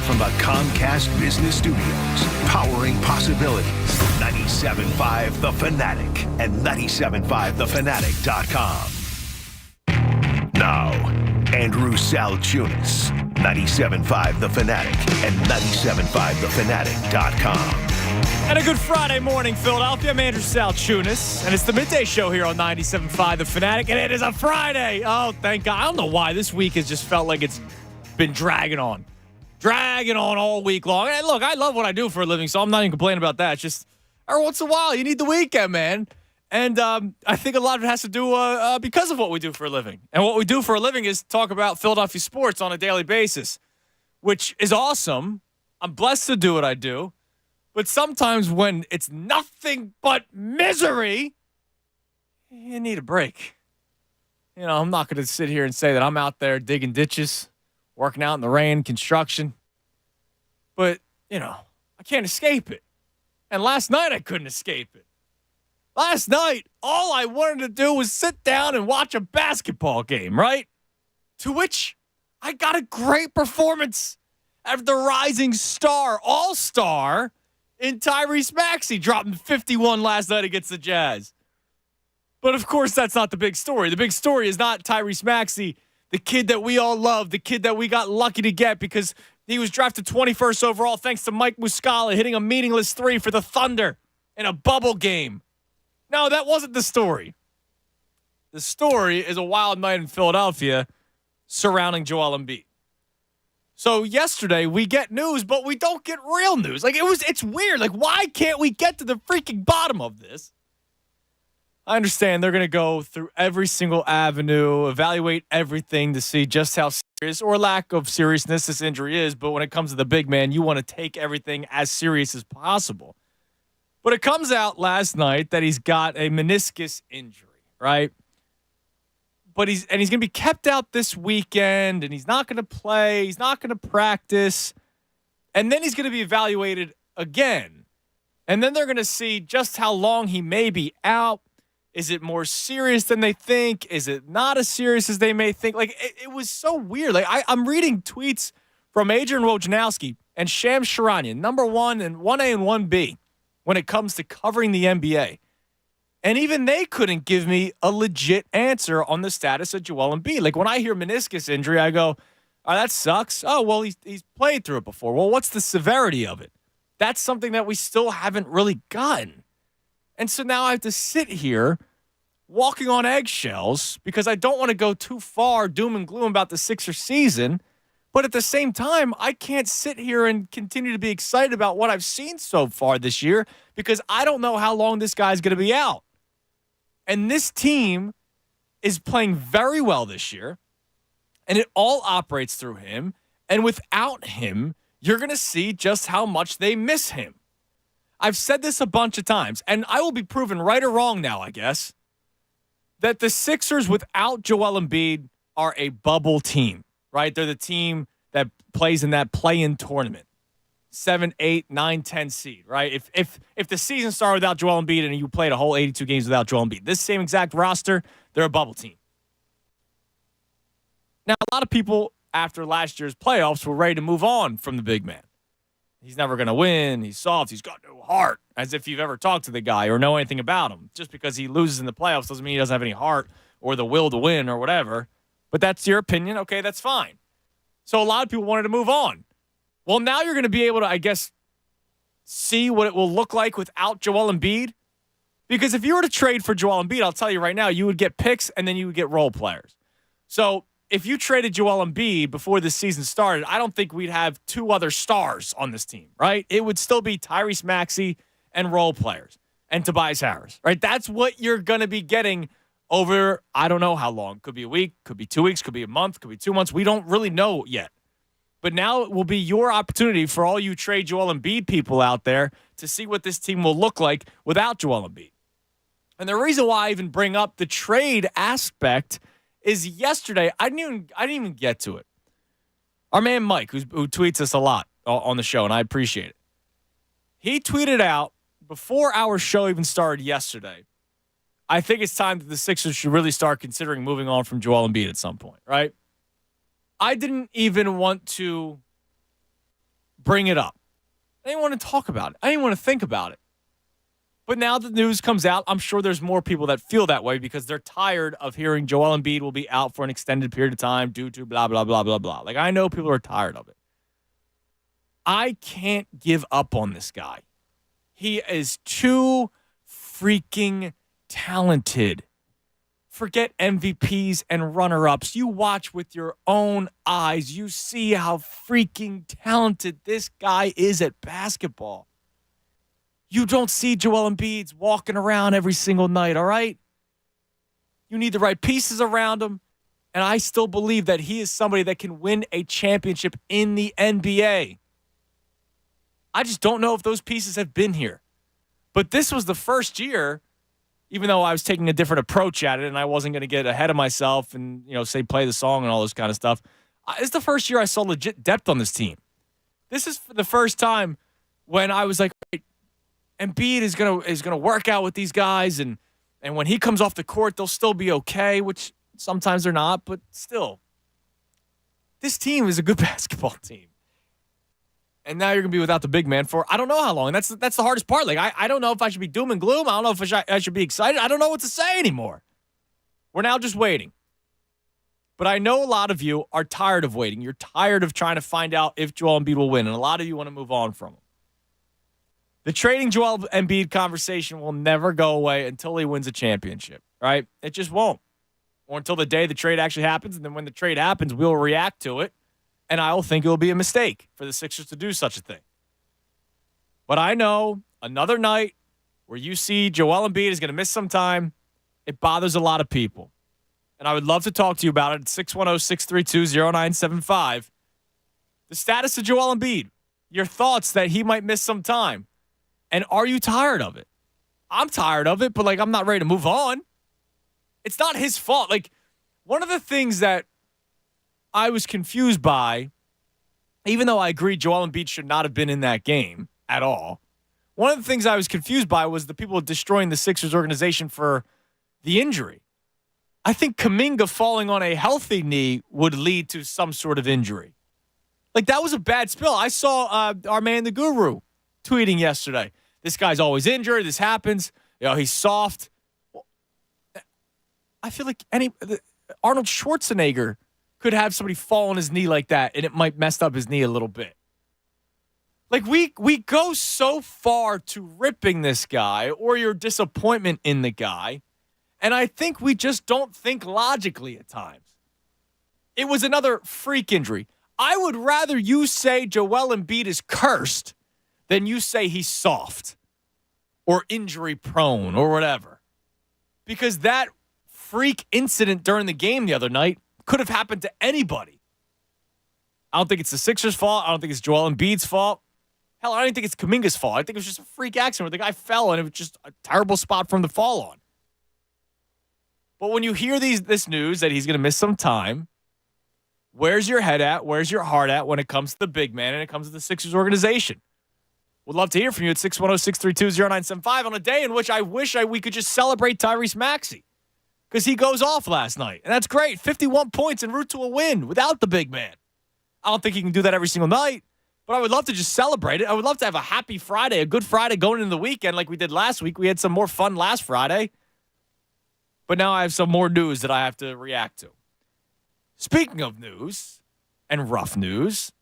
from the Comcast Business Studios, powering possibilities. 97.5 The Fanatic and 97.5thefanatic.com. Now, Andrew Salchunas, 97.5 The Fanatic and 97.5thefanatic.com. And a good Friday morning, Philadelphia. I'm Andrew Salchunas, and it's the Midday Show here on 97.5 The Fanatic, and it is a Friday. Oh, thank God. I don't know why this week has just felt like it's been dragging on all week long. And look, I love what I do for a living, so I'm not even complaining about that. It's just every once in a while, you need the weekend, man. And I think a lot of it has to do because of what we do for a living. And what we do for a living is talk about Philadelphia sports on a daily basis, which is awesome. I'm blessed to do what I do. But sometimes when it's nothing but misery, you need a break. You know, I'm not going to sit here and say that I'm out there digging ditches, working out in the rain, construction. But, you know, I can't escape it. And last night I couldn't escape it. Last night, all I wanted to do was sit down and watch a basketball game, right? To which I got a great performance of the rising star, all-star, in Tyrese Maxey, dropping 51 last night against the Jazz. But, of course, that's not the big story. The big story is not Tyrese Maxey, the kid that we all love, the kid that we got lucky to get because he was drafted 21st overall thanks to Mike Muscala hitting a meaningless three for the Thunder in a bubble game. No, that wasn't the story. The story is a wild night in Philadelphia surrounding Joel Embiid. So yesterday we get news, but we don't get real news. It's weird. Like, why can't we get to the freaking bottom of this? I understand they're going to go through every single avenue, evaluate everything to see just how serious or lack of seriousness this injury is. But when it comes to the big man, you want to take everything as serious as possible. But it comes out last night that he's got a meniscus injury, right? But he's going to be kept out this weekend, and he's not going to play. He's not going to practice. And then he's going to be evaluated again. And then they're going to see just how long he may be out. Is it more serious than they think? Is it not as serious as they may think? Like, it was so weird. Like, I'm reading tweets from Adrian Wojnarowski and Shams Charania, number one and 1A and 1B, when it comes to covering the NBA. And even they couldn't give me a legit answer on the status of Joel Embiid. Like, when I hear meniscus injury, I go, oh, that sucks. Oh, well, he's played through it before. Well, what's the severity of it? That's something that we still haven't really gotten. And so now I have to sit here walking on eggshells because I don't want to go too far doom and gloom about the Sixers season. But at the same time, I can't sit here and continue to be excited about what I've seen so far this year because I don't know how long this guy's going to be out. And this team is playing very well this year, and it all operates through him. And without him, you're going to see just how much they miss him. I've said this a bunch of times, and I will be proven right or wrong now, I guess, that the Sixers without Joel Embiid are a bubble team, right? They're the team that plays in that play-in tournament. 7, 8, 9, 10 seed, right? If the season started without Joel Embiid and you played a whole 82 games without Joel Embiid, this same exact roster, they're a bubble team. Now, a lot of people after last year's playoffs were ready to move on from the big man. He's never going to win. He's soft. He's got no heart. As if you've ever talked to the guy or know anything about him. Just because he loses in the playoffs doesn't mean he doesn't have any heart or the will to win or whatever. But that's your opinion. Okay, that's fine. So a lot of people wanted to move on. Well, now you're going to be able to, I guess, see what it will look like without Joel Embiid. Because if you were to trade for Joel Embiid, I'll tell you right now, you would get picks and then you would get role players. So if you traded Joel Embiid before this season started, I don't think we'd have two other stars on this team, right? It would still be Tyrese Maxey and role players and Tobias Harris, right? That's what you're going to be getting over, I don't know how long. Could be a week, could be 2 weeks, could be a month, could be 2 months. We don't really know yet. But now it will be your opportunity for all you trade Joel Embiid people out there to see what this team will look like without Joel Embiid. And the reason why I even bring up the trade aspect is yesterday, I didn't even get to it. Our man Mike, who tweets us a lot on the show, and I appreciate it. He tweeted out before our show even started yesterday, I think it's time that the Sixers should really start considering moving on from Joel Embiid at some point, right? I didn't even want to bring it up. I didn't want to talk about it. I didn't want to think about it. But now the news comes out, I'm sure there's more people that feel that way because they're tired of hearing Joel Embiid will be out for an extended period of time due to blah, blah, blah, blah, blah. Like, I know people are tired of it. I can't give up on this guy. He is too freaking talented. Forget MVPs and runner-ups. You watch with your own eyes. You see how freaking talented this guy is at basketball. You don't see Joel Embiid walking around every single night, all right? You need the right pieces around him, and I still believe that he is somebody that can win a championship in the NBA. I just don't know if those pieces have been here. But this was the first year, even though I was taking a different approach at it and I wasn't going to get ahead of myself and, say play the song and all this kind of stuff. It's the first year I saw legit depth on this team. This is for the first time when I was like, Embiid is gonna work out with these guys, and when he comes off the court, they'll still be okay, which sometimes they're not, but still. This team is a good basketball team. And now you're gonna be without the big man for I don't know how long. And that's the hardest part. Like I don't know if I should be doom and gloom. I don't know if I should be excited. I don't know what to say anymore. We're now just waiting. But I know a lot of you are tired of waiting. You're tired of trying to find out if Joel Embiid will win, and a lot of you want to move on from him. The trading Joel Embiid conversation will never go away until he wins a championship, right? It just won't. Or until the day the trade actually happens, and then when the trade happens, we'll react to it, and I'll think it will be a mistake for the Sixers to do such a thing. But I know another night where you see Joel Embiid is going to miss some time, it bothers a lot of people. And I would love to talk to you about it at 610-632-0975. The status of Joel Embiid, your thoughts that he might miss some time. And are you tired of it? I'm tired of it, but, I'm not ready to move on. It's not his fault. One of the things that I was confused by, even though I agree Joel Embiid should not have been in that game at all, one of the things I was confused by was the people destroying the Sixers organization for the injury. I think Kuminga falling on a healthy knee would lead to some sort of injury. That was a bad spill. I saw our man, the Guru, tweeting yesterday. This guy's always injured. This happens. He's soft. I feel like Arnold Schwarzenegger could have somebody fall on his knee like that, and it might mess up his knee a little bit. We go so far to ripping this guy or your disappointment in the guy, and I think we just don't think logically at times. It was another freak injury. I would rather you say Joel Embiid is cursed than you say he's soft or injury prone or whatever. Because that freak incident during the game the other night could have happened to anybody. I don't think it's the Sixers' fault. I don't think it's Joel Embiid's fault. Hell, I don't even think it's Kuminga's fault. I think it was just a freak accident where the guy fell and it was just a terrible spot for him to fall on. But when you hear this news that he's going to miss some time, where's your head at? Where's your heart at when it comes to the big man and it comes to the Sixers organization? Would love to hear from you at 610-632-0975 on a day in which I wish we could just celebrate Tyrese Maxey because he goes off last night. And that's great. 51 points en route to a win without the big man. I don't think he can do that every single night, but I would love to just celebrate it. I would love to have a happy Friday, a good Friday going into the weekend like we did last week. We had some more fun last Friday. But now I have some more news that I have to react to. Speaking of news and rough news,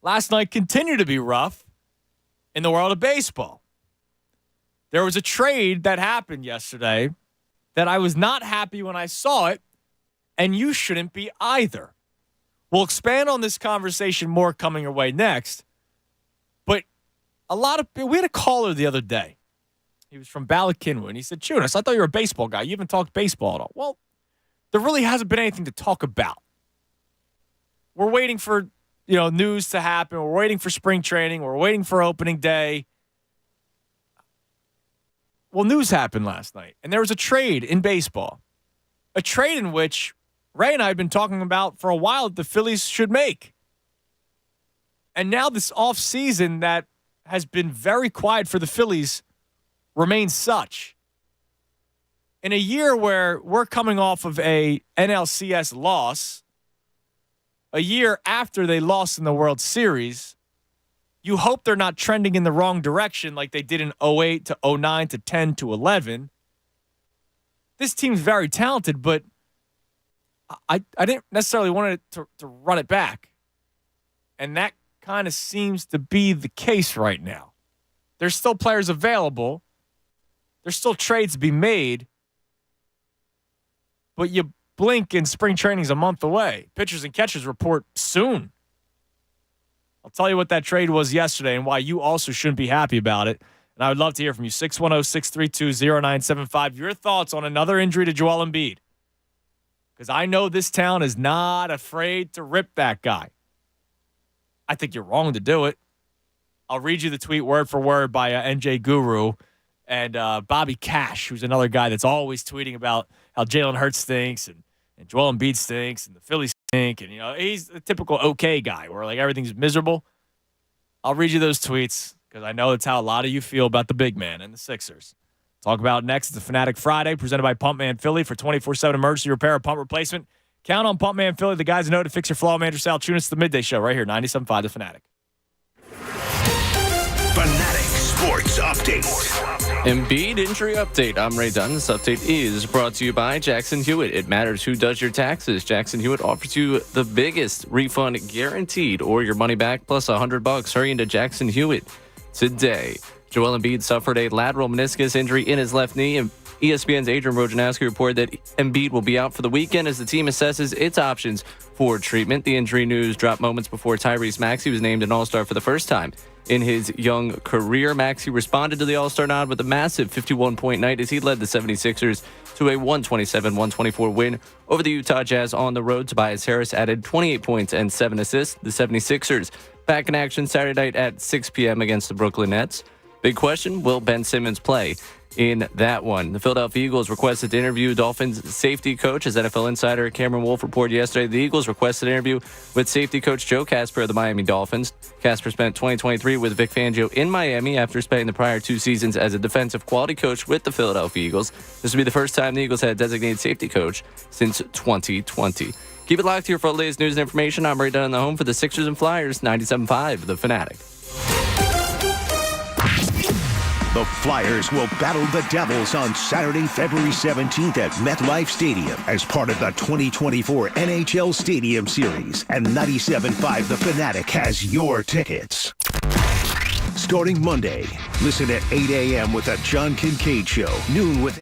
last night continued to be rough in the world of baseball. There was a trade that happened yesterday that I was not happy when I saw it, and you shouldn't be either. We'll expand on this conversation more coming your way next. But we had a caller the other day. He was from Ballackinwood, and he said, Chunas, I thought you were a baseball guy. You haven't talked baseball at all. Well, there really hasn't been anything to talk about. We're waiting for, news to happen. We're waiting for spring training. We're waiting for opening day. Well, news happened last night, and there was a trade in baseball. A trade in which Ray and I had been talking about for a while that the Phillies should make. And now this offseason that has been very quiet for the Phillies remains such. In a year where we're coming off of a NLCS loss, a year after they lost in the World Series, you hope they're not trending in the wrong direction like they did in 08 to 09 to 10 to 11. This team's very talented, but I didn't necessarily want it to run it back. And that kind of seems to be the case right now. There's still players available. There's still trades to be made. But you blink and spring training's a month away. Pitchers and catchers report soon. I'll tell you what that trade was yesterday and why you also shouldn't be happy about it. And I would love to hear from you. 610-632-0975. Your thoughts on another injury to Joel Embiid. Because I know this town is not afraid to rip that guy. I think you're wrong to do it. I'll read you the tweet word for word by NJ Guru and Bobby Cash, who's another guy that's always tweeting about how Jalen Hurts stinks and Joel Embiid stinks and the Phillies stink. And, he's a typical okay guy where, like, everything's miserable. I'll read you those tweets because I know it's how a lot of you feel about the big man and the Sixers. Talk about next. It's a Fanatic Friday presented by Pumpman Philly for 24/7 emergency repair or pump replacement. Count on Pumpman Philly, the guys who know to fix your flaw. I'm Andrew Sal Tunis, the Midday Show right here, 97.5 The Fanatic. Fanatic Sports Update. Embiid injury update. I'm Ray Dunn. This update is brought to you by Jackson Hewitt. It matters who does your taxes. Jackson Hewitt offers you the biggest refund guaranteed or your money back plus $100. Hurry into Jackson Hewitt today. Joel Embiid suffered a lateral meniscus injury in his left knee, and ESPN's Adrian Wojnarowski reported that Embiid will be out for the weekend as the team assesses its options for treatment. The injury news dropped moments before Tyrese Maxey was named an All-Star for the first time in his young career. Maxey responded to the All-Star nod with a massive 51-point night as he led the 76ers to a 127-124 win over the Utah Jazz on the road. Tobias Harris added 28 points and 7 assists. The 76ers back in action Saturday night at 6 p.m. against the Brooklyn Nets. Big question, will Ben Simmons play in that one? The Philadelphia Eagles requested to interview Dolphins safety coach. As NFL insider Cameron Wolf reported yesterday, the Eagles requested an interview with safety coach Joe Casper of the Miami Dolphins. Casper spent 2023 with Vic Fangio in Miami after spending the prior 2 seasons as a defensive quality coach with the Philadelphia Eagles. This will be the first time the Eagles had a designated safety coach since 2020. Keep it locked here for all the latest news and information. I'm Ray Dunn in the home for the Sixers and Flyers, 97.5 The Fanatic. The Flyers will battle the Devils on Saturday, February 17th at MetLife Stadium as part of the 2024 NHL Stadium Series. And 97.5 The Fanatic has your tickets. Starting Monday, listen at 8 a.m. with The John Kincaid Show, noon with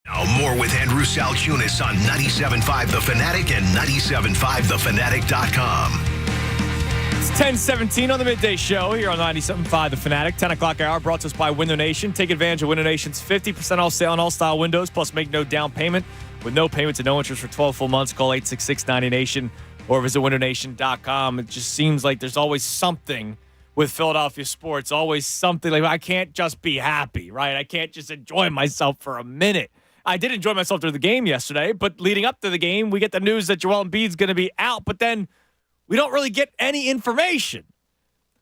Now more with Andrew Salchunas on 97.5 The Fanatic and 97.5thefanatic.com. It's 10:17 on the Midday Show here on 97.5 The Fanatic. 10 o'clock hour brought to us by Window Nation. Take advantage of Window Nation's 50% off sale on all style windows, plus make no down payment with no payments and no interest for 12 full months. Call 866-90Nation or visit windownation.com. It just seems like there's always something with Philadelphia sports, always something. Like, I can't just be happy, right? I can't just enjoy myself for a minute. I did enjoy myself during the game yesterday, but leading up to the game, we get the news that Joel Embiid's going to be out, but then we don't really get any information.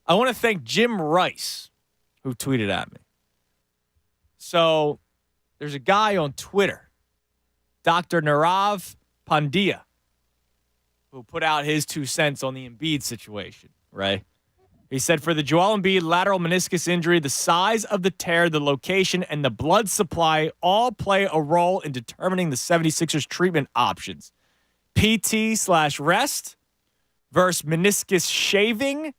I want to thank Jim Rice, who tweeted at me. So there's a guy on Twitter, Dr. Nirav Pandya, who put out his 2 cents on the Embiid situation, right? He said, for the Joel Embiid lateral meniscus injury, the size of the tear, the location, and the blood supply all play a role in determining the 76ers treatment options. PT/rest versus meniscus shaving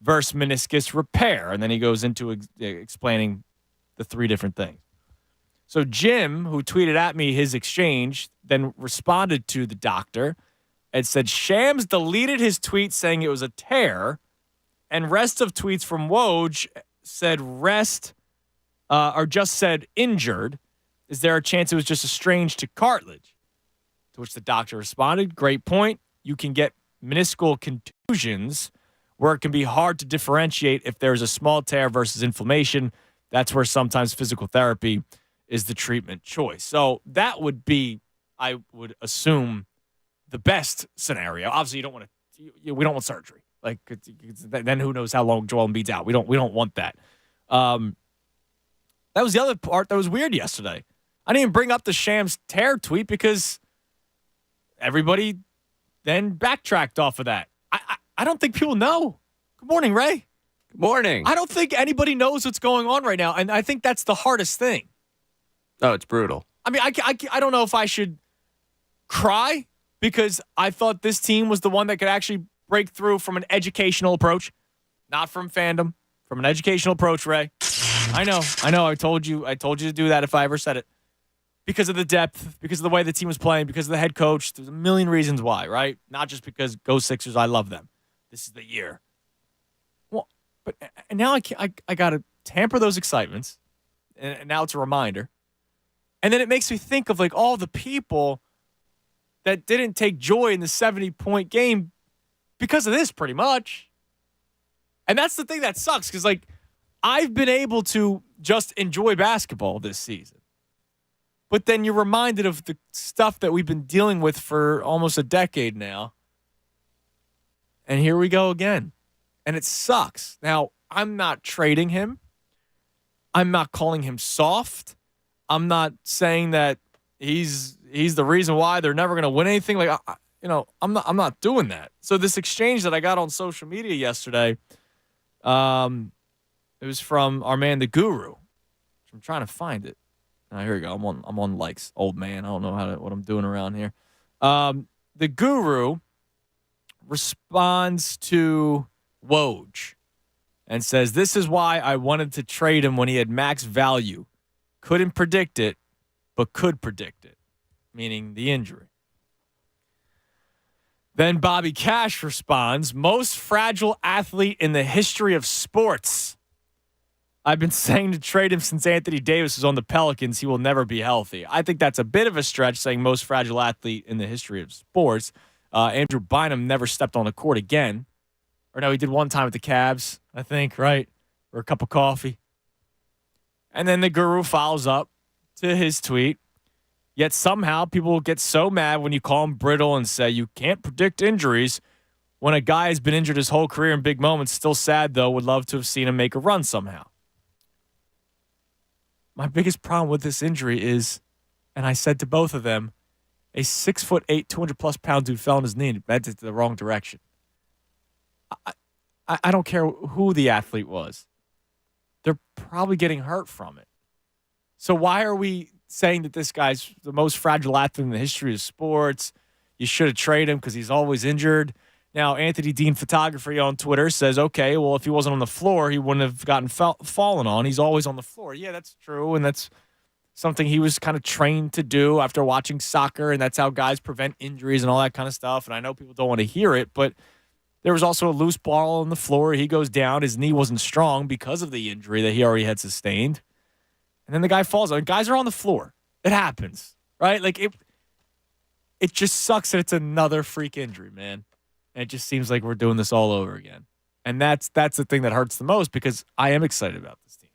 versus meniscus repair. And then he goes into explaining the 3 different things. So Jim, who tweeted at me his exchange, then responded to the doctor and said Shams deleted his tweet saying it was a tear, and rest of tweets from Woj said rest or just said injured. Is there a chance it was just a strain to cartilage? To which the doctor responded, great point. You can get meniscal contusions where it can be hard to differentiate if there's a small tear versus inflammation. That's where sometimes physical therapy is the treatment choice. So that would be, I would assume, the best scenario. Obviously, we don't want surgery. Like, then who knows how long Joel Embiid's out? We don't want that. That was the other part that was weird yesterday. I didn't even bring up the Shams tear tweet because everybody then backtracked off of that. I don't think people know. Good morning, Ray. Good morning. I don't think anybody knows what's going on right now, and I think that's the hardest thing. Oh, it's brutal. I mean, I don't know if I should cry because I thought this team was the one that could actually break through from an educational approach, not from fandom, from an educational approach, Ray. I know. I told you to do that if I ever said it. Because of the depth, because of the way the team was playing, because of the head coach. There's a million reasons why, right? Not just because go Sixers, I love them. This is the year. Well, but and now I got to tamper those excitements, and now it's a reminder. And then it makes me think of like all the people that didn't take joy in the 70-point game because of this, pretty much. And that's the thing that sucks, because like I've been able to just enjoy basketball this season. But then you're reminded of the stuff that we've been dealing with for almost a decade now. And here we go again. And it sucks. Now, I'm not trading him. I'm not calling him soft. I'm not saying that he's the reason why they're never going to win anything. Like, I'm not doing that. So this exchange that I got on social media yesterday, it was from our man, the Guru. I'm trying to find it. Here we go. I'm on likes, old man. I don't know what I'm doing around here. The Guru responds to Woj and says, this is why I wanted to trade him when he had max value. Couldn't predict it, but could predict it, meaning the injury. Then Bobby Cash responds, most fragile athlete in the history of sports. I've been saying to trade him since Anthony Davis was on the Pelicans. He will never be healthy. I think that's a bit of a stretch, saying most fragile athlete in the history of sports. Andrew Bynum never stepped on the court again. Or no, he did one time with the Cavs, I think, right? For a cup of coffee. And then the Guru follows up to his tweet. Yet somehow people get so mad when you call him brittle and say you can't predict injuries when a guy has been injured his whole career in big moments. Still sad, though. Would love to have seen him make a run somehow. My biggest problem with this injury is, and I said to both of them, a 6'8", 200+ pound dude fell on his knee and bent it to the wrong direction. I don't care who the athlete was. They're probably getting hurt from it. So why are we saying that this guy's the most fragile athlete in the history of sports? You should have traded him because he's always injured. Now, Anthony Dean Photography on Twitter says, okay, well, if he wasn't on the floor, he wouldn't have gotten fallen on. He's always on the floor. Yeah, that's true, and that's something he was kind of trained to do after watching soccer, and that's how guys prevent injuries and all that kind of stuff. And I know people don't want to hear it, but there was also a loose ball on the floor. He goes down. His knee wasn't strong because of the injury that he already had sustained. And then the guy falls. And guys are on the floor. It happens, right? Like, it just sucks that it's another freak injury, man. And it just seems like we're doing this all over again. And that's the thing that hurts the most because I am excited about this team.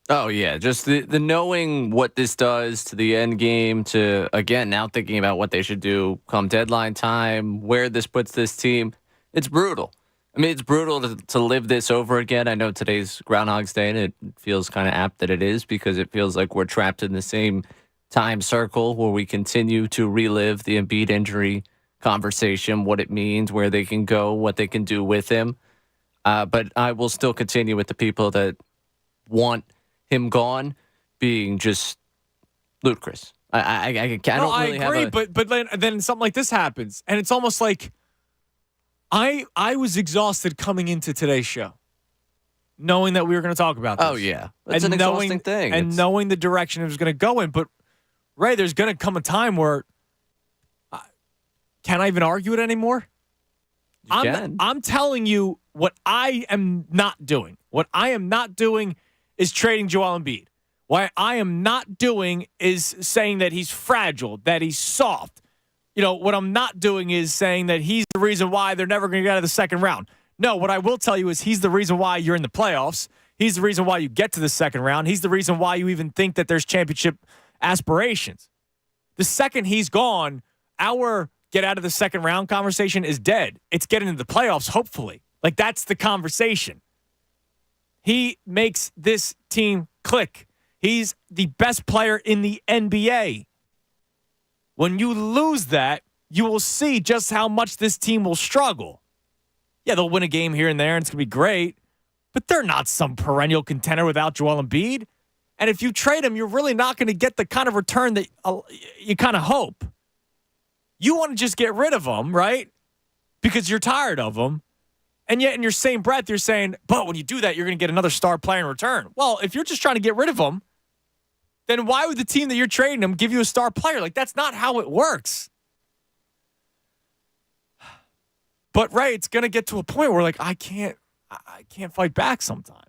Oh, yeah. Just the knowing what this does to the end game, to, again, now thinking about what they should do come deadline time, where this puts this team. It's brutal. I mean, it's brutal to live this over again. I know today's Groundhog's Day, and it feels kind of apt that it is because it feels like we're trapped in the same time circle where we continue to relive the Embiid injury conversation, what it means, where they can go, what they can do with him. But I will still continue with the people that want him gone being just ludicrous. I don't really agree, have a... but then something like this happens, and it's almost like I was exhausted coming into today's show, knowing that we were going to talk about this. Oh, yeah. It's an exhausting thing. And knowing the direction it was going to go in. But, Ray, there's going to come a time where can I even argue it anymore? I'm telling you what I am not doing. What I am not doing is trading Joel Embiid. What I am not doing is saying that he's fragile, that he's soft. You know, what I'm not doing is saying that he's the reason why they're never going to get out of the second round. No, what I will tell you is he's the reason why you're in the playoffs. He's the reason why you get to the second round. He's the reason why you even think that there's championship aspirations. The second he's gone, our get out of the second round conversation is dead. It's getting into the playoffs, hopefully. Like, that's the conversation. He makes this team click. He's the best player in the NBA. When you lose that, you will see just how much this team will struggle. Yeah, they'll win a game here and there, and it's going to be great, but they're not some perennial contender without Joel Embiid. And if you trade him, you're really not going to get the kind of return that you kind of hope. You want to just get rid of him, right? Because you're tired of him. And yet in your same breath, you're saying, but when you do that, you're going to get another star player in return. Well, if you're just trying to get rid of him, then why would the team that you're trading him give you a star player? Like, that's not how it works. But, Ray, it's going to get to a point where, like, I can't fight back sometimes.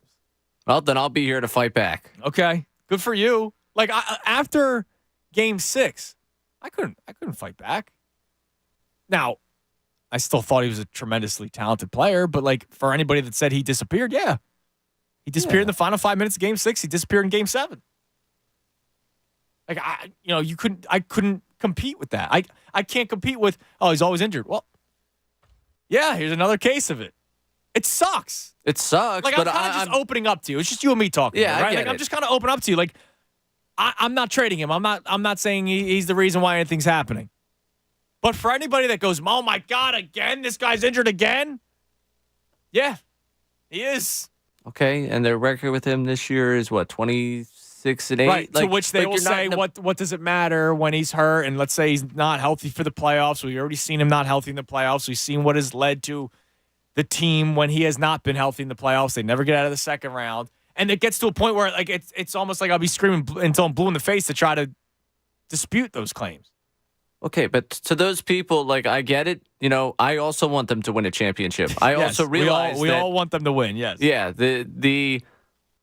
Well, then I'll be here to fight back. Okay. Good for you. Like, after Game 6, I couldn't fight back. Now, I still thought he was a tremendously talented player, but, like, for anybody that said he disappeared, yeah. He disappeared in the final 5 minutes of Game 6. He disappeared in Game 7. Like, I couldn't compete with that. I can't compete with, oh, he's always injured. Well, yeah, here's another case of it. It sucks. It sucks. Like, but I'm kind of just opening up to you. It's just you and me talking. Yeah, here, right? I get like, it. I'm just kind of open up to you. Like, I'm not trading him. I'm not saying he's the reason why anything's happening. But for anybody that goes, oh my God, again, this guy's injured again. Yeah, he is. Okay, and their record with him this year is what, 26-8? Right. Like, to which they will say, what does it matter when he's hurt? And let's say he's not healthy for the playoffs. We've already seen him not healthy in the playoffs. We've seen what has led to the team when he has not been healthy in the playoffs. They never get out of the second round. And it gets to a point where, like, it's almost like I'll be screaming until I'm blue in the face to try to dispute those claims. Okay, but to those people, like, I get it. You know, I also want them to win a championship. I Yes, also realize we all want them to win, yes. Yeah, the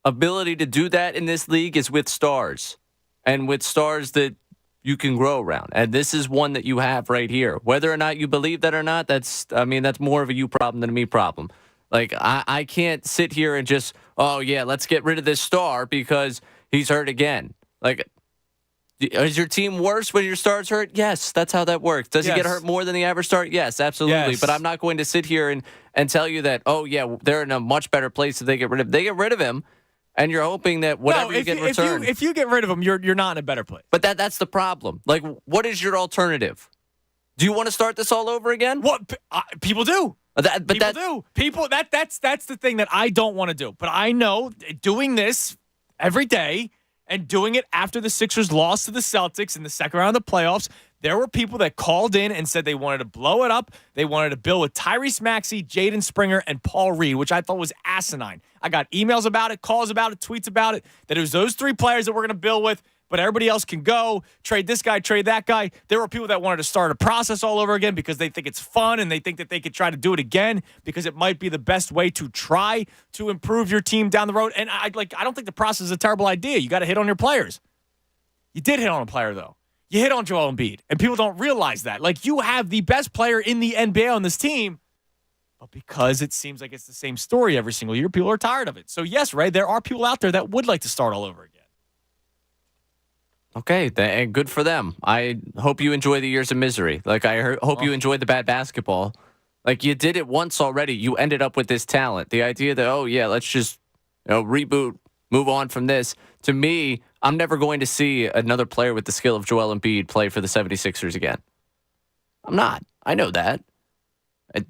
ability to do that in this league is with stars, and with stars that you can grow around. And this is one that you have right here. Whether or not you believe that or not, that's more of a you problem than a me problem. Like, I can't sit here and just, oh, yeah, let's get rid of this star because he's hurt again. Like, is your team worse when your star's hurt? Yes, that's how that works. Does he get hurt more than the average star? Yes, absolutely. Yes. But I'm not going to sit here and tell you that, oh, yeah, they're in a much better place if they get rid of him. They get rid of him, and you're hoping that whatever you get in return. If you get rid of him, you're not in a better place. But that's the problem. Like, what is your alternative? Do you want to start this all over again? What people do. People do. That's the thing that I don't want to do. But I know doing this every day and doing it after the Sixers lost to the Celtics in the second round of the playoffs, There were people that called in and said they wanted to blow it up. They wanted to build with Tyrese Maxey, Jaden Springer, and Paul Reed, which I thought was asinine. I got emails about it, calls about it, tweets about it, that it was those three players that we're going to build with, but everybody else can go. Trade this guy, trade that guy. There were people that wanted to start a process all over again because they think it's fun and they think that they could try to do it again because it might be the best way to try to improve your team down the road. And I don't think the process is a terrible idea. You got to hit on your players. You did hit on a player, though. You hit on Joel Embiid, and people don't realize that. Like, you have the best player in the NBA on this team, but because it seems like it's the same story every single year, people are tired of it. So, yes, Ray, there are people out there that would like to start all over again. Okay, and good for them. I hope you enjoy the years of misery. Like, I hope you enjoy the bad basketball. Like, you did it once already. You ended up with this talent. The idea that, oh, yeah, let's just reboot, move on from this. To me, I'm never going to see another player with the skill of Joel Embiid play for the 76ers again. I'm not. I know that.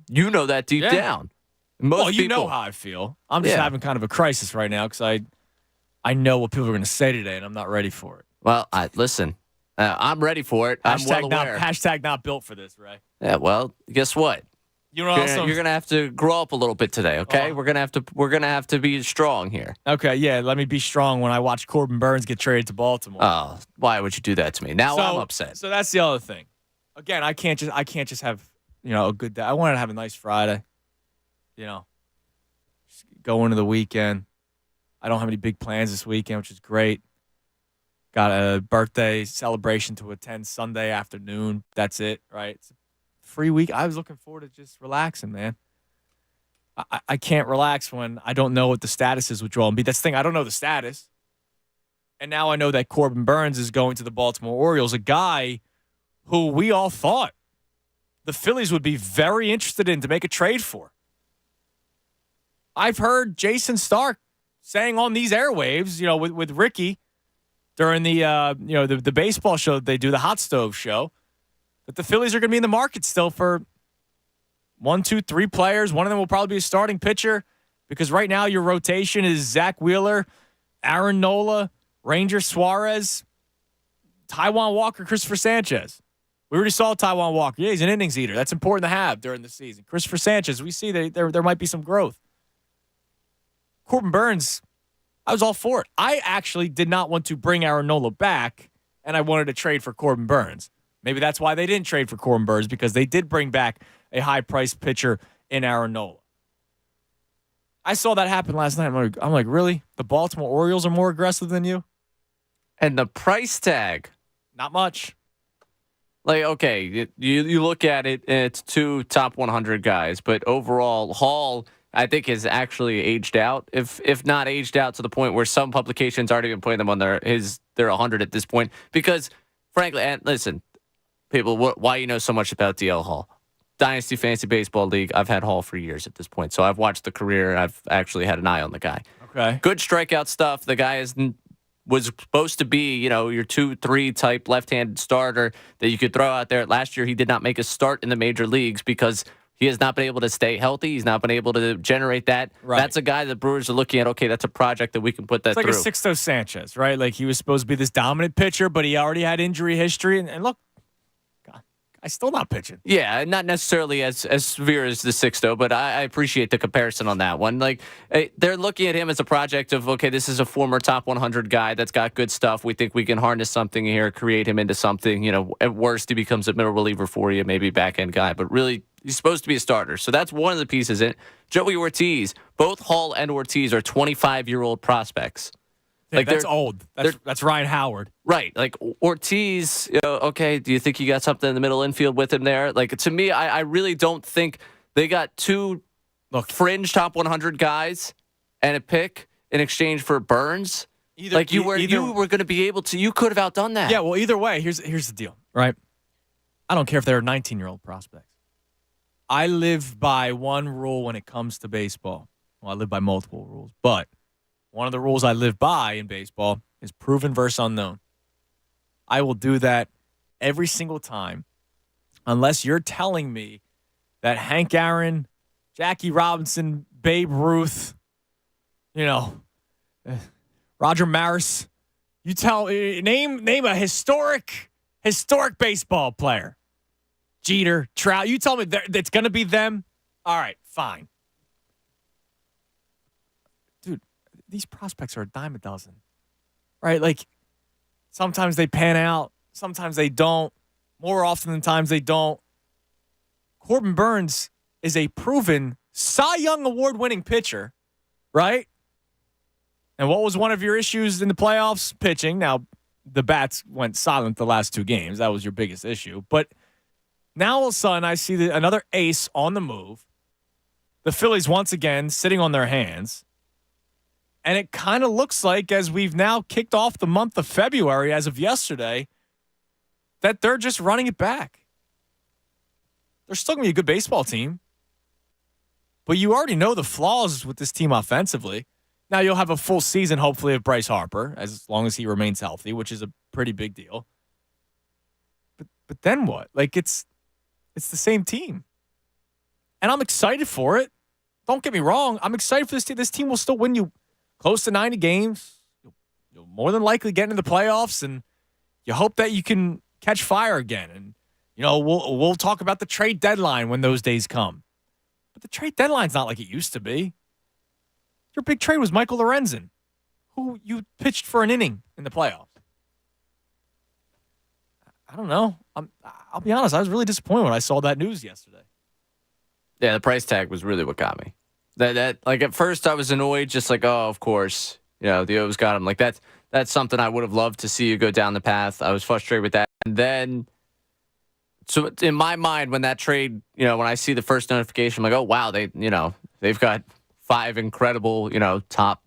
You know that deep down. Most you know how I feel. I'm just having kind of a crisis right now because I know what people are going to say today, and I'm not ready for it. Well, listen, I'm ready for it. I'm well aware. Hashtag not built for this, Ray. Yeah, well, guess what? You're gonna have to grow up a little bit today, okay? We're gonna have to be strong here. Okay, yeah. Let me be strong when I watch Corbin Burns get traded to Baltimore. Oh, why would you do that to me? Now I'm upset. So that's the other thing. Again, I can't just have a good day. I wanted to have a nice Friday. Just go into the weekend. I don't have any big plans this weekend, which is great. Got a birthday celebration to attend Sunday afternoon. That's it, right? It's a free week. I was looking forward to just relaxing, man. I can't relax when I don't know what the status is with Joel Embiid. That's the thing. I don't know the status. And now I know that Corbin Burns is going to the Baltimore Orioles, a guy who we all thought the Phillies would be very interested in to make a trade for. I've heard Jason Stark saying on these airwaves, with Ricky during the baseball show that they do, the Hot Stove show, that the Phillies are going to be in the market still for 1, 2, 3 players. One of them will probably be a starting pitcher because right now your rotation is Zach Wheeler, Aaron Nola, Ranger Suarez, Taijuan Walker, Christopher Sanchez. We already saw Taijuan Walker. Yeah, he's an innings eater. That's important to have during the season. Christopher Sanchez, we see that there might be some growth. Corbin Burns, I was all for it. I actually did not want to bring Aaron Nola back, and I wanted to trade for Corbin Burns. Maybe that's why they didn't trade for Corbin Burns, because they did bring back a high-priced pitcher in Aaron Nola. I saw that happen last night. I'm like, really? The Baltimore Orioles are more aggressive than you? And the price tag. Not much. Like, okay, you look at it, and it's 2 top 100 guys, but overall, Hall, I think, is actually aged out, if not aged out to the point where some publications aren't even putting them on their 100 at this point. Because, frankly, and listen, people, why you know so much about DL Hall? Dynasty Fantasy Baseball League, I've had Hall for years at this point, so I've watched the career. I've actually had an eye on the guy. Okay. Good strikeout stuff. The guy was supposed to be, your 2-3 type left-handed starter that you could throw out there. Last year, he did not make a start in the major leagues because he has not been able to stay healthy. He's not been able to generate that. Right. That's a guy that Brewers are looking at. Okay, that's a project that we can put that through. It's like a Sixto Sanchez, right? Like, he was supposed to be this dominant pitcher, but he already had injury history. And look, God, guy's still not pitching. Yeah, not necessarily as severe as the Sixto, but I appreciate the comparison on that one. Like, they're looking at him as a project of, okay, this is a former top 100 guy that's got good stuff. We think we can harness something here, create him into something. At worst, he becomes a middle reliever for you, maybe back-end guy. But really, he's supposed to be a starter. So that's one of the pieces in it. Joey Ortiz, both Hall and Ortiz are 25-year-old prospects. Yeah, like, that's old. That's Ryan Howard. Right. Like, Ortiz, okay, do you think you got something in the middle infield with him there? Like, to me, I really don't think they got 2 fringe top 100 guys and a pick in exchange for Burns. You were going to be able to, you could have outdone that. Yeah, well, either way, here's the deal, right? I don't care if they're 19-year-old prospects. I live by one rule when it comes to baseball. Well, I live by multiple rules, but one of the rules I live by in baseball is proven versus unknown. I will do that every single time unless you're telling me that Hank Aaron, Jackie Robinson, Babe Ruth, Roger Maris, name a historic Historic baseball player. Jeter, Trout. You tell me it's going to be them? All right, fine. Dude, these prospects are a dime a dozen. Right? Like, sometimes they pan out. Sometimes they don't. More often than times they don't. Corbin Burnes is a proven Cy Young Award-winning pitcher, right? And what was one of your issues in the playoffs? Pitching. Now, the bats went silent the last 2 games. That was your biggest issue. But now all of a sudden I see another ace on the move. The Phillies once again sitting on their hands. And it kind of looks like, as we've now kicked off the month of February as of yesterday, that they're just running it back. They're still going to be a good baseball team. But you already know the flaws with this team offensively. Now you'll have a full season, hopefully, of Bryce Harper, as long as he remains healthy, which is a pretty big deal. But then what? Like, it's the same team. And I'm excited for it. Don't get me wrong. I'm excited for this team. This team will still win you close to 90 games. You'll more than likely get into the playoffs, and you hope that you can catch fire again. And, we'll talk about the trade deadline when those days come. But the trade deadline's not like it used to be. Your big trade was Michael Lorenzen, who you pitched for an inning in the playoffs. I don't know. I'll be honest. I was really disappointed when I saw that news yesterday. Yeah, the price tag was really what got me. That like at first I was annoyed, just like, oh, of course, the O's got him. Like that's something I would have loved to see you go down the path. I was frustrated with that, and then. So in my mind, when that trade, when I see the first notification, I'm like, oh, wow, they've got 5 incredible, top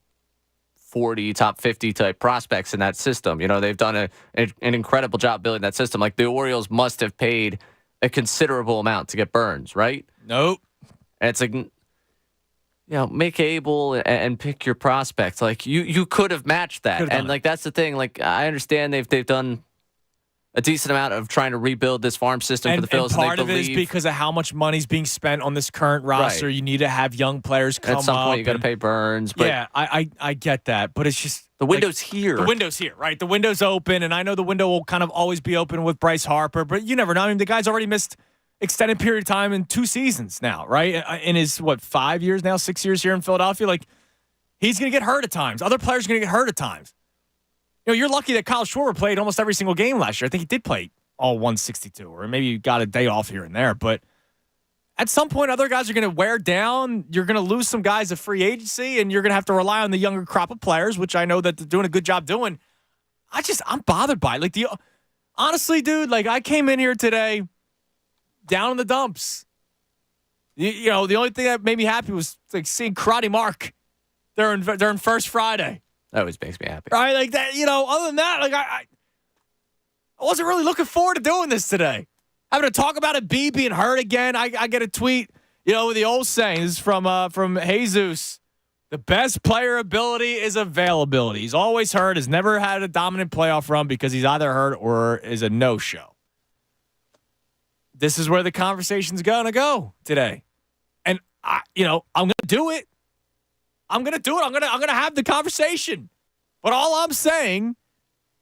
40, top 50 type prospects in that system. They've done an incredible job building that system. Like, the Orioles must have paid a considerable amount to get Burnes, right? Nope. And it's like, make able and pick your prospects. Like, you could have matched that. And, like, that's the thing. Like, I understand they've done a decent amount of trying to rebuild this farm system for the Phillies. And part of it is because of how much money's being spent on this current roster. Right. You need to have young players come up. At some point, you got to pay Burnes. But yeah, I get that. But it's just... The window's here. The window's here, right? The window's open, and I know the window will kind of always be open with Bryce Harper, but you never know. I mean, the guy's already missed extended period of time in 2 seasons now, right? In his, 5 years now, 6 years here in Philadelphia? Like, he's going to get hurt at times. Other players are going to get hurt at times. You're lucky that Kyle Schwarber played almost every single game last year. I think he did play all 162, or maybe you got a day off here and there. But at some point, other guys are going to wear down. You're going to lose some guys at free agency, and you're going to have to rely on the younger crop of players, which I know that they're doing a good job doing. I'm bothered by it. Like, honestly, dude, like, I came in here today down in the dumps. The only thing that made me happy was like seeing Karate Mark during First Friday. That always makes me happy. Right, like that, other than that, like I wasn't really looking forward to doing this today. Having to talk about Embiid being hurt again. I get a tweet, with the old saying. This is from Jesus. The best player ability is availability. He's always hurt, has never had a dominant playoff run because he's either hurt or is a no-show. This is where the conversation's gonna go today. And I'm gonna do it. I'm going to do it. I'm going to have the conversation. But all I'm saying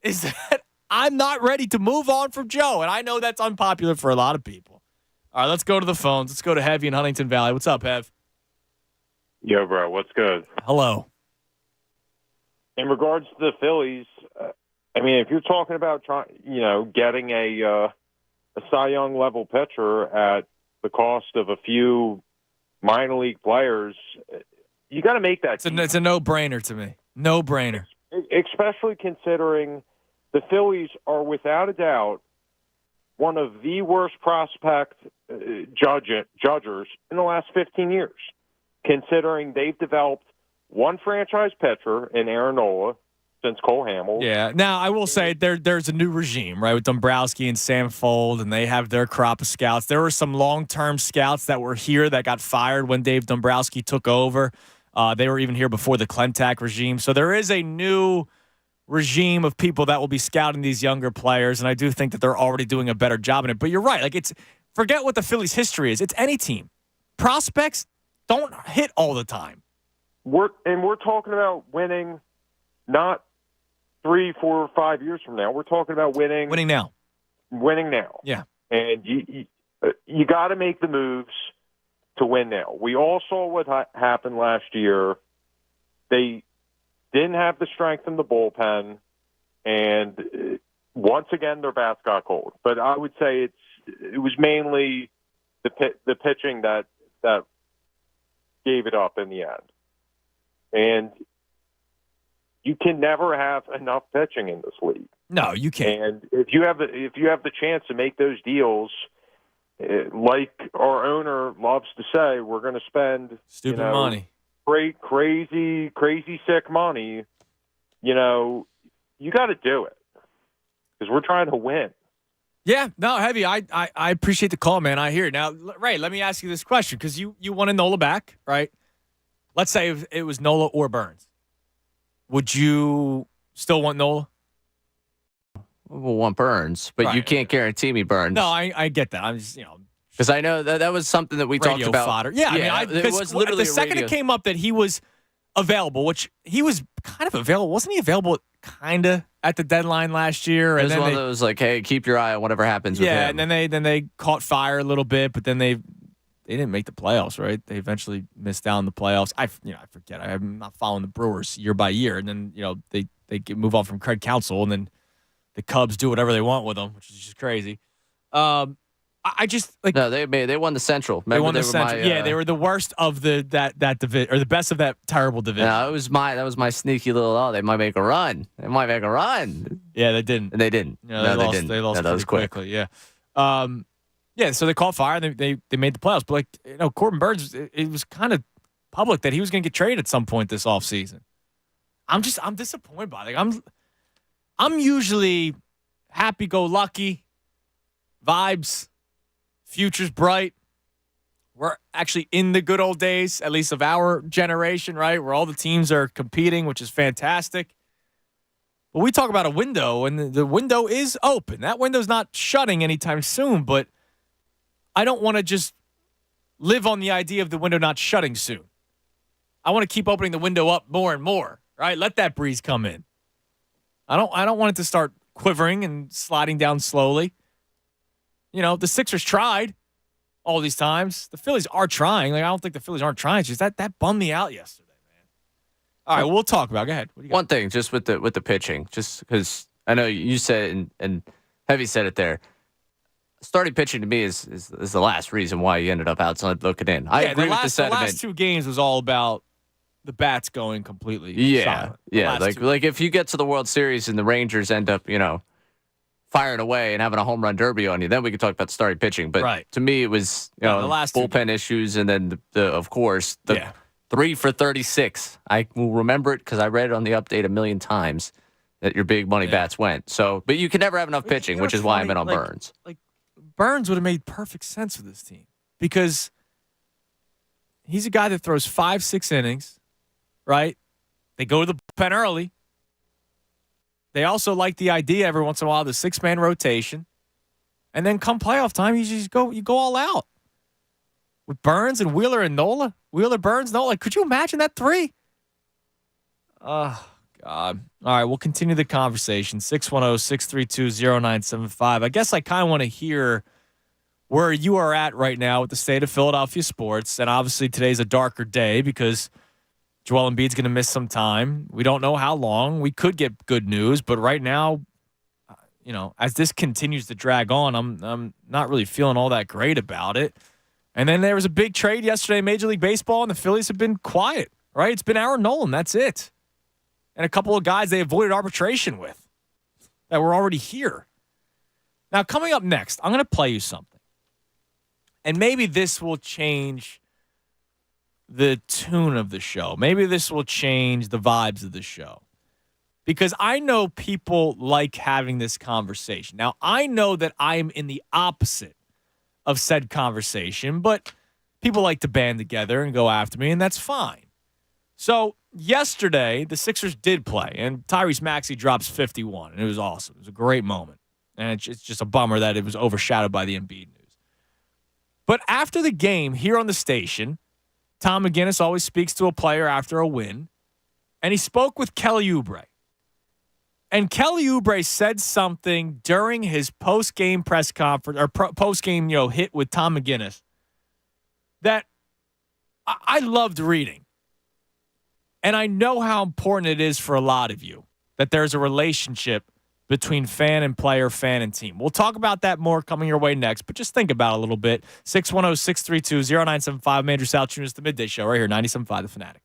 is that I'm not ready to move on from Joe. And I know that's unpopular for a lot of people. All right, let's go to the phones. Let's go to Heavy in Huntington Valley. What's up, Hev? Yo, bro, what's good? Hello. In regards to the Phillies, if you're talking about getting a Cy Young level pitcher at the cost of a few minor league players, you got to make that. It's a no-brainer to me. No-brainer. Especially considering the Phillies are without a doubt one of the worst prospect judgers in the last 15 years. Considering they've developed one franchise pitcher in Aaron Nola since Cole Hamels. Yeah. Now, I will say there's a new regime, right, with Dombrowski and Sam Fold, and they have their crop of scouts. There were some long-term scouts that were here that got fired when Dave Dombrowski took over. They were even here before the Clentak regime. So there is a new regime of people that will be scouting these younger players, and I do think that they're already doing a better job in it. But you're right. Like, forget what the Phillies' history is. It's any team. Prospects don't hit all the time. We're talking about winning not 3, 4, 5 years from now. We're talking about winning now. winning now. Yeah. And you got to make the moves to win now. We all saw what happened last year. They didn't have the strength in the bullpen, and once again their bats got cold. But I would say it was mainly the pitching that gave it up in the end. And you can never have enough pitching in this league. No, you can't. And if you have the chance to make those deals, like our owner loves to say, we're going to spend stupid money, great, crazy sick money. You got to do it because we're trying to win. Yeah, no, Heavy. I appreciate the call, man. I hear it. Now, Ray, let me ask you this question because you wanted Nola back, right? Let's say if it was Nola or Burns, would you still want Nola? We'll want Burns, but you can't guarantee me Burns. No, I get that. I'm just, because I know that was something that we talked about. Fodder. Yeah, it was literally the second it came up that he was available, which he was kind of available. Wasn't he available kind of at the deadline last year? It was one of those like, hey, keep your eye on whatever happens with him. Yeah, and then they caught fire a little bit, but then they didn't make the playoffs, right? They eventually missed out on the playoffs. I forget. I'm not following the Brewers year by year, and then they move on from Craig Counsell, and then the Cubs do whatever they want with them, which is just crazy. I just like no, they won the Central. Remember, they won the Central. They were the worst of that division, or the best of that terrible division. No, that was my sneaky little. They might make a run. Yeah, they didn't. And they didn't. They didn't. They lost pretty quickly. Yeah. Yeah. So they caught fire and they made the playoffs. But Corbin Burns, it was kind of public that he was going to get traded at some point this offseason. I'm disappointed by it. I'm usually happy-go-lucky, vibes, future's bright. We're actually in the good old days, at least of our generation, right, where all the teams are competing, which is fantastic. But we talk about a window, and the window is open. That window's not shutting anytime soon, but I don't want to just live on the idea of the window not shutting soon. I want to keep opening the window up more and more, right? Let that breeze come in. I don't want it to start quivering and sliding down slowly. The Sixers tried all these times. The Phillies are trying. I don't think the Phillies aren't trying. It's just that bummed me out yesterday, man. All right, we'll talk about it. Go ahead. What do you got? One thing, just with the pitching, just because I know you said it and Heavy said it there. Starting pitching to me is the last reason why you ended up outside looking in. I agree with the sentiment. The last two games was all about the bats going completely silent. Yeah. Like if you get to the World Series and the Rangers end up, firing away and having a home run derby on you, then we could talk about starting pitching. But to me, it was the last bullpen issues, and then of course the 3 for 36. I will remember it because I read it on the update a million times that your big money bats went. So, but you can never have enough pitching, which is why I'm in on Burns. Like Burns would have made perfect sense for this team because he's a guy that throws 5-6 innings. Right? They go to the bullpen early. They also like the idea every once in a while of the 6-man rotation. And then come playoff time, you go all out. With Burns and Wheeler and Nola. Wheeler, Burns, Nola. Could you imagine that 3? Oh, God. All right, we'll continue the conversation. 610-632-0975. I guess I kind of want to hear where you are at right now with the state of Philadelphia sports. And obviously today's a darker day because Joel Embiid's going to miss some time. We don't know how long. We could get good news, but right now, as this continues to drag on, I'm not really feeling all that great about it. And then there was a big trade yesterday in Major League Baseball, and the Phillies have been quiet, right? It's been Aaron Nolan. That's it. And a couple of guys they avoided arbitration with that were already here. Now, coming up next, I'm going to play you something. And maybe this will change the tune of the show. Maybe this will change the vibes of the show. Because I know people like having this conversation. Now, I know that I am in the opposite of said conversation, but people like to band together and go after me, and that's fine. So, yesterday, the Sixers did play, and Tyrese Maxey drops 51, and it was awesome. It was a great moment. And it's just a bummer that it was overshadowed by the Embiid news. But after the game, here on the station, Tom McGinnis always speaks to a player after a win, and he spoke with Kelly Oubre. And Kelly Oubre said something during his post-game press conference or post-game, hit with Tom McGinnis that I loved reading. And I know how important it is for a lot of you that there's a relationship between fan and player, fan and team. We'll talk about that more coming your way next, but just think about it a little bit. 610-632-0975. Andrew Sal Tunis, The Midday Show, right here, 97.5 The Fanatic.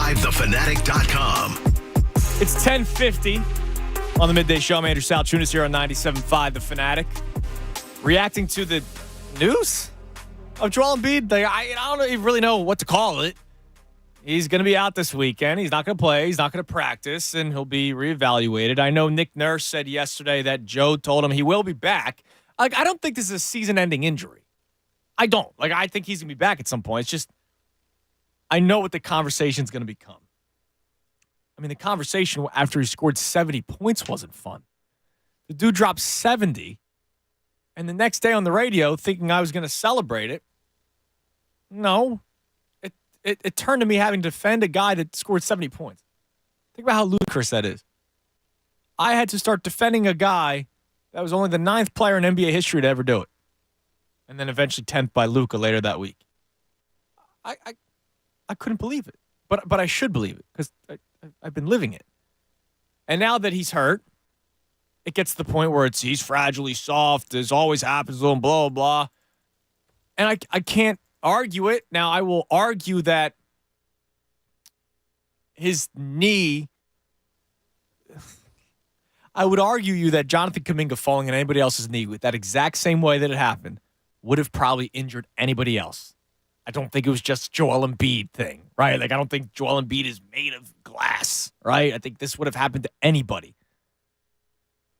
975thefanatic.com. It's 10:50 on the Midday Show. I'm Andrew Salchunas here on 97.5 The Fanatic. Reacting to the news of Joel Embiid. I don't even really know what to call it. He's going to be out this weekend. He's not going to play. He's not going to practice, and he'll be reevaluated. I know Nick Nurse said yesterday that Joe told him he will be back. I don't think this is a season-ending injury. I don't. I think he's going to be back at some point. It's just I know what the conversation's going to become. I mean, the conversation after he scored 70 points wasn't fun. The dude dropped 70, and the next day on the radio, thinking I was going to celebrate it, no. It turned to me having to defend a guy that scored 70 points. Think about how ludicrous that is. I had to start defending a guy that was only the 9th player in NBA history to ever do it. And then eventually 10th by Luka later that week. I couldn't believe it. But I should believe it because I've been living it. And now that he's hurt, it gets to the point where he's fragile, he's soft, this always happens to him, blah, blah. And I can't argue it. Now, I will argue that his knee, I would argue you that Jonathan Kuminga falling on anybody else's knee with that exact same way that it happened would have probably injured anybody else. I don't think it was just Joel Embiid thing, right? I don't think Joel Embiid is made of glass, right? I think this would have happened to anybody.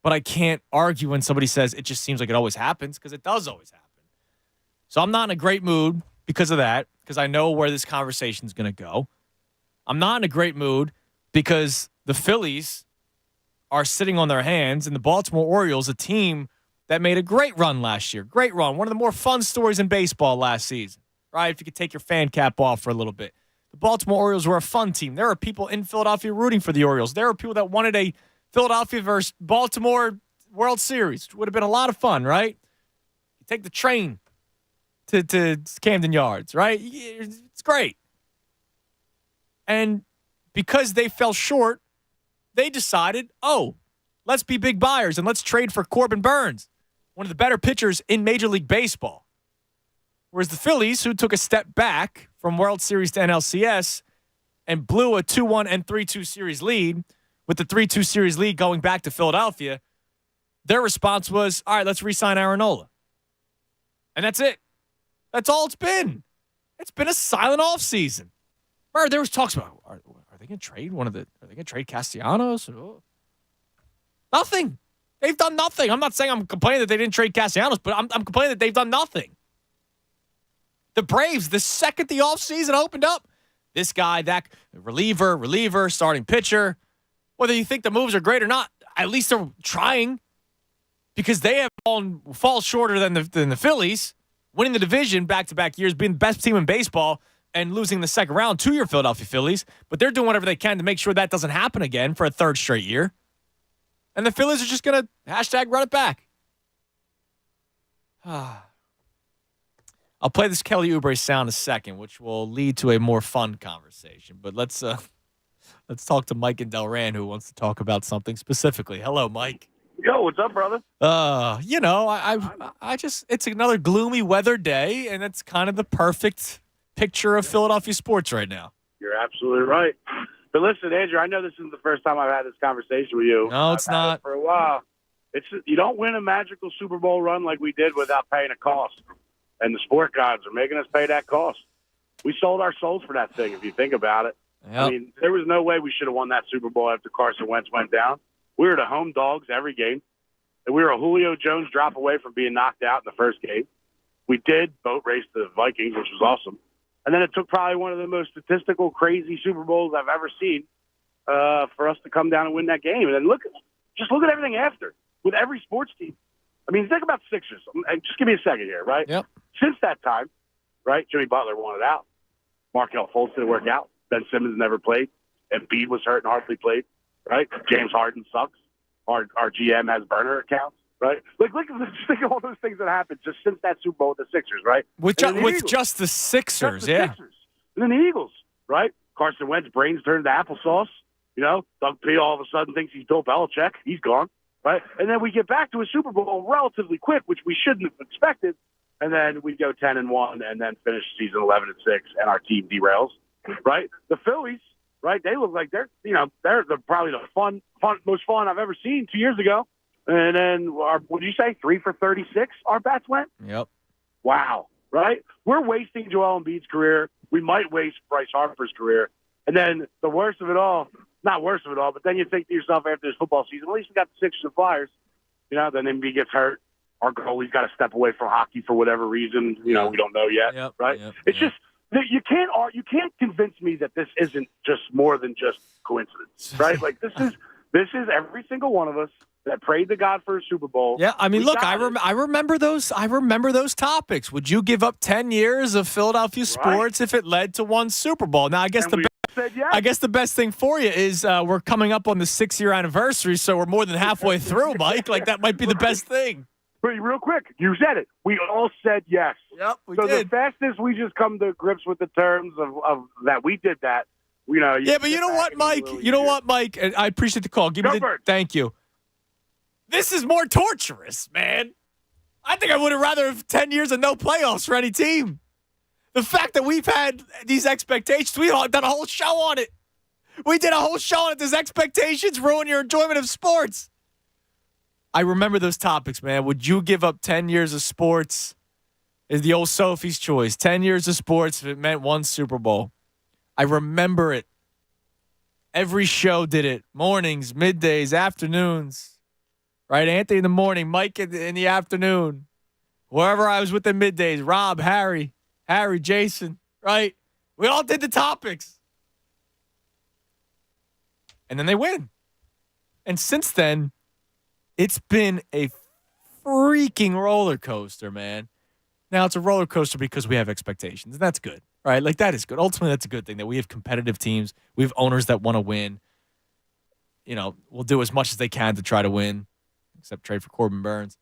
But I can't argue when somebody says it just seems like it always happens because it does always happen. So I'm not in a great mood because of that, because I know where this conversation is going to go. I'm not in a great mood because the Phillies are sitting on their hands, and the Baltimore Orioles, a team that made a great run last year. Great run. One of the more fun stories in baseball last season, right? If you could take your fan cap off for a little bit. The Baltimore Orioles were a fun team. There are people in Philadelphia rooting for the Orioles. There are people that wanted a Philadelphia versus Baltimore World Series, which would have been a lot of fun, right? You take the train to Camden Yards, right? It's great. And because they fell short, they decided, let's be big buyers and let's trade for Corbin Burns, one of the better pitchers in Major League Baseball. Whereas the Phillies, who took a step back from World Series to NLCS and blew a 2-1 and 3-2 series lead, with the 3-2 series lead going back to Philadelphia, their response was, all right, let's re-sign Aaron Nola. And that's it. That's all it's been. It's been a silent offseason. Remember, there was talks about, are they going to trade are they going to trade Castellanos? Nothing. They've done nothing. I'm not saying I'm complaining that they didn't trade Castellanos, but I'm complaining that they've done nothing. The Braves, the second the offseason opened up, this guy, that reliever, starting pitcher, whether you think the moves are great or not, at least they're trying because they have fall shorter than the Phillies, winning the division back-to-back years, being the best team in baseball, and losing the second round to your Philadelphia Phillies. But they're doing whatever they can to make sure that doesn't happen again for a third straight year. And the Phillies are just going to # run it back. I'll play this Kelly Oubre sound in a second, which will lead to a more fun conversation. But let's talk to Mike in Delran, who wants to talk about something specifically. Hello, Mike. Yo, what's up, brother? I just it's another gloomy weather day, and it's kind of the perfect picture of Philadelphia sports right now. You're absolutely right. But listen, Andrew, I know this isn't the first time I've had this conversation with you. No, it's not. For a while. You don't win a magical Super Bowl run like we did without paying a cost. And the sport gods are making us pay that cost. We sold our souls for that thing, if you think about it. Yep. I mean, there was no way we should have won that Super Bowl after Carson Wentz went down. We were the home dogs every game. And we were a Julio Jones drop away from being knocked out in the first game. We did boat race the Vikings, which was awesome. And then it took probably one of the most statistical, crazy Super Bowls I've ever seen for us to come down and win that game. And then look at everything after with every sports team. I mean, think about the Sixers. Just give me a second here, right? Yep. Since that time, right, Jimmy Butler wanted out. Markelle Fultz didn't work out. Ben Simmons never played. Embiid was hurt and hardly played, right? James Harden sucks. Our GM has burner accounts, right? Just think of all those things that happened just since that Super Bowl with the Sixers, right? With just the Sixers, Sixers. And then the Eagles, right? Carson Wentz brains turned to applesauce. Doug P. all of a sudden thinks he's Bill Belichick. He's gone, right? And then we get back to a Super Bowl relatively quick, which we shouldn't have expected. And then we go 10-1 and then finish season 11-6, and our team derails, right? The Phillies, right? They look like they're probably the most fun I've ever seen 2 years ago. And then, what did you say? 3 for 36 our bats went? Yep. Wow, right? We're wasting Joel Embiid's career. We might waste Bryce Harper's career. And then the worst of it all, not worst of it all, but then you think to yourself after this football season, at least we got the Sixers and Flyers. Then Embiid gets hurt. Our goalie's got to step away from hockey for whatever reason. We don't know yet, right? It's just you can't convince me that this isn't just more than just coincidence, right? Like this is every single one of us that prayed to God for a Super Bowl. Yeah, I mean, look, I remember those. I remember those topics. Would you give up 10 years of Philadelphia sports if it led to one Super Bowl? Now, I guess the best thing for you is we're coming up on the 6-year anniversary, so we're more than halfway through, Mike. Like that might be the best thing. But real quick, you said it. We all said yes. Yep, we did. So the fastest we just come to grips with the terms of that we did that. Yeah, but you know what, Mike? And I appreciate the call. Thank you. This is more torturous, man. I think I would have rather have 10 years of no playoffs for any team. The fact that we've had these expectations, we've done a whole show on it. We did a whole show on it. These expectations ruin your enjoyment of sports. I remember those topics, man. Would you give up 10 years of sports? Is the old Sophie's choice. 10 years of sports if it meant one Super Bowl. I remember it. Every show did it. Mornings, middays, afternoons. Right, Anthony in the morning, Mike in the afternoon. Wherever I was with the middays, Rob, Harry, Jason, right? We all did the topics. And then they win. And since then, it's been a freaking roller coaster, man. Now, it's a roller coaster because we have expectations, and that's good, right? Like, that is good. Ultimately, that's a good thing that we have competitive teams. We have owners that want to win. We'll do as much as they can to try to win. Except trade for Corbin Burns.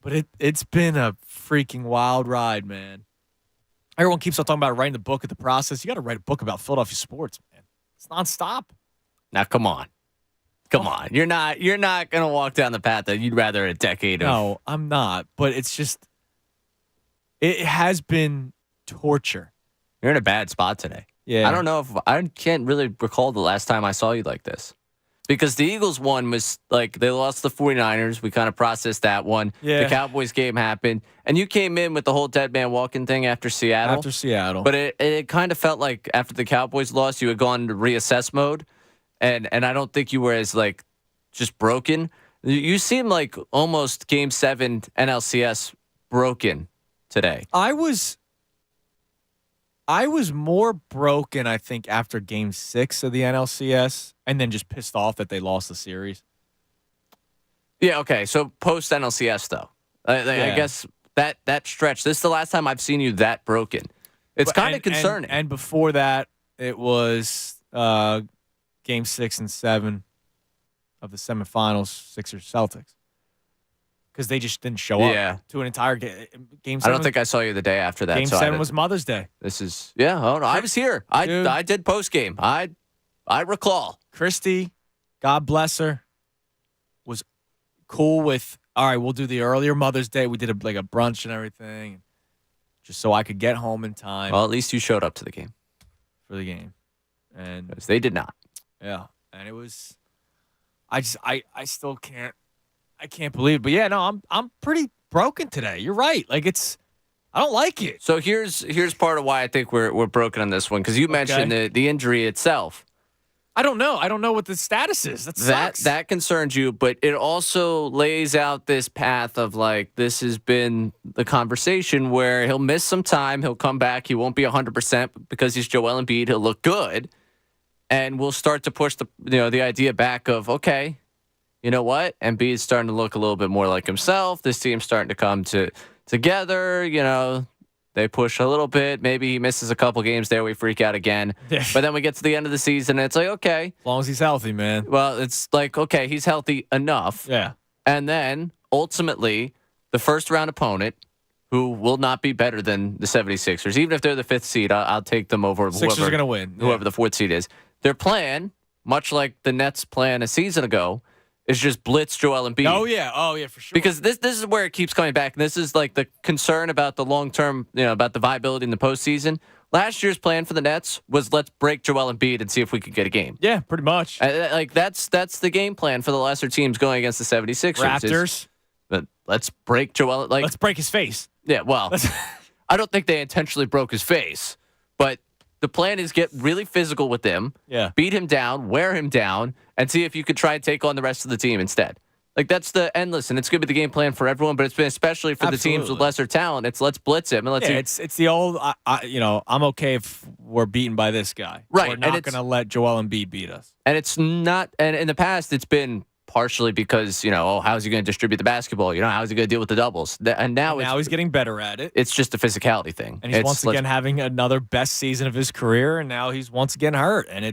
But it's been a freaking wild ride, man. Everyone keeps on talking about writing the book of the process. You got to write a book about Philadelphia sports, man. It's nonstop. Now, come on. You're not going to walk down the path that you'd rather a decade of. No, I'm not. But it's just, it has been torture. You're in a bad spot today. Yeah. I don't know I can't really recall the last time I saw you like this. Because the Eagles one was like they lost the 49ers. We kind of processed that one. Yeah. The Cowboys game happened. And you came in with the whole dead man walking thing after Seattle. But it kind of felt like after the Cowboys lost, you had gone into reassess mode. And I don't think you were as like just broken. You seem like almost Game 7 NLCS broken today. I was more broken, I think, after Game 6 of the NLCS, and then just pissed off that they lost the series. Yeah, okay. So post NLCS though, I guess that stretch. This is the last time I've seen you that broken. It's kind of concerning. And before that, it was Game 6 and 7 of the semifinals, Sixers Celtics. Because they just didn't show up to an entire game. Game 7 I don't think I saw you the day after that. Game 7 was Mother's Day. This is I was here. I did post game. I recall. Christy, God bless her, was cool with. All right, we'll do the earlier Mother's Day. We did a brunch and everything, just so I could get home in time. Well, at least you showed up to the game. For the game, and because they did not. Yeah, and it was. I still can't. I can't believe it. But yeah, no, I'm pretty broken today. You're right. Like I don't like it. So here's part of why I think we're broken on this one, because you mentioned the injury itself. I don't know. I don't know what the status is. That sucks. That concerns you, but it also lays out this path of like this has been the conversation where he'll miss some time, he'll come back, he won't be 100% because he's Joel Embiid, he'll look good, and we'll start to push the idea back of okay. You know what? Embiid's starting to look a little bit more like himself. This team's starting to come together. They push a little bit. Maybe he misses a couple games there. We freak out again. But then we get to the end of the season, and it's like, okay. As long as he's healthy, man. Well, it's like, okay, he's healthy enough. Yeah. And then, ultimately, the first-round opponent, who will not be better than the 76ers, even if they're the 5th seed, I'll take them over Sixers are going to win. Whoever the 4th seed is. Their plan, much like the Nets' plan a season ago, is just blitz Joel Embiid. Oh yeah, for sure. Because this is where it keeps coming back. And this is like the concern about the long term, about the viability in the postseason. Last year's plan for the Nets was let's break Joel Embiid and see if we could get a game. Yeah, pretty much. Like that's the game plan for the lesser teams going against the 76ers. Raptors. But let's break Joel. Like, let's break his face. Yeah, well, I don't think they intentionally broke his face, but the plan is get really physical with him, beat him down, wear him down, and see if you could try and take on the rest of the team instead. Like, that's the endless, and it's going to be the game plan for everyone, but it's been especially for the teams with lesser talent. It's let's blitz him. And let's it's the old, I'm okay if we're beaten by this guy. Right. We're not going to let Joel Embiid beat us. And it's not, and in the past, it's been partially because, how's he going to distribute the basketball? How's he going to deal with the doubles? And now he's getting better at it. It's just a physicality thing. And he's once again having another best season of his career, and now he's once again hurt. And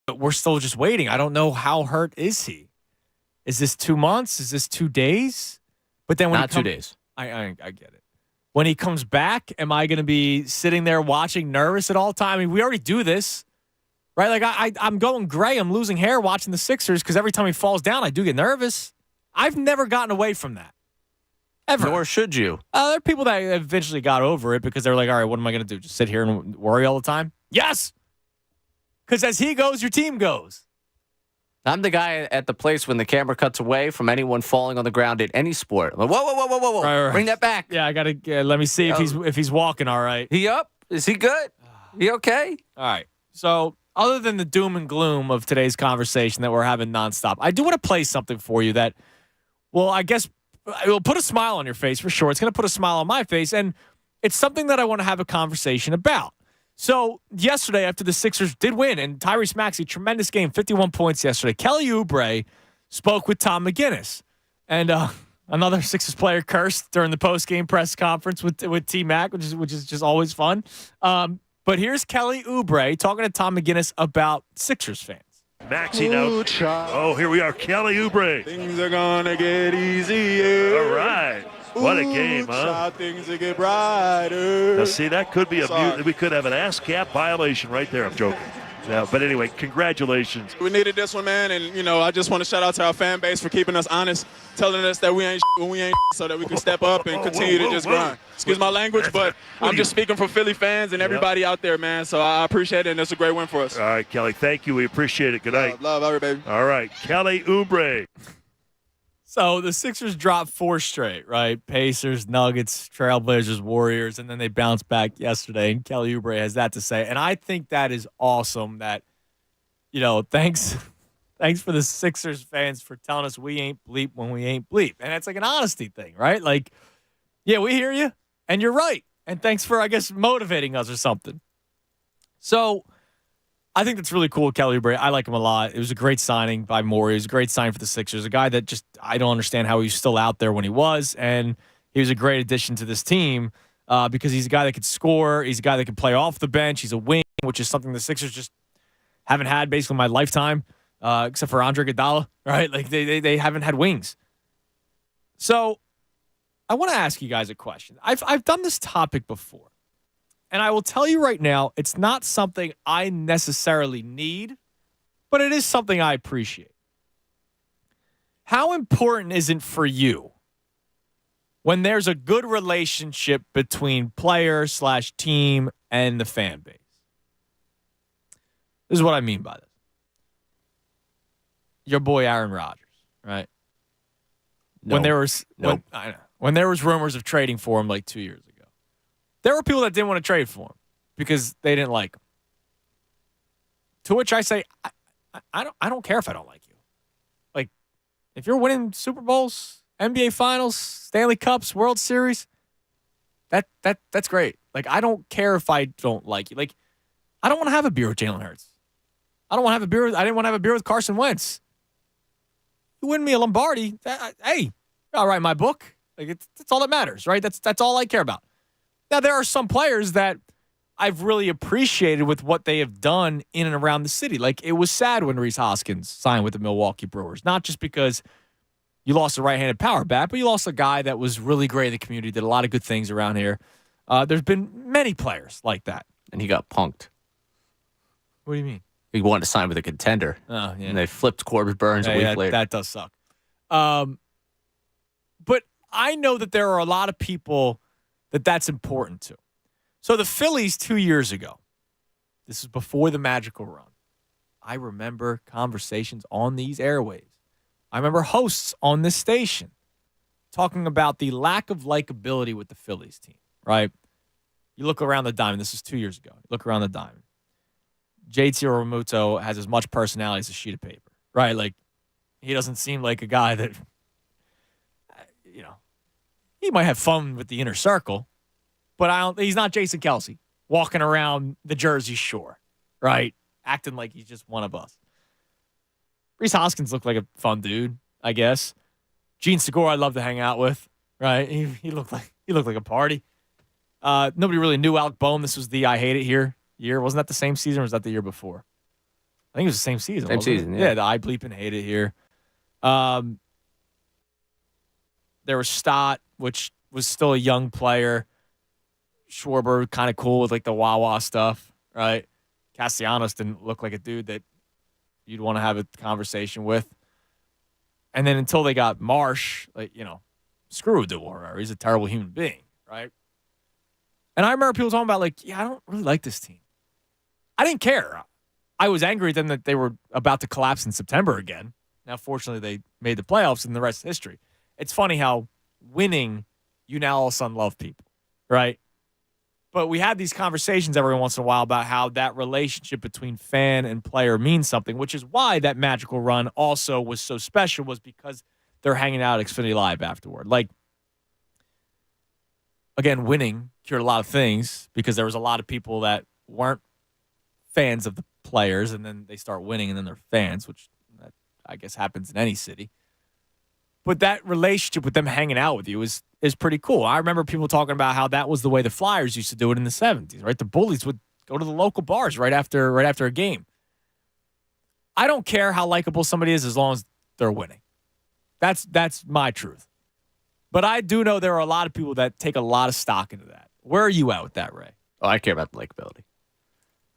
but we're still just waiting. I don't know how hurt is he. Is this 2 months? Is this 2 days? But then when not 2 days. I get it. When he comes back, am I going to be sitting there watching nervous at all time? I mean, we already do this. Right, like I'm going gray. I'm losing hair watching the Sixers because every time he falls down, I do get nervous. I've never gotten away from that, ever. Nor should you. There are people that eventually got over it because they're like, all right, what am I going to do? Just sit here and worry all the time? Yes, because as he goes, your team goes. I'm the guy at the place when the camera cuts away from anyone falling on the ground in any sport. I'm like, whoa. Right. Bring that back. Yeah, I got to let me see if he's walking all right. He up? Is he good? He okay? All right. So other than the doom and gloom of today's conversation that we're having nonstop, I do want to play something for you that, well, I guess it will put a smile on your face for sure. It's going to put a smile on my face, and it's something that I want to have a conversation about. So yesterday, after the Sixers did win, and Tyrese Maxey, tremendous game, 51 points yesterday, Kelly Oubre spoke with Tom McGinnis. And another Sixers player cursed during the post-game press conference with T-Mac, which is just always fun. But here's Kelly Oubre talking to Tom McGinnis about Sixers fans. Maxey now. Oh, here we are, Kelly Oubre. Things are gonna get easier. All right. What a game, huh? Things will get brighter. Now, see, that could be we could have an ASCAP violation right there. I'm joking. Yeah, but anyway, congratulations. We needed this one, man, and, I just want to shout out to our fan base for keeping us honest, telling us that we ain't when we ain't so that we can step up and continue to just grind. Excuse my language, but I'm just speaking for Philly fans and everybody out there, man, so I appreciate it, and it's a great win for us. All right, Kelly, thank you. We appreciate it. Good night. Love everybody. All right, Kelly Oubre. So the Sixers dropped 4 straight, right? Pacers, Nuggets, Trailblazers, Warriors, and then they bounced back yesterday, and Kelly Oubre has that to say. And I think that is awesome that, thanks for the Sixers fans for telling us we ain't bleep when we ain't bleep. And it's like an honesty thing, right? Like, yeah, we hear you, and you're right. And thanks for, I guess, motivating us or something. So I think that's really cool, Kelly Oubre. I like him a lot. It was a great signing by Morey. It was a great sign for the Sixers. A guy that just, I don't understand how he was still out there when he was. And he was a great addition to this team because he's a guy that could score. He's a guy that can play off the bench. He's a wing, which is something the Sixers just haven't had basically my lifetime, except for Andre Iguodala, right? Like they haven't had wings. So I want to ask you guys a question. I've done this topic before. And I will tell you right now, it's not something I necessarily need, but it is something I appreciate. How important is it for you when there's a good relationship between player/team and the fan base? This is what I mean by this. Your boy Aaron Rodgers, right? No. When there was rumors of trading for him like 2 years ago. There were people that didn't want to trade for him because they didn't like him. To which I say, I don't care if I don't like you. Like, if you're winning Super Bowls, NBA Finals, Stanley Cups, World Series, that's great. Like, I don't care if I don't like you. Like, I don't want to have a beer with Jalen Hurts. I didn't want to have a beer with Carson Wentz. You win me a Lombardi, hey, all right, in my book. Like, it's all that matters, right? That's all I care about. Now, there are some players that I've really appreciated with what they have done in and around the city. Like, it was sad when Reese Hoskins signed with the Milwaukee Brewers, not just because you lost a right-handed power bat, but you lost a guy that was really great in the community, did a lot of good things around here. There's been many players like that. And he got punked. What do you mean? He wanted to sign with a contender. Oh, yeah. And they flipped Corbin Burns a week later. That does suck. But I know that there are a lot of people that's important to. So the Phillies 2 years ago, this is before the magical run. I remember conversations on these airwaves. I remember hosts on this station talking about the lack of likability with the Phillies team, right? You look around the diamond. This is 2 years ago. You look around the diamond. JT Realmuto has as much personality as a sheet of paper, right? Like, he doesn't seem like a guy that, he might have fun with the inner circle, but he's not Jason Kelce walking around the Jersey Shore, right? Acting like he's just one of us. Rhys Hoskins looked like a fun dude, I guess. Gene Segura I'd love to hang out with, right? He looked like a party. Nobody really knew Alec Boehm. This was the I Hate It Here year. Wasn't that the same season or was that the year before? I think it was the same season. Same season, yeah. Yeah, the I Bleep and Hate It Here. There was Stott, which was still a young player. Schwarber, kind of cool with like the Wawa stuff, right? Castellanos didn't look like a dude that you'd want to have a conversation with. And then until they got Marsh, screw DeWarder. He's a terrible human being, right? And I remember people talking about I don't really like this team. I didn't care. I was angry at them that they were about to collapse in September again. Now, fortunately, they made the playoffs and the rest is history. It's funny how winning, you now all of a sudden love people, right? But we have these conversations every once in a while about how that relationship between fan and player means something, which is why that magical run also was so special, was because they're hanging out at Xfinity Live afterward. Again, winning cured a lot of things because there was a lot of people that weren't fans of the players, and then they start winning, and then they're fans, which I guess happens in any city. But that relationship with them hanging out with you is pretty cool. I remember people talking about how that was the way the Flyers used to do it in the 70s, right? The bullies would go to the local bars right after a game. I don't care how likable somebody is as long as they're winning. That's my truth. But I do know there are a lot of people that take a lot of stock into that. Where are you at with that, Ray? Oh, I care about the likability.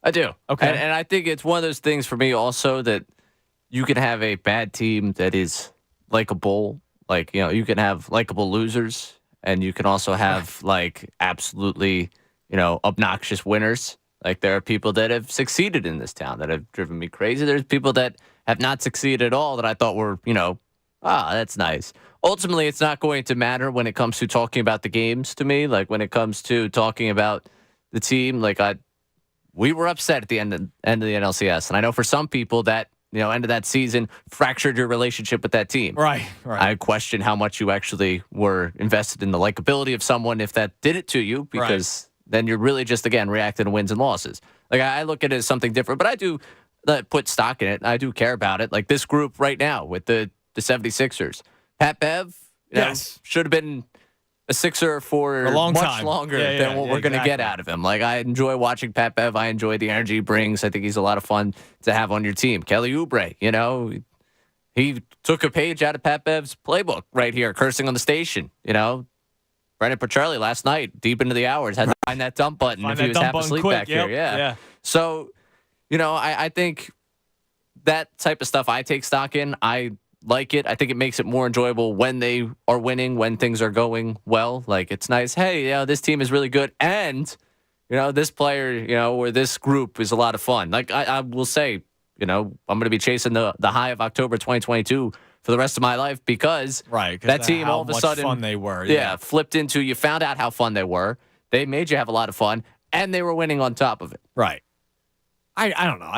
I do. Okay. And I think it's one of those things for me also that you can have a bad team that is likable. You can have likable losers, and you can also have absolutely, obnoxious winners. There are people that have succeeded in this town that have driven me crazy. There's people that have not succeeded at all that I thought were, that's nice. Ultimately, it's not going to matter when it comes to talking about the games to me. When it comes to talking about the team, we were upset at the end of the NLCS. And I know for some people that, end of that season fractured your relationship with that team. Right. I question how much you actually were invested in the likability of someone if that did it to you, because then you're really just, again, reacting to wins and losses. I look at it as something different, but I do put stock in it. I do care about it. This group right now with the 76ers. Pat Bev, yes, should have been a Sixer for a long much time. longer than what we're going to get out of him. I enjoy watching Pat Bev. I enjoy the energy he brings. I think he's a lot of fun to have on your team. Kelly Oubre, he took a page out of Pat Bev's playbook right here, cursing on the station. Brendan Pacharli last night, deep into the hours, had to find that dump button if he was half asleep back here. Yeah. So, I think that type of stuff I take stock in. I like it. I think it makes it more enjoyable when they are winning, when things are going well. It's nice. Hey, this team is really good. And, this player, or this group is a lot of fun. I will say, I'm going to be chasing the high of October 2022 for the rest of my life because that team all of a sudden, fun they were. Flipped into, you found out how fun they were. They made you have a lot of fun, and they were winning on top of it. Right. I don't know.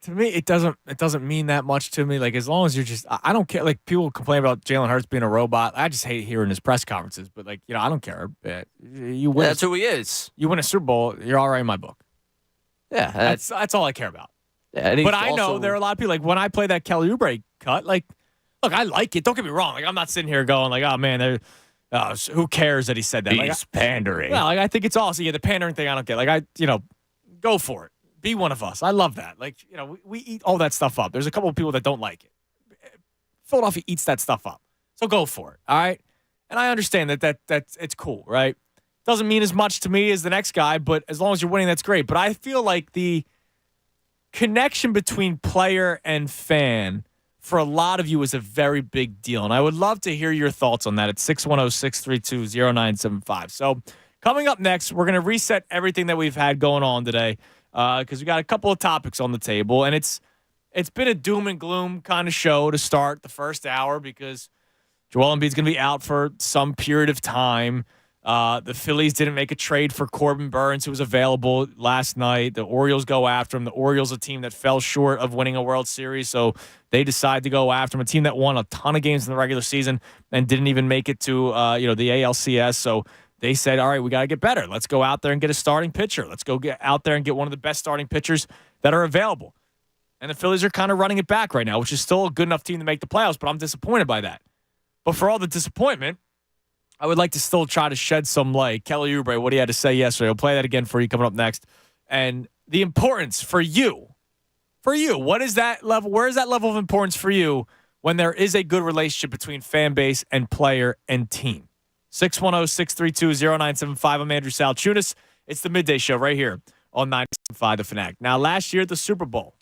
To me, it doesn't mean that much to me. As long as you're I don't care. People complain about Jalen Hurts being a robot. I just hate hearing his press conferences. But I don't care. You win. That's who he is. You win a Super Bowl, you're all right in my book. Yeah, that's all I care about. Yeah, but I know there are a lot of people when I play that Kelly Oubre cut. Look, I like it. Don't get me wrong. I'm not sitting here going oh man, who cares that he said that? He's pandering. Well, I think it's awesome. Yeah, the pandering thing I don't get. Go for it. Be one of us. I love that. We eat all that stuff up. There's a couple of people that don't like it. Philadelphia eats that stuff up. So go for it. All right? And I understand that it's cool, right? Doesn't mean as much to me as the next guy, but as long as you're winning, that's great. But I feel like the connection between player and fan for a lot of you is a very big deal. And I would love to hear your thoughts on that at 610-632-0975. So Coming up next, we're going to reset everything that we've had going on today because we got a couple of topics on the table, and it's been a doom and gloom kind of show to start the first hour because Joel Embiid's going to be out for some period of time. The Phillies didn't make a trade for Corbin Burns, who was available last night. The Orioles go after him. The Orioles, a team that fell short of winning a World Series, so they decide to go after him. A team that won a ton of games in the regular season and didn't even make it to the ALCS. So they said, all right, we got to get better. Let's go out there and get a starting pitcher. Let's go get out there and get one of the best starting pitchers that are available. And the Phillies are kind of running it back right now, which is still a good enough team to make the playoffs, but I'm disappointed by that. But for all the disappointment, I would like to still try to shed some light. Kelly Oubre, what he had to say yesterday. I'll play that again for you coming up next. And the importance for you, what is that level? Where is that level of importance for you when there is a good relationship between fan base and player and team? 610-632-0975. I'm Andrew Salchunas. It's the Midday Show right here on 97.5 The Fanatic. Now, last year at the Super Bowl,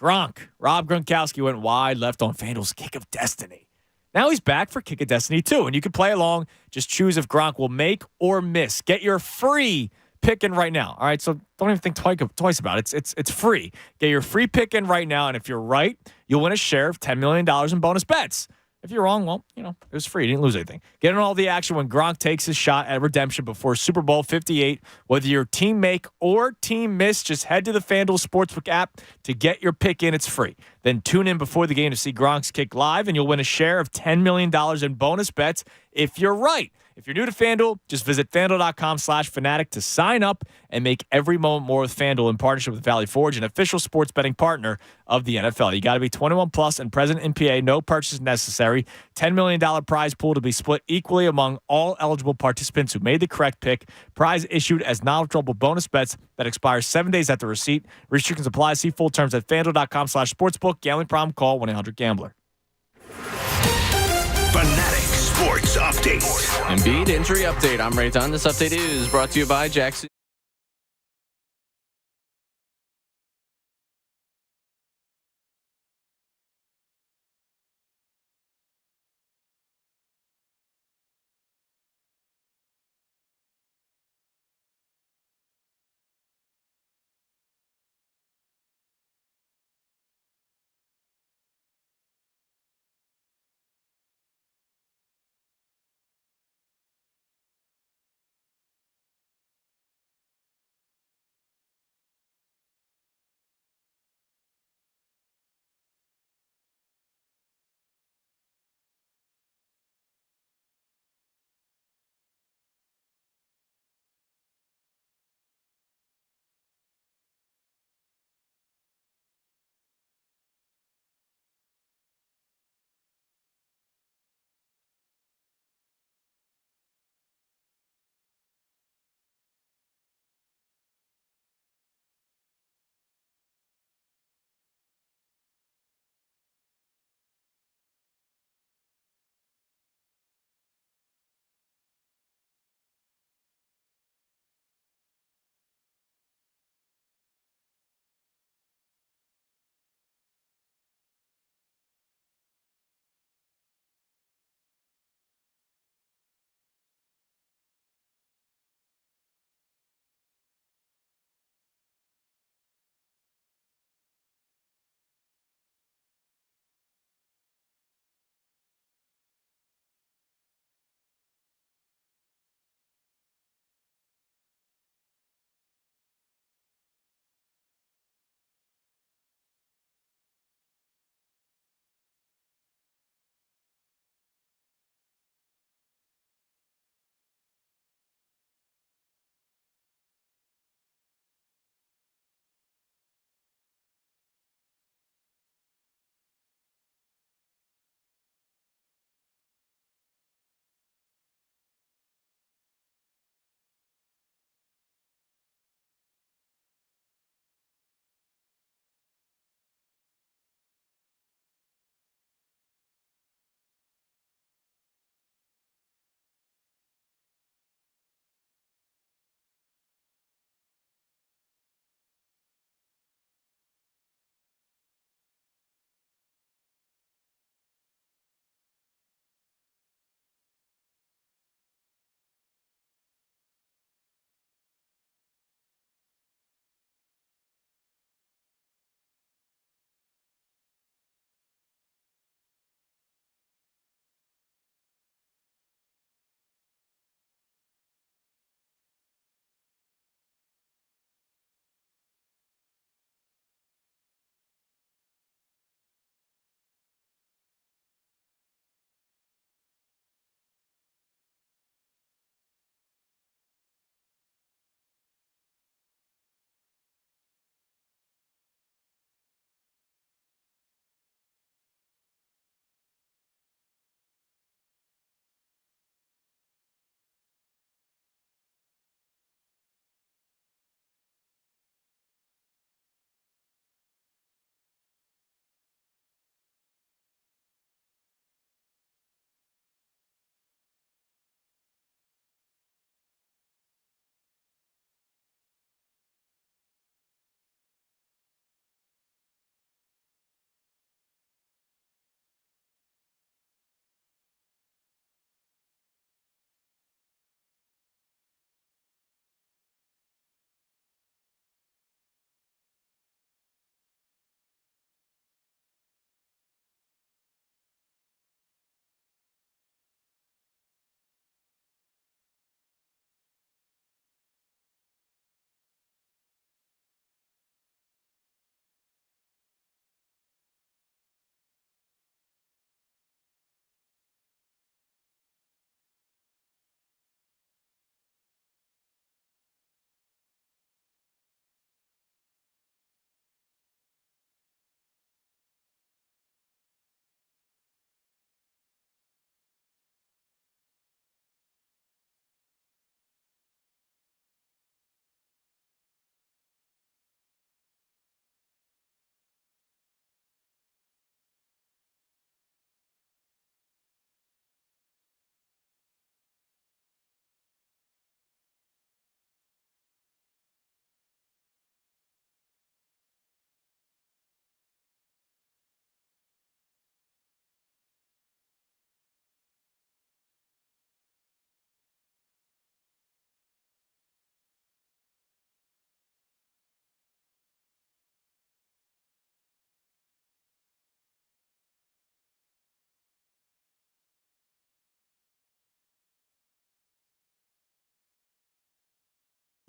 Rob Gronkowski went wide left on FanDuel's Kick of Destiny. Now he's back for Kick of Destiny 2, and you can play along. Just choose if Gronk will make or miss. Get your free pick in right now. All right, so don't even think twice about it. It's free. Get your free pick in right now, and if you're right, you'll win a share of $10 million in bonus bets. If you're wrong, well, it was free. You didn't lose anything. Get in all the action when Gronk takes his shot at redemption before Super Bowl 58. Whether your team make or team miss, just head to the FanDuel Sportsbook app to get your pick in. It's free. Then tune in before the game to see Gronk's kick live, and you'll win a share of $10 million in bonus bets if you're right. If you're new to FanDuel, just visit FanDuel.com/Fanatic to sign up and make every moment more with FanDuel in partnership with Valley Forge, an official sports betting partner of the NFL. You got to be 21 plus and present in PA. No purchase necessary. $10 million prize pool to be split equally among all eligible participants who made the correct pick. Prize issued as non-withdrawable bonus bets that expires 7 days after receipt. Restrictions apply. See full terms at FanDuel.com/sportsbook. Gambling problem? Call 1-800-GAMBLER. Fanatic Sports Update. Embiid injury update. I'm Ray Dunn. This update is brought to you by Jackson.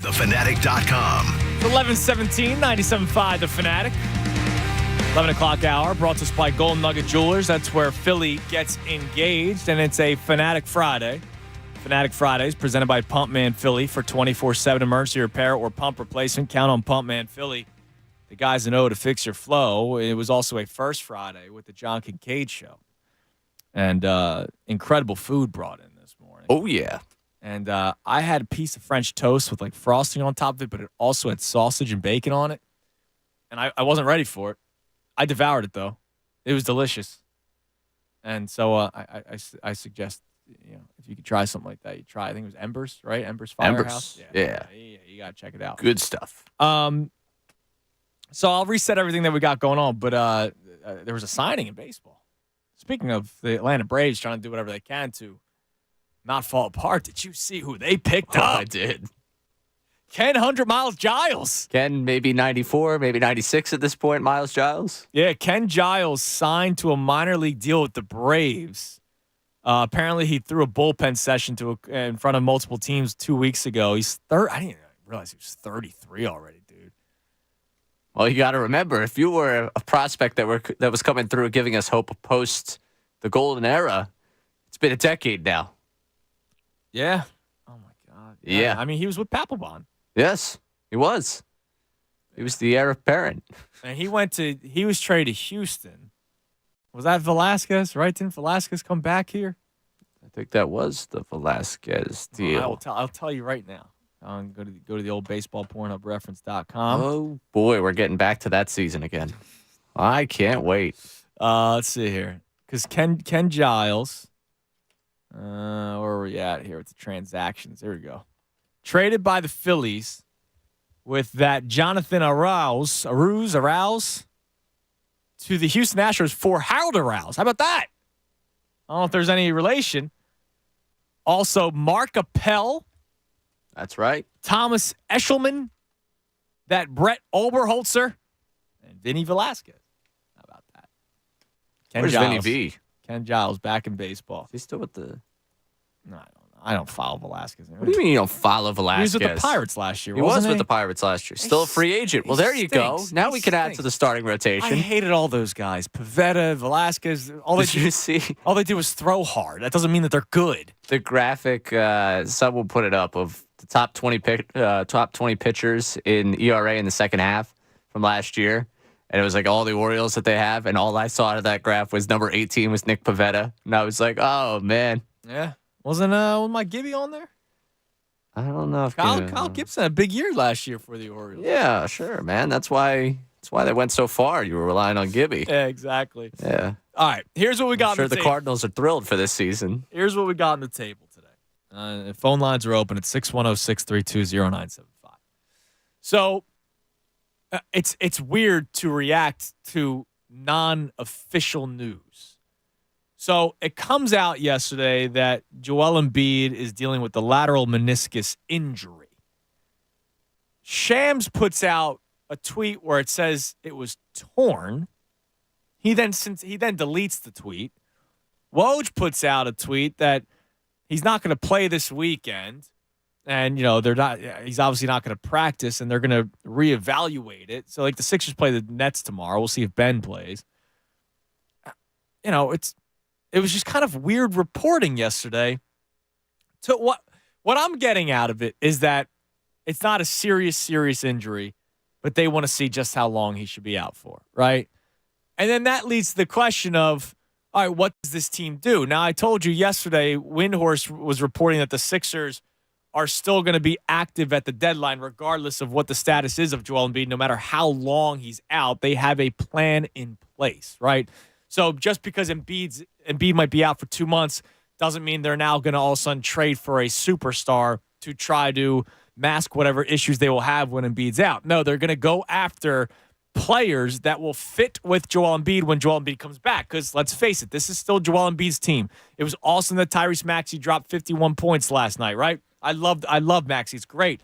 thefanatic.com. 11:17, 97.5 The Fanatic. 11 o'clock hour, brought to us by Golden Nugget Jewelers. That's where Philly gets engaged, and it's a Fanatic Friday. Fanatic Fridays presented by Pumpman Philly for 24/7 emergency repair or pump replacement. Count on Pumpman Philly, the guys that know to fix your flow. It was also a First Friday with the John Kincaid Show. And incredible food brought in this morning. Oh, yeah. And I had a piece of French toast with like frosting on top of it, but it also had sausage and bacon on it. And I wasn't ready for it. I devoured it, though. It was delicious. And so I suggest, if you could try something like that, you try. I think it was Embers, right? Embers Firehouse. Yeah. You got to check it out. Good stuff. So I'll reset everything that we got going on, but there was a signing in baseball. Speaking of the Atlanta Braves trying to do whatever they can to not fall apart, did you see who they picked up? I did. Ken 100 Miles Giles. Ken, maybe 94, maybe 96 at this point, Miles Giles. Yeah, Ken Giles signed to a minor league deal with the Braves. Apparently, he threw a bullpen session in front of multiple teams 2 weeks ago. I didn't even realize he was 33 already, dude. Well, you got to remember, if you were a prospect that was coming through giving us hope post the golden era, it's been a decade now. Yeah. Oh, my God. Yeah. I mean, he was with Papelbon. Yes, he was. He was the heir apparent. And he was traded to Houston. Was that Velasquez, right? Didn't Velasquez come back here? I think that was the Velasquez deal. I'll tell you right now. Go to the old baseballpornhubreference.com. Oh, boy, we're getting back to that season again. I can't wait. Let's see here. Because Ken Giles, where are we at here with the transactions? There we go. Traded by the Phillies with that Jonathan Arauz to the Houston Astros for Harold Arauz. How about that? I don't know if there's any relation. Also, Mark Appel. That's right. Thomas Eshelman. That Brett Oberholzer. And Vinny Velasquez. How about that? Where's Vinny V? Ken Giles back in baseball. Is he still with the... No, I don't follow Velasquez. What do you mean you don't follow Velasquez? He was with the Pirates last year, He was with the Pirates last year. Still a free agent. Well, there you go. Now we can add to the starting rotation. I hated all those guys. Pivetta, Velasquez. Did you see? All they do is throw hard. That doesn't mean that they're good. The graphic, someone put it up, of the top 20 pitchers in ERA in the second half from last year. And it was like all the Orioles that they have. And all I saw out of that graph was number 18 was Nick Pivetta. And I was like, oh, man. Yeah. Was my Gibby on there? I don't know if Kyle Gibson had a big year last year for the Orioles. Yeah, sure, man. That's why they went so far. You were relying on Gibby. Yeah, exactly. Yeah. All right. Here's what we got. I'm sure the Cardinals are thrilled for this season. Here's what we got on the table today. Phone lines are open at 610-632-0975. So it's weird to react to non-official news. So it comes out yesterday that Joel Embiid is dealing with the lateral meniscus injury. Shams puts out a tweet where it says it was torn. He then deletes the tweet. Woj puts out a tweet that he's not going to play this weekend, and he's obviously not going to practice, and they're going to reevaluate it. So like the Sixers play the Nets tomorrow. We'll see if Ben plays. It was just kind of weird reporting yesterday. So what I'm getting out of it is that it's not a serious injury, but they want to see just how long he should be out for, right? And then that leads to the question of, all right, what does this team do? Now, I told you yesterday, Windhorst was reporting that the Sixers are still going to be active at the deadline regardless of what the status is of Joel Embiid. No matter how long he's out, they have a plan in place, right? So just because Embiid might be out for 2 months doesn't mean they're now going to all of a sudden trade for a superstar to try to mask whatever issues they will have when Embiid's out. No, they're going to go after players that will fit with Joel Embiid when Joel Embiid comes back. Because let's face it, this is still Joel Embiid's team. It was awesome that Tyrese Maxey dropped 51 points last night, right? I love Maxey. It's great.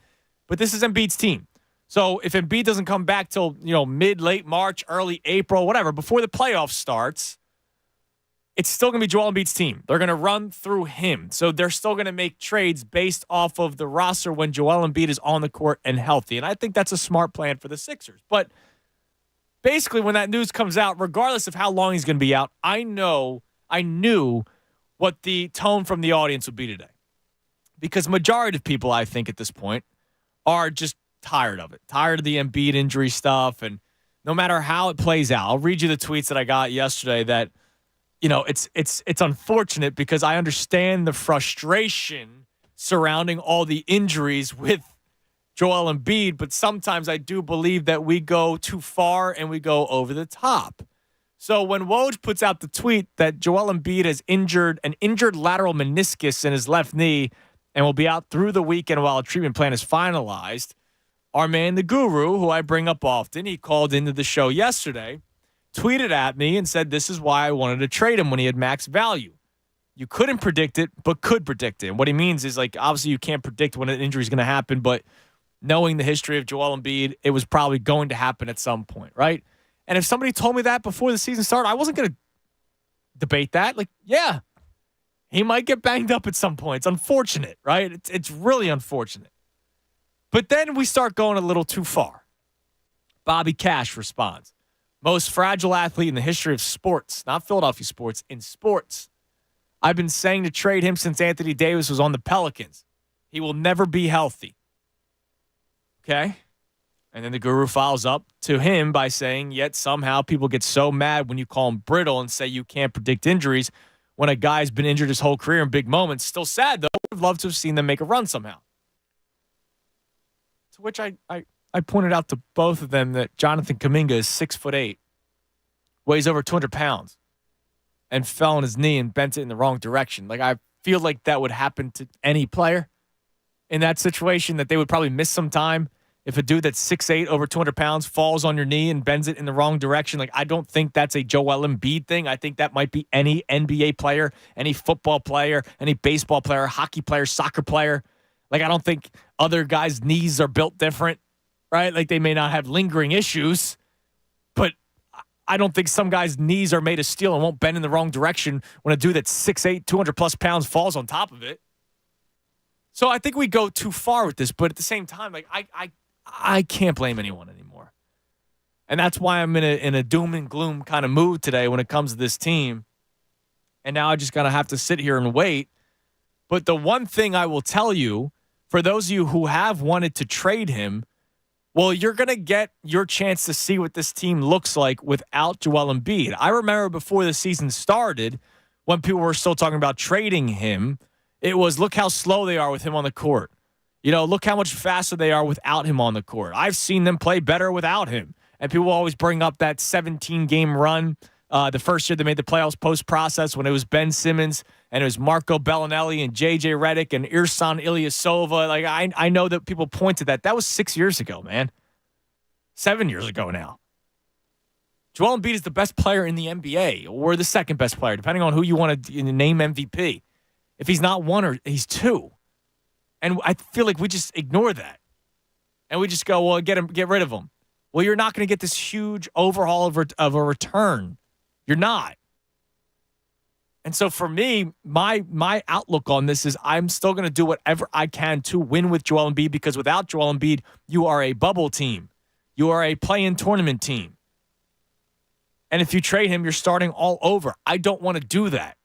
But this is Embiid's team. So if Embiid doesn't come back till, late March, early April, whatever, before the playoffs starts, it's still going to be Joel Embiid's team. They're going to run through him. So they're still going to make trades based off of the roster when Joel Embiid is on the court and healthy. And I think that's a smart plan for the Sixers. But basically, when that news comes out, regardless of how long he's going to be out, I knew what the tone from the audience would be today. Because majority of people, I think, at this point, are just tired of it. Tired of the Embiid injury stuff. And no matter how it plays out, I'll read you the tweets that I got yesterday that, it's unfortunate because I understand the frustration surrounding all the injuries with Joel Embiid, but sometimes I do believe that we go too far and we go over the top. So when Woj puts out the tweet that Joel Embiid has an injured lateral meniscus in his left knee and will be out through the weekend while a treatment plan is finalized, our man, the Guru, who I bring up often, he called into the show yesterday, tweeted at me and said, this is why I wanted to trade him when he had max value. You couldn't predict it, but could predict it. And what he means is, obviously you can't predict when an injury is going to happen, but knowing the history of Joel Embiid, it was probably going to happen at some point, right? And if somebody told me that before the season started, I wasn't going to debate that. Yeah, he might get banged up at some point. It's unfortunate, right? It's really unfortunate. But then we start going a little too far. Bobby Cash responds, most fragile athlete in the history of sports, not Philadelphia sports, in sports. I've been saying to trade him since Anthony Davis was on the Pelicans. He will never be healthy. Okay? And then the Guru follows up to him by saying, yet somehow people get so mad when you call him brittle and say you can't predict injuries when a guy's been injured his whole career in big moments. Still sad, though. I'd love to have seen them make a run somehow. To which I pointed out to both of them that Jonathan Kuminga is 6'8", weighs over 200 pounds, and fell on his knee and bent it in the wrong direction. I feel like that would happen to any player in that situation, that they would probably miss some time if a dude that's 6'8", over 200 pounds, falls on your knee and bends it in the wrong direction. I don't think that's a Joel Embiid thing. I think that might be any NBA player, any football player, any baseball player, hockey player, soccer player. I don't think other guys' knees are built different, right? They may not have lingering issues, but I don't think some guys' knees are made of steel and won't bend in the wrong direction when a dude that's 6'8", 200-plus pounds falls on top of it. So I think we go too far with this, but at the same time, I can't blame anyone anymore. And that's why I'm in a doom and gloom kind of mood today when it comes to this team. And now I just got to have to sit here and wait. But the one thing I will tell you, for those of you who have wanted to trade him, well, you're going to get your chance to see what this team looks like without Joel Embiid. I remember before the season started, when people were still talking about trading him, it was, look how slow they are with him on the court. Look how much faster they are without him on the court. I've seen them play better without him. And people always bring up that 17-game run the first year they made the playoffs post-process when it was Ben Simmons and it was Marco Bellinelli and J.J. Redick and Ersan Ilyasova. I know that people point to that. That was 6 years ago, man. 7 years ago now. Joel Embiid is the best player in the NBA, or the second best player, depending on who you want to name MVP. If he's not one, or he's two. And I feel like we just ignore that. And we just go, well, get rid of him. Well, you're not going to get this huge overhaul of a return. You're not. And so for me, my outlook on this is I'm still going to do whatever I can to win with Joel Embiid, because without Joel Embiid, you are a bubble team. You are a play-in tournament team. And if you trade him, you're starting all over. I don't want to do that.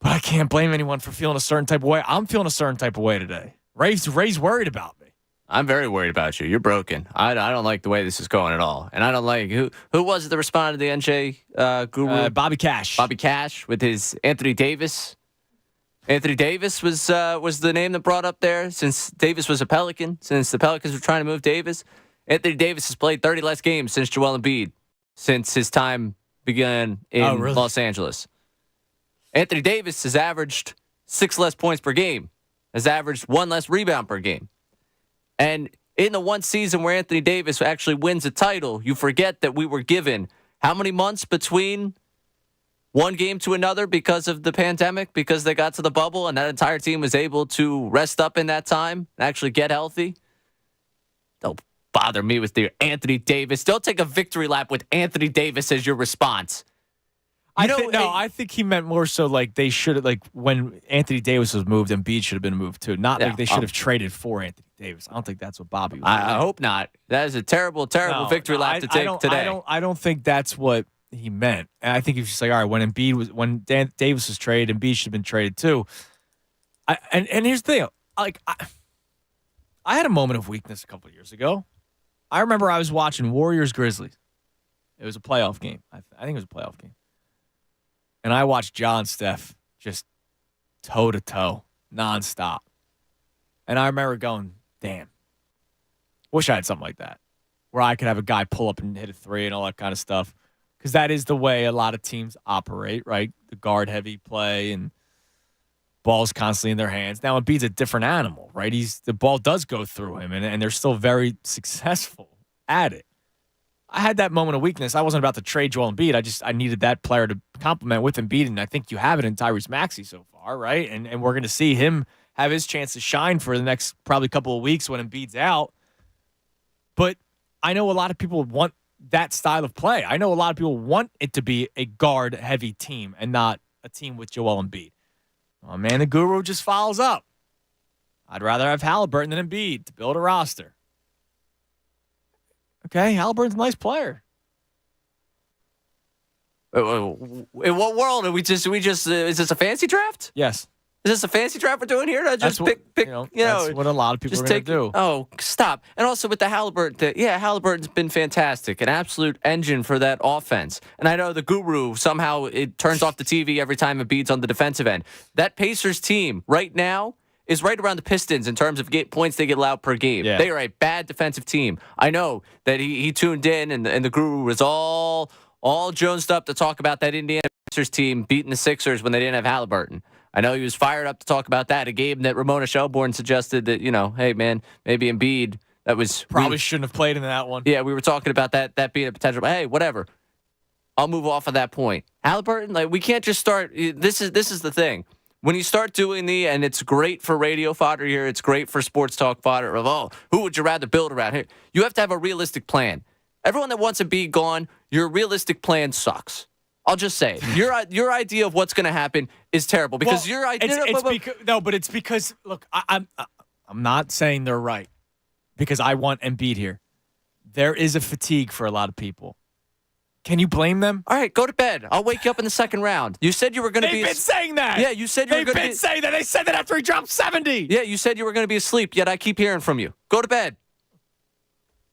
But I can't blame anyone for feeling a certain type of way. I'm feeling a certain type of way today. Ray's worried about me. I'm very worried about you. You're broken. I don't like the way this is going at all. And I don't like who was it that responded to the NJ Guru? Bobby Cash. Bobby Cash with his Anthony Davis. Anthony Davis was the name that brought up there, since Davis was a Pelican, since the Pelicans were trying to move Davis. Anthony Davis has played 30 less games since Joel Embiid, since his time began in Los Angeles. Anthony Davis has averaged 6 less points per game, has averaged 1 less rebound per game. And in the one season where Anthony Davis actually wins a title, you forget that we were given how many months between one game to another because of the pandemic, because they got to the bubble and that entire team was able to rest up in that time and actually get healthy. bother me with your Anthony Davis. Don't take a victory lap with Anthony Davis as your response. I think he meant more so like they should have, like when Anthony Davis was moved, Embiid should have been moved too. Not like they should have traded for Anthony Davis. I don't think that's what Bobby was saying. I hope not. That is a terrible victory lap to take today. I don't think that's what he meant. And I think he was just like, all right, when Davis was traded, Embiid should have been traded too. And here's the thing, like I had a moment of weakness a couple of years ago. I remember I was watching Warriors Grizzlies. It was a playoff game. I think it was a playoff game. And I watched John Steph just toe-to-toe, nonstop. And I remember going, damn, wish I had something like that, where I could have a guy pull up and hit a three and all that kind of stuff. Because that is the way a lot of teams operate, right? The guard-heavy play and ball's constantly in their hands. Now, Embiid's a different animal, right? The ball does go through him, and they're still very successful at it. I had that moment of weakness. I wasn't about to trade Joel Embiid. I needed that player to complement with Embiid, and I think you have it in Tyrese Maxey so far, right? And we're going to see him have his chance to shine for the next probably couple of weeks when Embiid's out. But I know a lot of people want that style of play. I know a lot of people want it to be a guard-heavy team and not a team with Joel Embiid. Oh, man, the guru just follows up. I'd rather have Halliburton than Embiid to build a roster. Okay, Halliburton's a nice player. In what world are we just? Is this a fancy draft? Yes. Is this a fancy draft we're doing here? That's what a lot of people are going to do. Oh, stop. And also with the Halliburton, Halliburton's been fantastic, an absolute engine for that offense. And I know the guru, somehow it turns off the TV every time Embiid's on the defensive end. That Pacers team right now is right around the Pistons in terms of points they get allowed per game. Yeah. They are a bad defensive team. I know that he tuned in and the guru was all jonesed up to talk about that Indiana Pacers team beating the Sixers when they didn't have Halliburton. I know he was fired up to talk about that, a game that Ramona Shelbourne suggested that, hey, man, maybe Embiid, that was... Probably shouldn't have played in that one. Yeah, we were talking about that being a potential... Hey, whatever. I'll move off of that point. Halliburton, like, we can't just start... This is the thing. When you start doing and it's great for radio fodder here, it's great for sports talk fodder of, who would you rather build around here? You have to have a realistic plan. Everyone that wants Embiid gone, your realistic plan sucks. I'll just say it. Your idea of what's going to happen is terrible because your idea. It's because look, I'm not saying they're right because I want Embiid here. There is a fatigue for a lot of people. Can you blame them? All right, go to bed. I'll wake you up in the second round. You said you were going to be. They've been saying that. Yeah, you said you were going to be. They've been saying that. They said that after he dropped 70. Yeah, you said you were going to be asleep. Yet I keep hearing from you. Go to bed.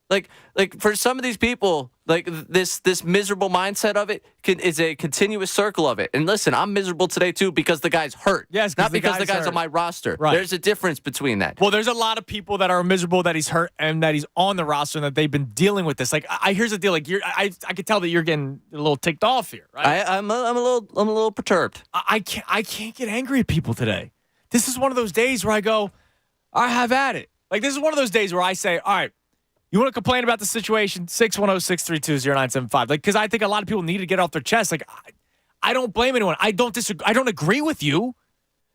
Like for some of these people, like this miserable mindset of it is a continuous circle of it. And listen, I'm miserable today too because the guy's hurt. Yes, not because the guy's on my roster. Right. There's a difference between that. Well, there's a lot of people that are miserable that he's hurt and that he's on the roster and that they've been dealing with this. Like, here's the deal. Like, I can tell that you're getting a little ticked off here, right? I'm a little perturbed. I can't get angry at people today. This is one of those days where I go, I have at it. Like, this is one of those days where I say, all right, you want to complain about the situation? 610-632-0975. Like, because I think a lot of people need to get off their chest. Like, I don't blame anyone. I don't disagree. I don't agree with you.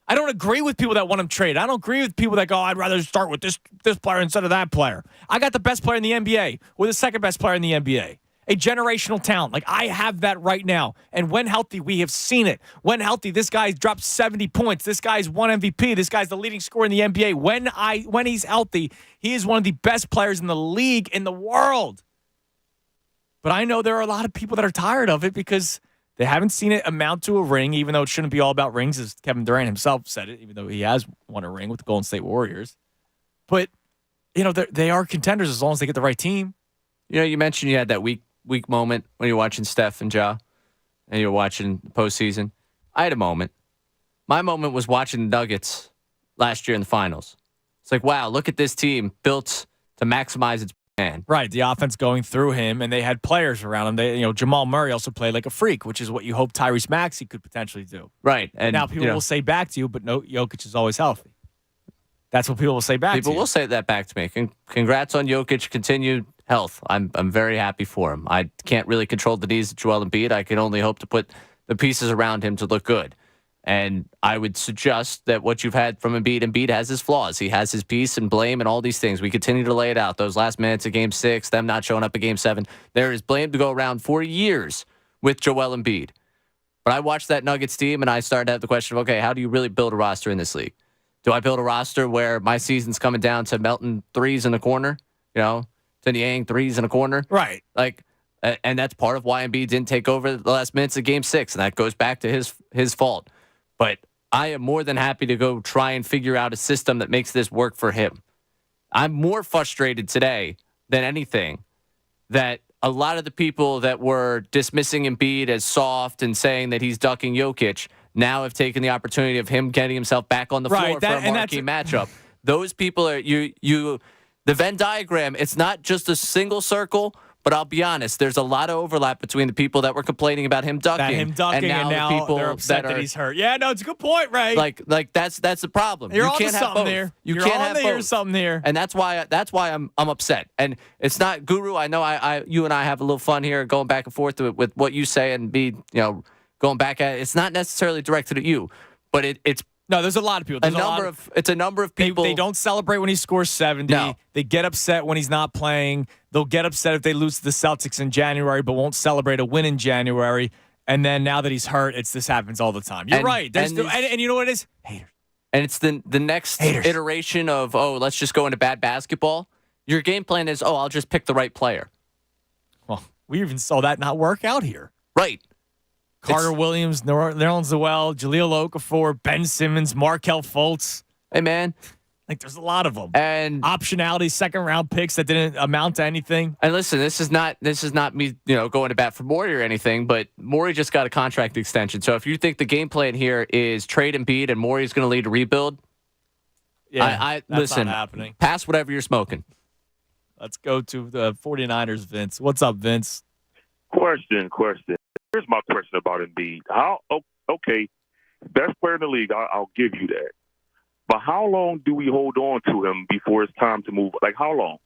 I don't agree with people that want him traded. I don't agree with people that go, I'd rather start with this player instead of that player. I got the best player in the NBA or the second best player in the NBA. A generational talent. Like, I have that right now. And when healthy, we have seen it. When healthy, this guy's dropped 70 points. This guy's won MVP. This guy's the leading scorer in the NBA. When he's healthy, he is one of the best players in the league, in the world. But I know there are a lot of people that are tired of it because they haven't seen it amount to a ring, even though it shouldn't be all about rings, as Kevin Durant himself said it, even though he has won a ring with the Golden State Warriors. But, they are contenders as long as they get the right team. You mentioned you had that weak moment when you're watching Steph and Ja and you're watching the postseason. I had a moment. My moment was watching the Nuggets last year in the finals. It's like, wow, look at this team built to maximize its man. Right, the offense going through him, and they had players around him. Jamal Murray also played like a freak, which is what you hope Tyrese Maxey could potentially do. Right. And now people will say back to you, but no, Jokic is always healthy. That's what people will say back to you. People will say that back to me. Congrats on Jokic continued health. I'm very happy for him. I can't really control the needs of Joel Embiid. I can only hope to put the pieces around him to look good. And I would suggest that what you've had from Embiid has his flaws. He has his piece and blame and all these things. We continue to lay it out. Those last minutes of Game 6, them not showing up at Game 7. There is blame to go around for years with Joel Embiid. But I watched that Nuggets team, and I started to have the question of, okay, how do you really build a roster in this league? Do I build a roster where my season's coming down to Melton threes in the corner? To Niang threes in a corner? Right. And that's part of why Embiid didn't take over the last minutes of Game 6, and that goes back to his fault. But I am more than happy to go try and figure out a system that makes this work for him. I'm more frustrated today than anything that a lot of the people that were dismissing Embiid as soft and saying that he's ducking Jokic now have taken the opportunity of him getting himself back on the floor for a marquee matchup. Those people are the Venn diagram. It's not just a single circle. But I'll be honest, there's a lot of overlap between the people that were complaining about him ducking, and now the people they're upset that he's hurt. Yeah, no, it's a good point, Ray. Like that's the problem. You're you on can't to have something both. there. You You're can't on have to both. hear something there. And that's why I'm upset. And it's not Guru. I know you and I have a little fun here going back and forth with what you say and going back at it. It's not necessarily directed at you, but it's. No, there's a lot of people. It's a number of people. They don't celebrate when he scores 70. No. They get upset when he's not playing. They'll get upset if they lose to the Celtics in January, but won't celebrate a win in January. And then now that he's hurt, this happens all the time. You're right. And you know what it is? Haters. And it's the next iteration of, let's just go into bad basketball. Your game plan is, I'll just pick the right player. Well, we even saw that not work out here. Right. Carter Williams, Nerlens Noel, Jahlil Okafor, Ben Simmons, Markelle Fultz. Hey, man. There's a lot of them. And optionality, second-round picks that didn't amount to anything. And listen, this is not me, going to bat for Morey or anything, but Morey just got a contract extension. So if you think the game plan here is trade Embiid and Morey's going to lead a rebuild, that's listen, not happening. Pass whatever you're smoking. Let's go to the 49ers, Vince. What's up, Vince? Question. Here's my question about Embiid. Okay, best player in the league, I'll give you that. But how long do we hold on to him before it's time to move? Like, how long?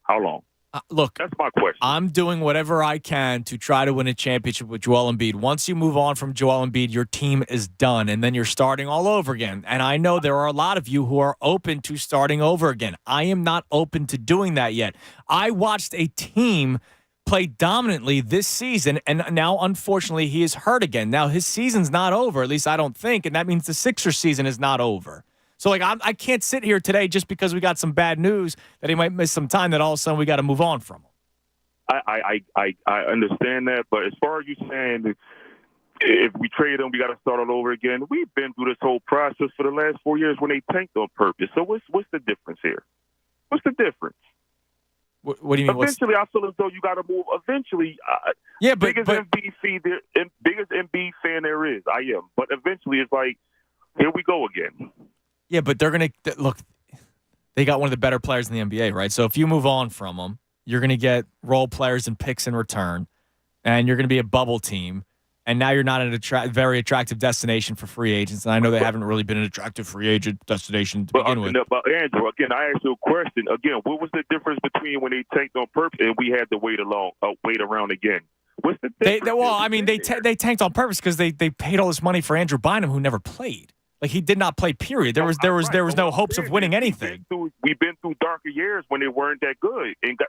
Look, that's my question. I'm doing whatever I can to try to win a championship with Joel Embiid. Once you move on from Joel Embiid, your team is done, and then you're starting all over again. And I know there are a lot of you who are open to starting over again. I am not open to doing that yet. I watched a team play dominantly this season, and now, unfortunately, he is hurt again. Now, his season's not over, at least I don't think, and that means the Sixers season is not over. So, I can't sit here today just because we got some bad news that he might miss some time, that all of a sudden we got to move on from him. I understand that, but as far as you saying if we trade him, we got to start all over again, we've been through this whole process for the last 4 years when they tanked on purpose. So what's the difference here? What's the difference? What do you mean? Eventually, I feel as though you got to move. Eventually, biggest Embiid fan there is. I am, but eventually, it's like, here we go again. Yeah, but they're gonna look. They got one of the better players in the NBA, right? So if you move on from them, you're gonna get role players and picks in return, and you're gonna be a bubble team. And now you're not an very attractive destination for free agents. And I know they haven't really been an attractive free agent destination to begin with. But Andrew, again, I asked you a question. Again, what was the difference between when they tanked on purpose and we had to wait around again? What's the difference? They tanked on purpose because they paid all this money for Andrew Bynum, who never played. Like, he did not play, period. There was no hopes of winning anything. We've been through darker years when they weren't that good. And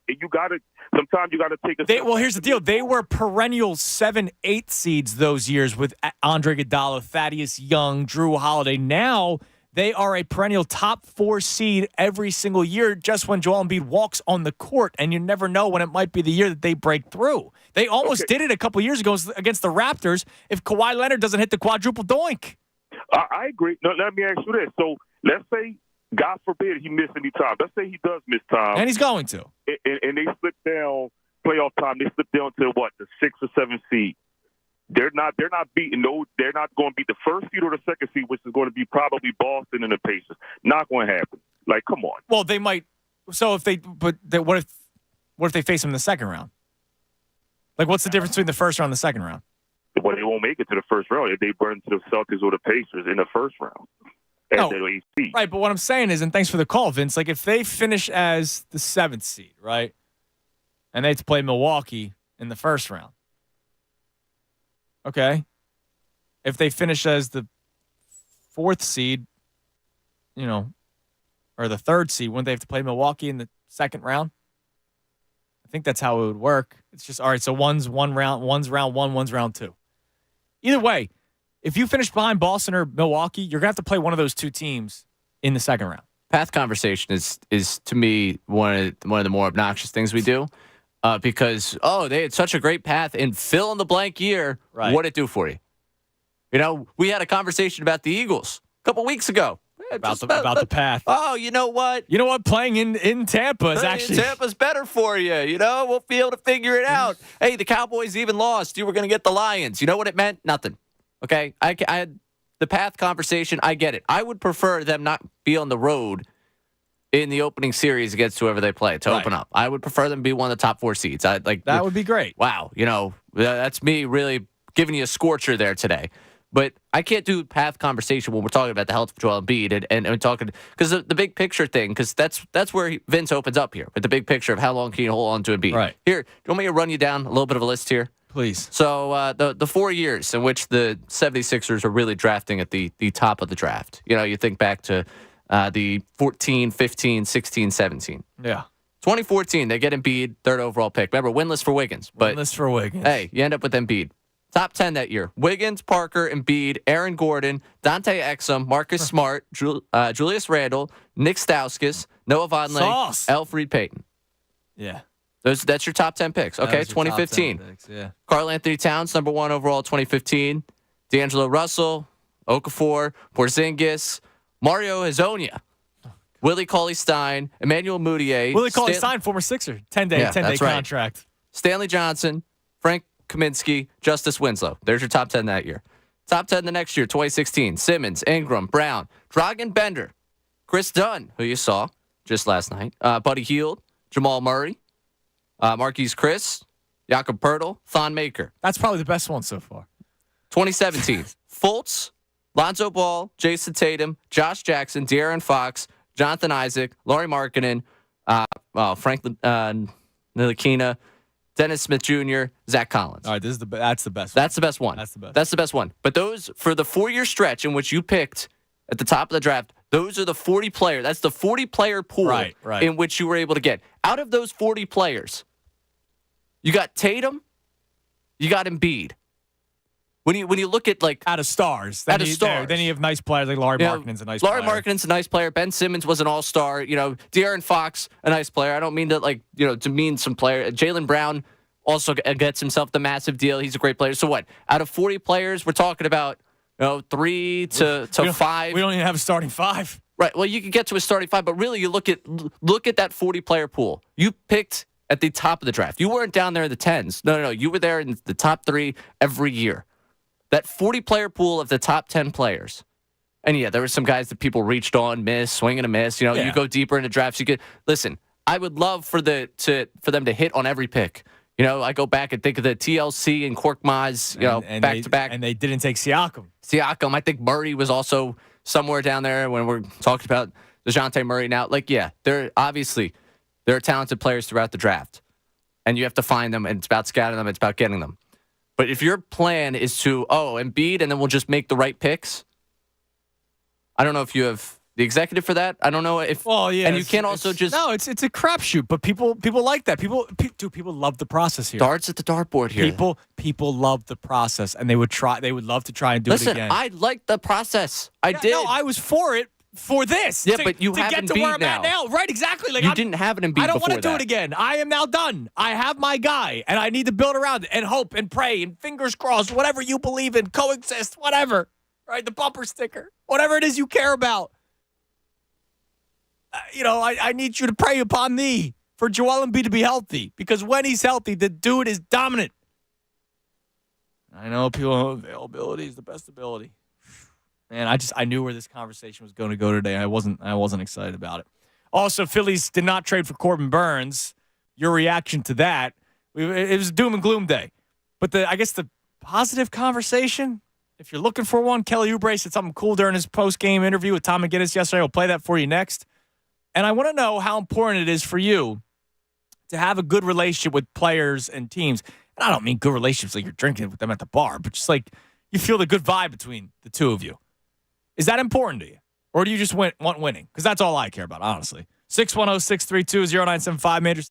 sometimes you got to take a step. Well, here's the deal. They were perennial 7-8 seeds those years with Andre Iguodala, Thaddeus Young, Drew Holiday. Now they are a perennial top 4 seed every single year just when Joel Embiid walks on the court, and you never know when it might be the year that they break through. They almost did it a couple years ago against the Raptors if Kawhi Leonard doesn't hit the quadruple doink. I agree. No, let me ask you this. So let's say, God forbid, he missed any time. Let's say he does miss time. And he's going to. And they slip down playoff time. They slip down to what, the 6th or 7th seed. They're not beating. No, they're not going to beat the first seed or the second seed, which is going to be probably Boston and the Pacers. Not going to happen. Like, come on. Well, they might. So what if they face him in the second round? Like, what's the difference between the first round and the second round? Well, they won't make it to the first round if they burn to the Celtics or the Pacers in the first round. Right, but what I'm saying is, and thanks for the call, Vince, like if they finish as the 7th seed, right, and they have to play Milwaukee in the first round, okay, if they finish as the 4th seed, or the 3rd seed, wouldn't they have to play Milwaukee in the second round? I think that's how it would work. It's just, all right, so one's round 1, one's round 2. Either way, if you finish behind Boston or Milwaukee, you're going to have to play one of those two teams in the second round. Path conversation is to me one of the more obnoxious things we do because, they had such a great path in fill in the blank year. Right. What'd it do for you? We had a conversation about the Eagles a couple weeks ago. About the path. Oh, you know what? Playing in Tampa is actually... Tampa's better for you. We'll be able to figure it out. Hey, the Cowboys even lost. You were going to get the Lions. You know what it meant? Nothing. Okay? I had the path conversation. I get it. I would prefer them not be on the road in the opening series against whoever they play to open up. I would prefer them be one of the top 4 seeds. That would be greght. Wow. That's me really giving you a scorcher there today. But I can't do path conversation when we're talking about the health of Joel Embiid and talking because the big picture thing, because that's where Vince opens up here with the big picture of how long can you hold on to Embiid. Right. Here, do you want me to run you down a little bit of a list here? Please. So the 4 years in which the 76ers are really drafting at the top of the draft. You think back to the 14, 15, 16, 17. Yeah. 2014, they get Embiid, 3rd overall pick. Remember, winless for Wiggins. Winless for Wiggins. Hey, you end up with Embiid. Top 10 that year. Wiggins, Parker, Embiid, Aaron Gordon, Dante Exum, Marcus Smart, Julius Randle, Nick Stauskas, Noah Vonleh, Elfrid Payton. Yeah. That's your top 10 picks. Okay, 2015. Picks, yeah. Karl Anthony Towns, number 1 overall, 2015. D'Angelo Russell, Okafor, Porzingis, Mario Hezonja, Willie Cauley-Stein, Emmanuel Mudiay. Willie Cauley-Stein, former Sixer. 10-day contract. Right. Stanley Johnson, Frank Kaminsky, Justice Winslow. There's your top 10 that year. Top 10 the next year, 2016. Simmons, Ingram, Brown, Dragan Bender, Chris Dunn, who you saw just last night, Buddy Hield, Jamal Murray, Marquise Chris, Jakob Poeltl, Thon Maker. That's probably the best one so far. 2017. Fultz, Lonzo Ball, Jason Tatum, Josh Jackson, De'Aaron Fox, Jonathan Isaac, Lauri Markkanen, Frank Ntilikina, Dennis Smith Jr., Zach Collins. All right, that's the best. That's the best one. That's the best one. But those, for the 4-year stretch in which you picked at the top of the draft, those are the 40 player. That's the 40-player pool right. in which you were able to get. Out of those 40 players, you got Tatum, you got Embiid. When you look at out of stars, then you have nice players like Lauri Markkanen's a nice player. Lauri Markkanen's a nice player. Ben Simmons was an all-star. De'Aaron Fox, a nice player. I don't mean to to mean some player. Jaylen Brown also gets himself the massive deal. He's a great player. So what? Out of 40 players, we're talking about 3 to 5. We don't even have a starting 5. Right. Well, you could get to a starting 5, but really, you look at that 40-player pool. You picked at the top of the draft. You weren't down there in the 10s. No. You were there in the top 3 every year. That 40-player pool of the top 10 players. And yeah, there were some guys that people reached on, swing and a miss. You go deeper into drafts. Listen, I would love for them to hit on every pick. I go back and think of the TLC and Korkmaz, back to back. And they didn't take Siakam. I think Murray was also somewhere down there when we're talking about DeJounte Murray now. There are talented players throughout the draft. And you have to find them, and it's about scouting them, it's about getting them. But if your plan is to, Embiid, and then we'll just make the right picks, I don't know if you have the executive for that. I don't know if. Well, yeah. And you can't also just. No, it's a crapshoot. But people like that. People love the process here. Darts at the dartboard here. People love the process, and they would love to try and do it again. Listen, I like the process. I did. No, I was for it. For this, yeah, but you have to get to where I'm at now, right? Exactly. You didn't have an Embiid. I don't want to do it again. I am now done. I have my guy, and I need to build around it and hope and pray and fingers crossed, whatever you believe in, coexist, whatever. Right? The bumper sticker, whatever it is you care about. I need you to pray upon thee for Joel Embiid to be healthy, because when he's healthy, the dude is dominant. I know availability is the best ability. Man, I knew where this conversation was going to go today. I wasn't excited about it. Also, Phillies did not trade for Corbin Burns. Your reaction to that? It was doom and gloom day. But I guess the positive conversation, if you're looking for one, Kelly Oubre said something cool during his post-game interview with Tom McGinnis yesterday. We'll play that for you next. And I want to know how important it is for you to have a good relationship with players and teams. And I don't mean good relationships like you're drinking with them at the bar, but just like you feel the good vibe between the two of you. Is that important to you? Or do you just want winning? Because that's all I care about, honestly. 610-632-0975, Major.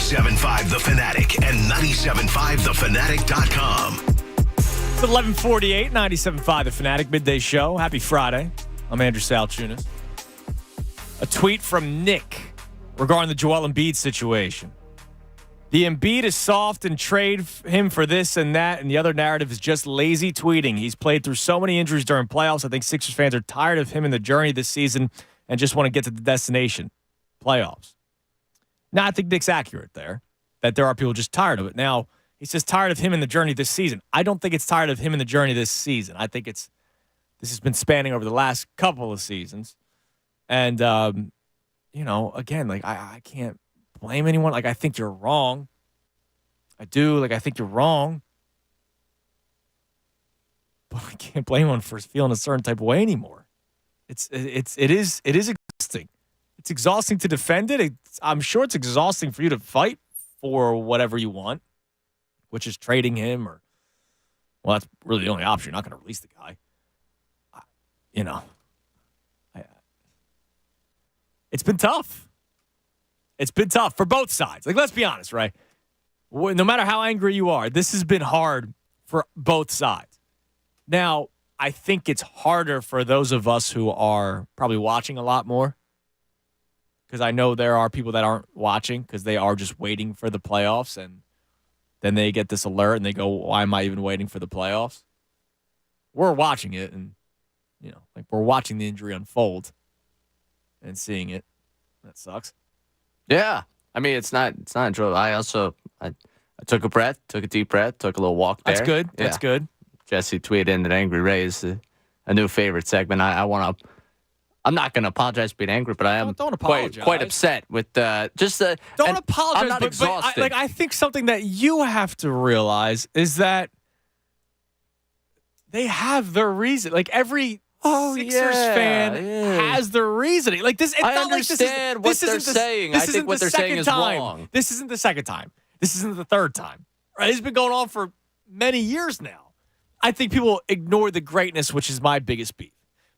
97.5 The Fanatic and 97.5thefanatic.com. It's 11:48, 97.5 The Fanatic Midday Show. Happy Friday. I'm Andrew Salchunas. A tweet from Nick regarding the Joel Embiid situation. The Embiid is soft and trade him for this and that, and the other narrative is just lazy tweeting. He's played through so many injuries during playoffs. I think Sixers fans are tired of him in the journey this season and just want to get to the destination, playoffs. Now, I think Nick's accurate there, that there are people just tired of it. Now, he says tired of him in the journey this season. I don't think it's tired of him in the journey this season. I think this has been spanning over the last couple of seasons. And, again, like I can't blame anyone. Like, I think you're wrong. I do. Like, I think you're wrong. But I can't blame anyone for feeling a certain type of way anymore. It is exhausting. It's exhausting to defend it. I'm sure it's exhausting for you to fight for whatever you want, which is trading him that's really the only option. You're not going to release the guy. It's been tough. It's been tough for both sides. Like, let's be honest, right? No matter how angry you are, this has been hard for both sides. Now, I think it's harder for those of us who are probably watching a lot more, because I know there are people that aren't watching because they are just waiting for the playoffs, and then they get this alert and they go, why am I even waiting for the playoffs? We're watching it, and we're watching the injury unfold and seeing it. That sucks. Yeah. I mean, it's not enjoyable. I took a breath, took a deep breath, took a little walk there. That's good. Yeah. That's good. Jesse tweeted in that Angry Ray is a new favorite segment. I'm not going to apologize for being angry, but I am don't quite upset with Don't apologize. I'm not exhausted. But I think something that you have to realize is that they have their reason. Like, every Sixers fan has their reasoning. Like, this, it's I not understand like this what they're saying. I think what they're saying is wrong. This isn't the second time. This isn't the third time. Right? It's been going on for many years now. I think people ignore the greatness, which is my biggest beef.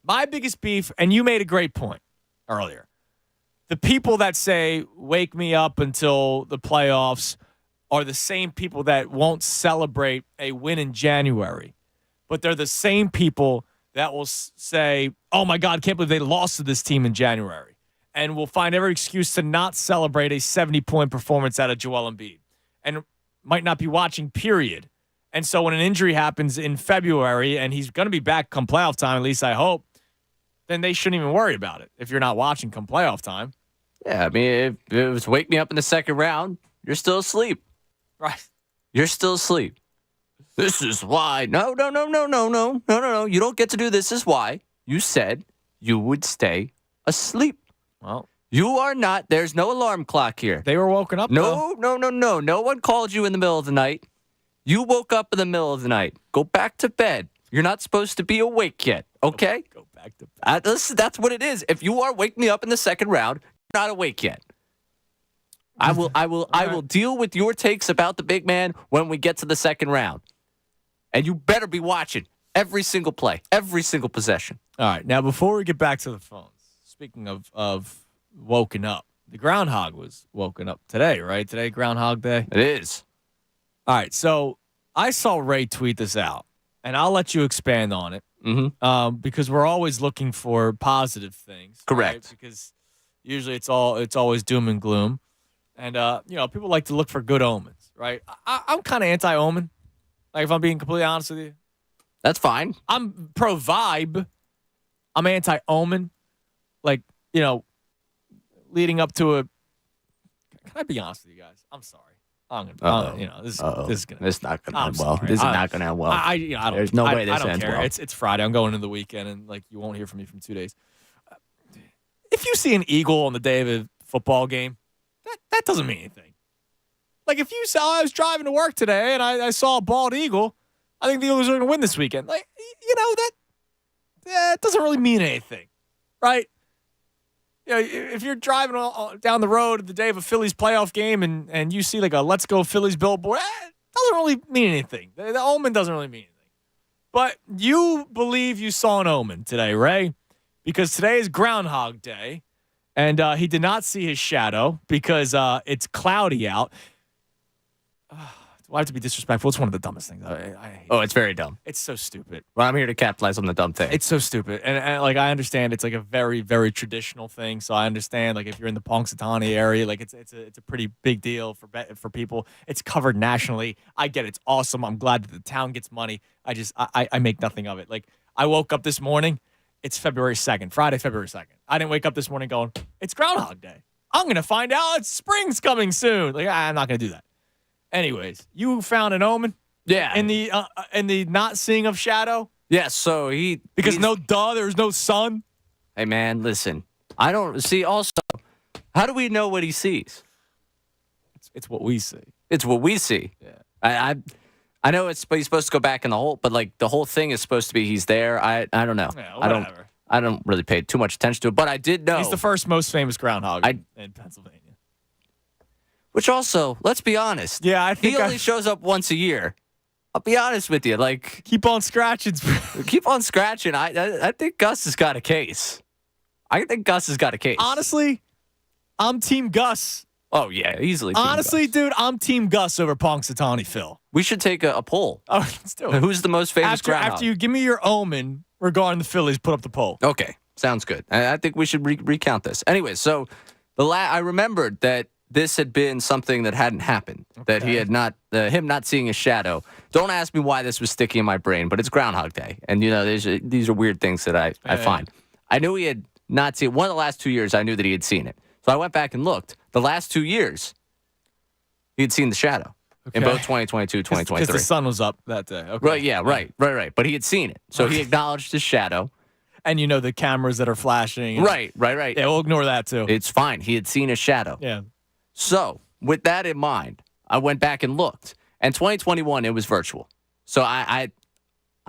My biggest beef, and you made a great point earlier. The people that say, wake me up until the playoffs, are the same people that won't celebrate a win in January. But they're the same people that will say, oh, my God, I can't believe they lost to this team in January. And will find every excuse to not celebrate a 70-point performance out of Joel Embiid. And might not be watching, period. And so when an injury happens in February, and he's going to be back come playoff time, at least I hope, then they shouldn't even worry about it if you're not watching come playoff time. Yeah, I mean, if it was wake me up in the second round, you're still asleep. Right. You're still asleep. This is why. No. You don't get to do this is why. You said you would stay asleep. Well, you are not. There's no alarm clock here. They were woken up, No. No one called you in the middle of the night. You woke up in the middle of the night. Go back to bed. You're not supposed to be awake yet, okay? Go back to bed. That's what it is. If you are wake me up in the second round, you're not awake yet. I will deal with your takes about the big man when we get to the second round. And you better be watching every single play, every single possession. All right. Now, before we get back to the phones, speaking of woken up, the groundhog was woken up today, right? Today, Groundhog Day? It is. All right. So I saw Ray tweet this out, and I'll let you expand on it. Because we're always looking for positive things. Correct. Right? Because usually it's always doom and gloom. And, people like to look for good omens, right? I'm kind of anti-omen. Like, if I'm being completely honest with you. That's fine. I'm pro-vibe. I'm anti-omen. Like, leading up to a... Can I be honest with you guys? I'm sorry. I'm gonna, this is gonna... It's not gonna end well. This is not gonna end well. I don't, There's no way this I don't ends care. well. It's Friday. I'm going into the weekend, and, you won't hear from me from 2 days. If you see an eagle on the day of a football game, that doesn't mean anything. Like, if you saw I was driving to work today and I saw a bald eagle, I think the Eagles are going to win this weekend. That doesn't really mean anything, right? If you're driving down the road the day of a Phillies playoff game and you see a "Let's Go Phillies" billboard, it doesn't really mean anything. The omen doesn't really mean anything. But you believe you saw an omen today, Ray, because today is Groundhog Day. And he did not see his shadow because it's cloudy out. Do I have to be disrespectful? It's one of the dumbest things. I hate Oh, it's very dumb. It's so stupid. Well, I'm here to capitalize on the dumb thing. It's so stupid. And like, I understand it's like a very, very traditional thing. So I understand, like, if you're in the Punxsutawney area, like, it's a pretty big deal for people. It's covered nationally. I get it. It's awesome. I'm glad that the town gets money. I make nothing of it. Like, I woke up this morning. It's February 2nd, Friday, February 2nd. I didn't wake up this morning going, it's Groundhog Day. I'm going to find out it's spring's coming soon. Like, I'm not going to do that. Anyways, you found an omen? Yeah. In the not seeing of shadow? Yeah, so Because there's no sun? Hey, man, listen. I don't see. Also, how do we know what he sees? It's what we see. It's what we see. Yeah. I know he's supposed to go back in the hole, but like the whole thing is supposed to be he's there. I don't know. Yeah, whatever. I don't really pay too much attention to it, but I did know he's the first most famous groundhog in Pennsylvania. Which also, let's be honest. Yeah, I think he only shows up once a year. I'll be honest with you. Like, keep on scratching. Keep on scratching. I think Gus has got a case. Honestly, I'm Team Gus. Oh, yeah, easily. Honestly, dude, I'm Team Gus over Punxsutawney Phil. We should take a poll. Oh, let's do it. Who's the most famous groundhog? After you give me your omen regarding the Phillies, put up the poll. Okay, sounds good. I think we should recount this. Anyway, so I remembered that this had been something that hadn't happened, that he had not, him not seeing his shadow. Don't ask me why this was sticky in my brain, but it's Groundhog Day. And, you know, these are weird things that I find. I knew he had not seen it. One of the last 2 years, I knew that he had seen it. So I went back and looked. The last 2 years, he had seen the shadow in both 2022, 2023. Because the sun was up that day. Okay. Right, yeah, right. But he had seen it. So he acknowledged his shadow. And you know the cameras that are flashing. Right. Yeah, we'll ignore that too. It's fine. He had seen his shadow. Yeah. So, with that in mind, I went back and looked. And 2021, it was virtual. So I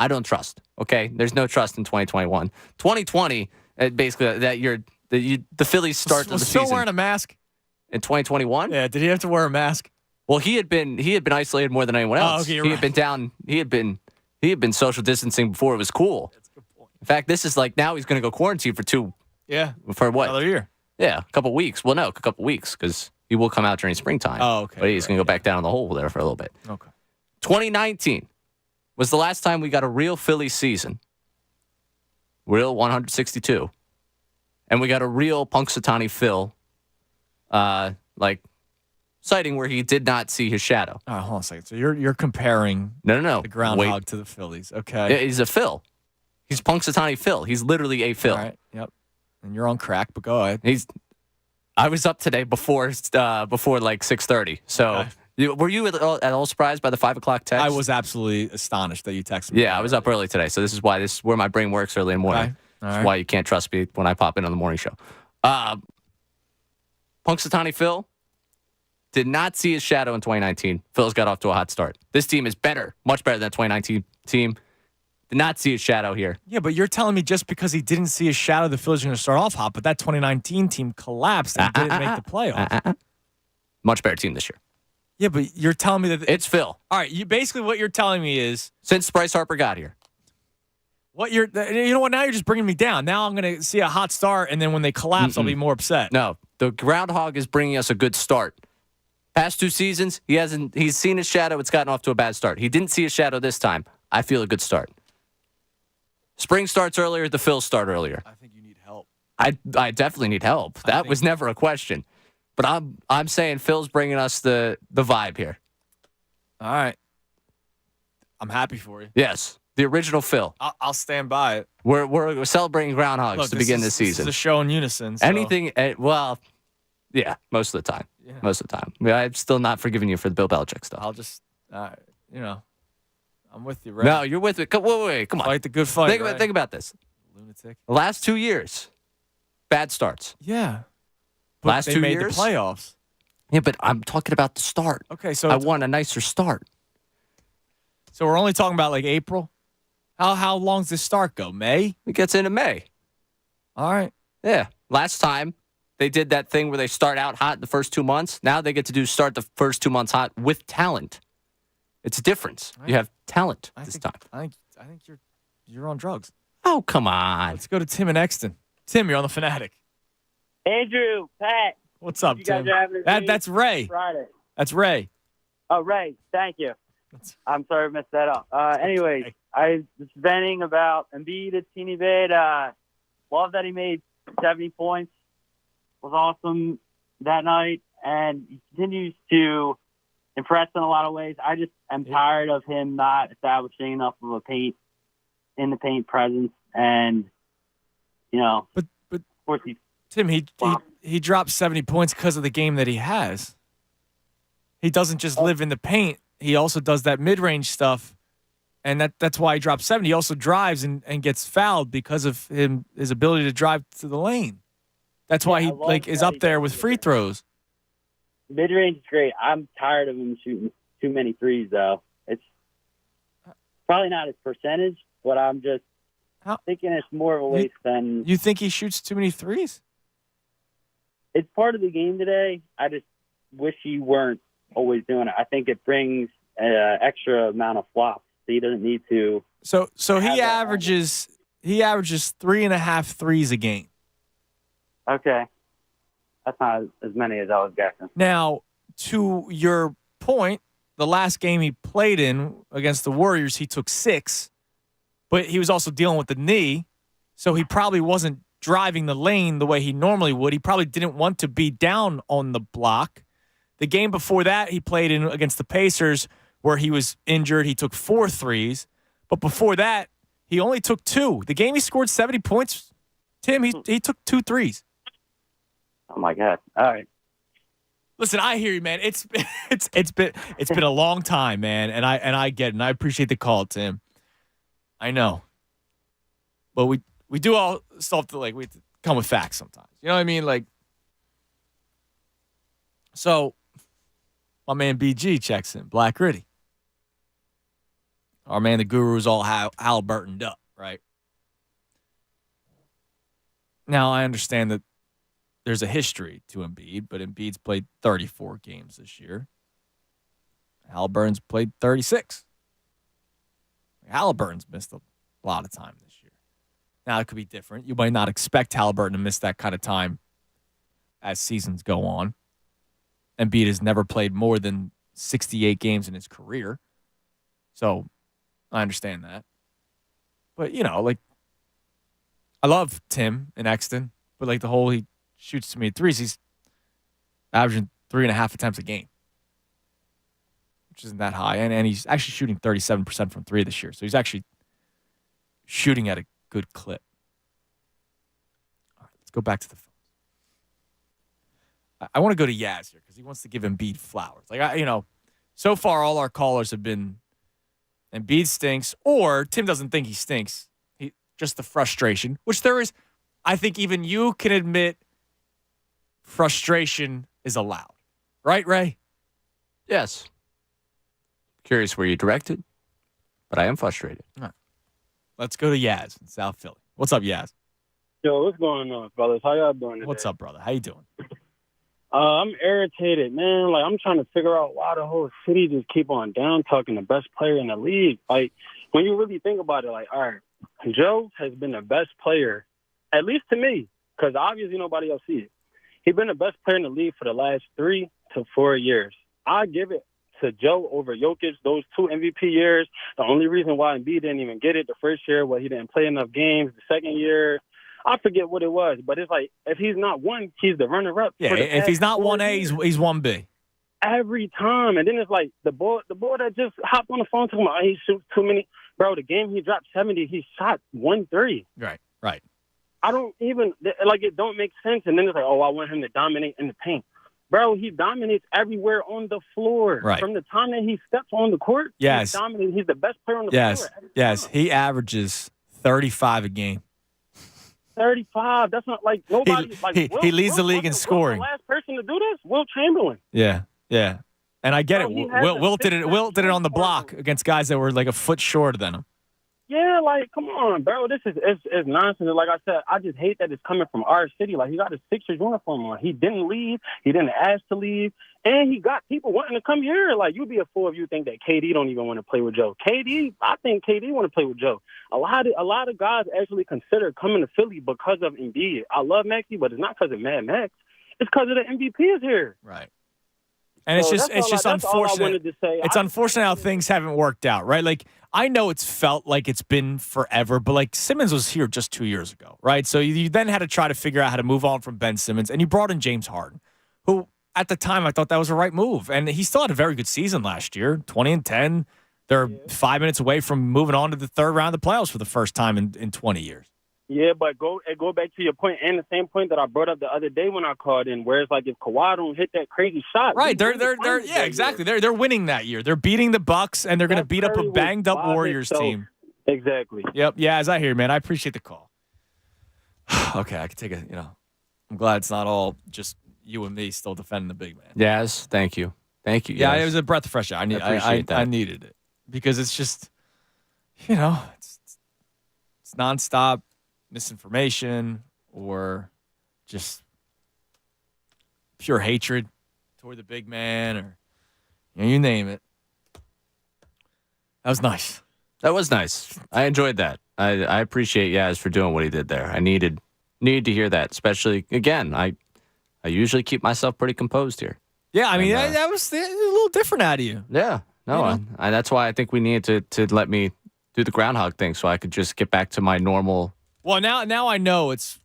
don't trust. Okay, there's no trust in 2021. 2020, basically the Phillies start to the season. Was Phil wearing a mask in 2021? Yeah. Did he have to wear a mask? Well, he had been isolated more than anyone else. Oh, okay, he had been down. He had been social distancing before it was cool. That's a good point. In fact, this is like now he's going to go quarantine for for what? Another year. Yeah, a couple weeks. Well, no, a couple weeks because he will come out during springtime. Oh, okay. But he's going to go back down in the hole there for a little bit. Okay. 2019 was the last time we got a real Phillies season. Real 162. And we got a real Punxsutawney Phil, sighting where he did not see his shadow. All right, hold on a second. So you're comparing No. the groundhog to the Phillies. Okay. Yeah, he's a Phil. He's Punxsutawney Phil. He's literally a Phil. All right. Yep. And you're on crack, but go ahead. I was up today before like 6:30. So were you at all surprised by the 5 o'clock text? I was absolutely astonished that you texted me. Yeah, I was up early today. So this is where my brain works early in the morning. Okay. All That's right. why you can't trust me when I pop in on the morning show. Punxsutawney Phil did not see his shadow in 2019. Phil's got off to a hot start. This team is better, much better than the 2019 team. Did not see his shadow here. Yeah, but you're telling me just because he didn't see his shadow, the Phillies are going to start off hot, but that 2019 team collapsed and didn't make the playoffs. Much better team this year. Yeah, but you're telling me that It's Phil. All right, basically what you're telling me is Since Bryce Harper got here. you know what? Now you're just bringing me down. Now I'm going to see a hot start, and then when they collapse, I'll be more upset. No, the groundhog is bringing us a good start. Past 2 seasons, he's seen his shadow. It's gotten off to a bad start. He didn't see his shadow this time. I feel a good start. Spring starts earlier. The Phils start earlier. I think you need help. I definitely need help. That was never a question. But I'm saying Phil's bringing us the vibe here. All right. I'm happy for you. Yes, the original Phil. I'll stand by it. We're celebrating groundhogs to begin this season. This is a show in unison. So. Anything? Well, yeah, most of the time. Yeah. Most of the time. I'm still not forgiving you for the Bill Belichick stuff. I'll just, I'm with you, right? No, you're with it. Wait, come on. Fight the good fight. Think about this. Lunatic. The last 2 years, bad starts. Yeah. But Last they 2 made years, the playoffs. Yeah, but I'm talking about the start. Okay, so I want a nicer start. So we're only talking about like April. How long does this start go? May? It gets into May. All right. Yeah. Last time they did that thing where they start out hot the first 2 months. Now they get to start the first 2 months hot with talent. It's a difference. You have talent this time. I think you're on drugs. Oh, come on. Let's go to Tim and Exton. Tim, you're on the Fanatic. Andrew, Pat. What's up, You guys Tim? are having a great That's Ray. Friday. That's Ray. Oh, Ray, thank you. I'm sorry I messed that up. Anyways, okay. I was venting about Embiid a teeny bit. Love that he made 70 points. Was awesome that night, and he continues to impress in a lot of ways. I just am tired of him not establishing enough of a paint presence, and But of course Tim, he dropped 70 points because of the game that he has. He doesn't just live in the paint. He also does that mid-range stuff, and that's why he dropped 70. He also drives and gets fouled because of his ability to drive to the lane. That's why he is up there with free throws. Mid-range is great. I'm tired of him shooting too many threes, though. It's probably not his percentage, but I'm just thinking it's more of a waste than... You think he shoots too many threes? It's part of the game today. I just wish he weren't always doing it. I think it brings an extra amount of flops. So he doesn't need to... So he averages 3.5 threes a game. Okay. That's not as many as I was guessing. Now, to your point, the last game he played in against the Warriors, he took 6, but he was also dealing with the knee, so he probably wasn't driving the lane the way he normally would. He probably didn't want to be down on the block. The game before that, he played in against the Pacers where he was injured. He took 4 threes, but before that, he only took 2. The game he scored 70 points, Tim, he took 2 threes. Oh my God! All right. Listen, I hear you, man. It's been a long time, man, and I get it, and I appreciate the call, Tim. I know, but we do all stuff to we have to come with facts sometimes. You know what I mean? So my man BG checks in, Black Gritty. Our man, the Guru's all Halliburtoned up, right? Now I understand that there's a history to Embiid, but Embiid's played 34 games this year. Halliburton's played 36. Halliburton's missed a lot of time this year. Now, it could be different. You might not expect Halliburton to miss that kind of time as seasons go on. Embiid has never played more than 68 games in his career. So, I understand that. But, I love Tim in Exton, but the whole he shoots too many threes. He's averaging 3.5 attempts a game, which isn't that high. And he's actually shooting 37% from 3 this year. So he's actually shooting at a good clip. All right, let's go back to the phones. I want to go to Yaz here because he wants to give Embiid flowers. So far all our callers have been Embiid stinks, or Tim doesn't think he stinks. Just the frustration, which there is. I think even you can admit frustration is allowed. Right, Ray? Yes. Curious where you directed, but I am frustrated. All right. Let's go to Yaz in South Philly. What's up, Yaz? Yo, what's going on, brothers? How y'all doing today? What's up, brother? How you doing? I'm irritated, man. I'm trying to figure out why the whole city just keep on down talking the best player in the league. When you really think about it, all right, Joe has been the best player, at least to me, because obviously nobody else sees it. He's been the best player in the league for the last 3 to 4 years. I give it to Joe over Jokic, those 2 MVP years. The only reason why Embiid didn't even get it the first year was he didn't play enough games. The second year, I forget what it was, but it's if he's not 1, he's the runner-up. Yeah, if he's not 1A, he's 1B. Every time. And then it's the boy that just hopped on the phone talking about he shoots too many. Bro, the game he dropped 70, he shot 1 3. Right. I don't even, it don't make sense. And then it's I want him to dominate in the paint. Bro, he dominates everywhere on the floor. Right. From the time that he steps on the court, yes. He's dominating. He's the best player on the floor. Yes, he averages 35 a game. 35. That's not nobody. He leads the league in scoring. The last person to do this, Will Chamberlain. Yeah. And I get it. Wilt did it on the block against guys that were a foot shorter than him. Yeah, come on, bro. This is nonsense. Like I said, I just hate that it's coming from our city. He got a Sixers uniform on. He didn't leave. He didn't ask to leave. And he got people wanting to come here. Like, you'd be a fool if you think that KD don't even want to play with Joe. I think KD want to play with Joe. A lot of guys actually consider coming to Philly because of Embiid. I love Maxey, but it's not because of Mad Max. It's because of the MVP is here. Right. And it's just unfortunate. All I wanted to say. It's unfortunate how things haven't worked out, right? Like, I know it's felt like it's been forever, but like Simmons was here just 2 years ago, right? So you then had to try to figure out how to move on from Ben Simmons, and you brought in James Harden, who at the time I thought that was the right move, and he still had a very good season last year, 20-10. They're 5 minutes away from moving on to the third round of the playoffs for the first time in 20 years. Yeah, but go back to your point, and the same point that I brought up the other day when I called in, where it's like if Kawhi don't hit that crazy shot, right? They're exactly. They're winning that year. They're beating the Bucks, and they're going to beat up a banged up Warriors team. Exactly. Yep. Yeah, as I hear, man, I appreciate the call. Okay, I can take a. I'm glad it's not all just you and me still defending the big man. Yes, thank you. Yeah, it was a breath of fresh air. I needed it because it's just, it's nonstop misinformation or just pure hatred toward the big man, or you name it. That was nice. That was nice. I enjoyed that. I appreciate Yaz for doing what he did there. I needed to hear that, especially again. I usually keep myself pretty composed here. Yeah, I mean that was a little different out of you. Yeah, no, that's why I think we needed to let me do the groundhog thing so I could just get back to my normal. Well, now I know it's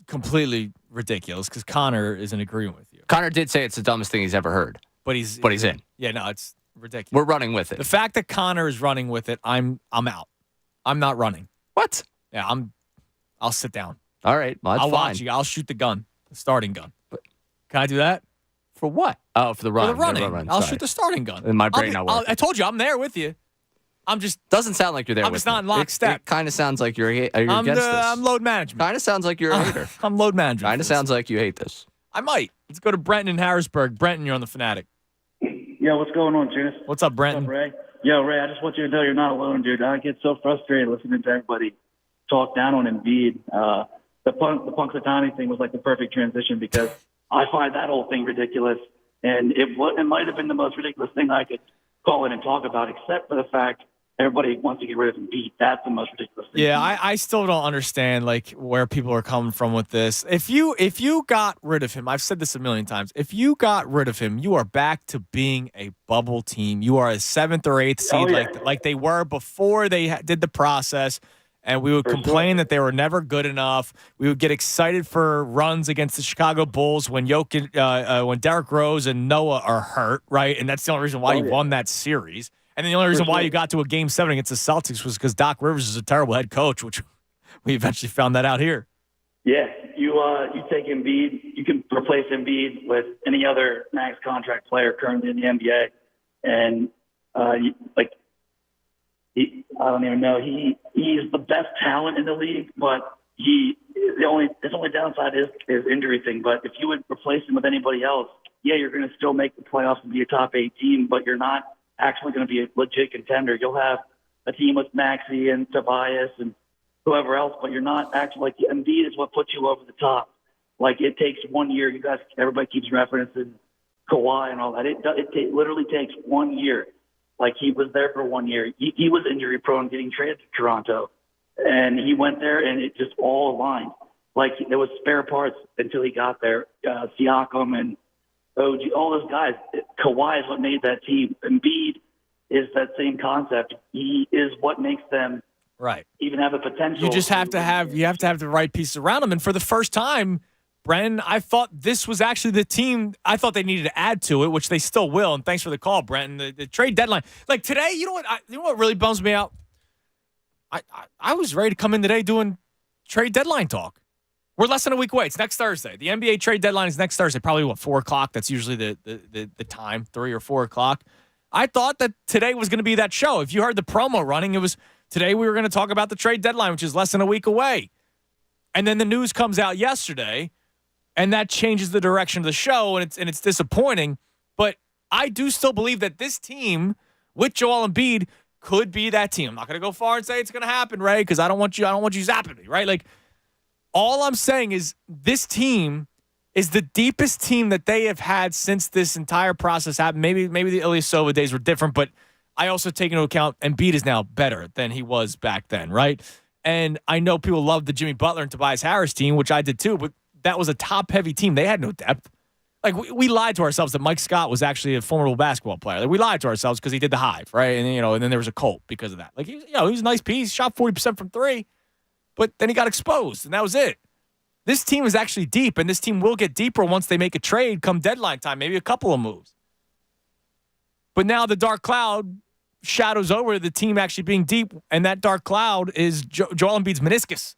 completely ridiculous because Connor is in agreement with you. Connor did say it's the dumbest thing he's ever heard, but he's in. Yeah, no, it's ridiculous. We're running with it. The fact that Connor is running with it, I'm out. I'm not running. What? Yeah, I'll sit down. All right, well, that's I'll fine. watch you. I'll shoot the gun, the starting gun. But can I do that? For what? Oh, for the run. For the running. I'll shoot the starting gun. In my brain, not working. I told you I'm there with you. I'm just doesn't sound like you're there. I'm just not in lockstep. It kind of sounds like you're against this. I'm load management. Kind of sounds like you're a hater. I'm load management. Kind of sounds like you hate this. I might. Let's go to Brenton in Harrisburg. Brenton, you're on the Fanatic. Yo, what's going on, Junis? What's up, Brenton? What's up, Ray? Yo, Ray, I just want you to know you're not alone, dude. I get so frustrated listening to everybody talk down on Embiid. The Punxsutawney thing was like the perfect transition because I find that whole thing ridiculous. And it might have been the most ridiculous thing I could call in and talk about, except for the fact everybody wants to get rid of Embiid. That's the most ridiculous thing. Yeah, I still don't understand like where people are coming from with this. If you got rid of him, I've said this a million times. If you got rid of him, you are back to being a bubble team. You are a 7th or 8th seed like they were before they did the process. And we would complain that they were never good enough. We would get excited for runs against the Chicago Bulls when when Derrick Rose and Noah are hurt, right? And that's the only reason why you won that series. And then the only reason why you got to a Game 7 against the Celtics was because Doc Rivers is a terrible head coach, which we eventually found that out here. Yeah, you take Embiid, you can replace Embiid with any other max contract player currently in the NBA, and I don't even know. He's the best talent in the league, but his only downside is injury thing. But if you would replace him with anybody else, yeah, you're going to still make the playoffs and be a top 8 team, but you're not actually going to be a legit contender. You'll have a team with Maxey and Tobias and whoever else, but you're not actually like Embiid is what puts you over the top. Like it takes 1 year. Everybody keeps referencing Kawhi and all that. It literally takes 1 year. Like he was there for 1 year. He was injury prone, getting traded to Toronto, and he went there, and it just all aligned. Like there was spare parts until he got there. Siakam and OG, all those guys. Kawhi is what made that team. Embiid is that same concept. He is what makes them even have a potential. You just have to have the right pieces around him, and for the first time. Brennan, I thought this was actually the team I thought they needed to add to it, which they still will. And thanks for the call, Brennan. The trade deadline, like today, you know what really bums me out? I was ready to come in today doing trade deadline talk. We're less than a week away. It's next Thursday. The NBA trade deadline is next Thursday, probably 4 o'clock. That's usually the time, 3 or 4 o'clock. I thought that today was going to be that show. If you heard the promo running, it was today we were going to talk about the trade deadline, which is less than a week away. And then the news comes out yesterday. And that changes the direction of the show, and it's disappointing. But I do still believe that this team with Joel Embiid could be that team. I'm not going to go far and say it's going to happen, Ray, because I don't want you zapping me, right? Like all I'm saying is this team is the deepest team that they have had since this entire process happened. Maybe the Ilyasova days were different, but I also take into account Embiid is now better than he was back then, right? And I know people love the Jimmy Butler and Tobias Harris team, which I did too, but that was a top-heavy team. They had no depth. Like, we lied to ourselves that Mike Scott was actually a formidable basketball player. Like, we lied to ourselves because he did the Hive, right? And, and then there was a cult because of that. Like, he was a nice piece, shot 40% from three, but then he got exposed, and that was it. This team is actually deep, and this team will get deeper once they make a trade come deadline time, maybe a couple of moves. But now the dark cloud shadows over the team actually being deep, and that dark cloud is Joel Embiid's meniscus.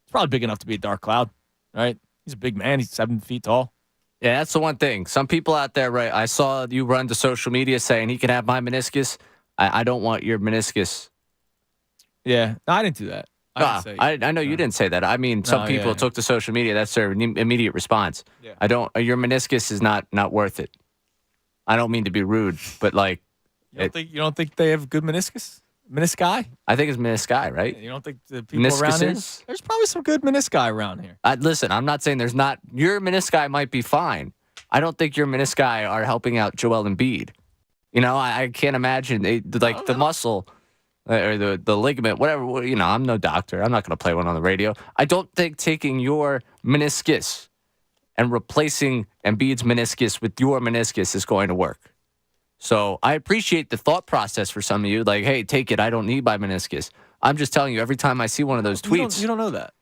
It's probably big enough to be a dark cloud, right? He's a big man. He's 7 feet tall. Yeah, that's the one thing. Some people out there, right? I saw you run to social media saying he can have my meniscus. I don't want your meniscus. Yeah, no, I didn't do that. I know you didn't say that. I mean, some people took to social media. That's their immediate response. Yeah. Your meniscus is not worth it. I don't mean to be rude, but like, you don't think they have good meniscus? Menisci? I think it's menisci, right? You don't think the people around here? There's probably some good menisci around here. Listen, I'm not saying there's not. Your menisci might be fine. I don't think your menisci are helping out Joel Embiid. I can't imagine the muscle or the ligament, whatever. I'm no doctor. I'm not going to play one on the radio. I don't think taking your meniscus and replacing Embiid's meniscus with your meniscus is going to work. So I appreciate the thought process for some of you. Like, hey, take it. I don't need my meniscus. I'm just telling you, every time I see one of those tweets. You don't know that.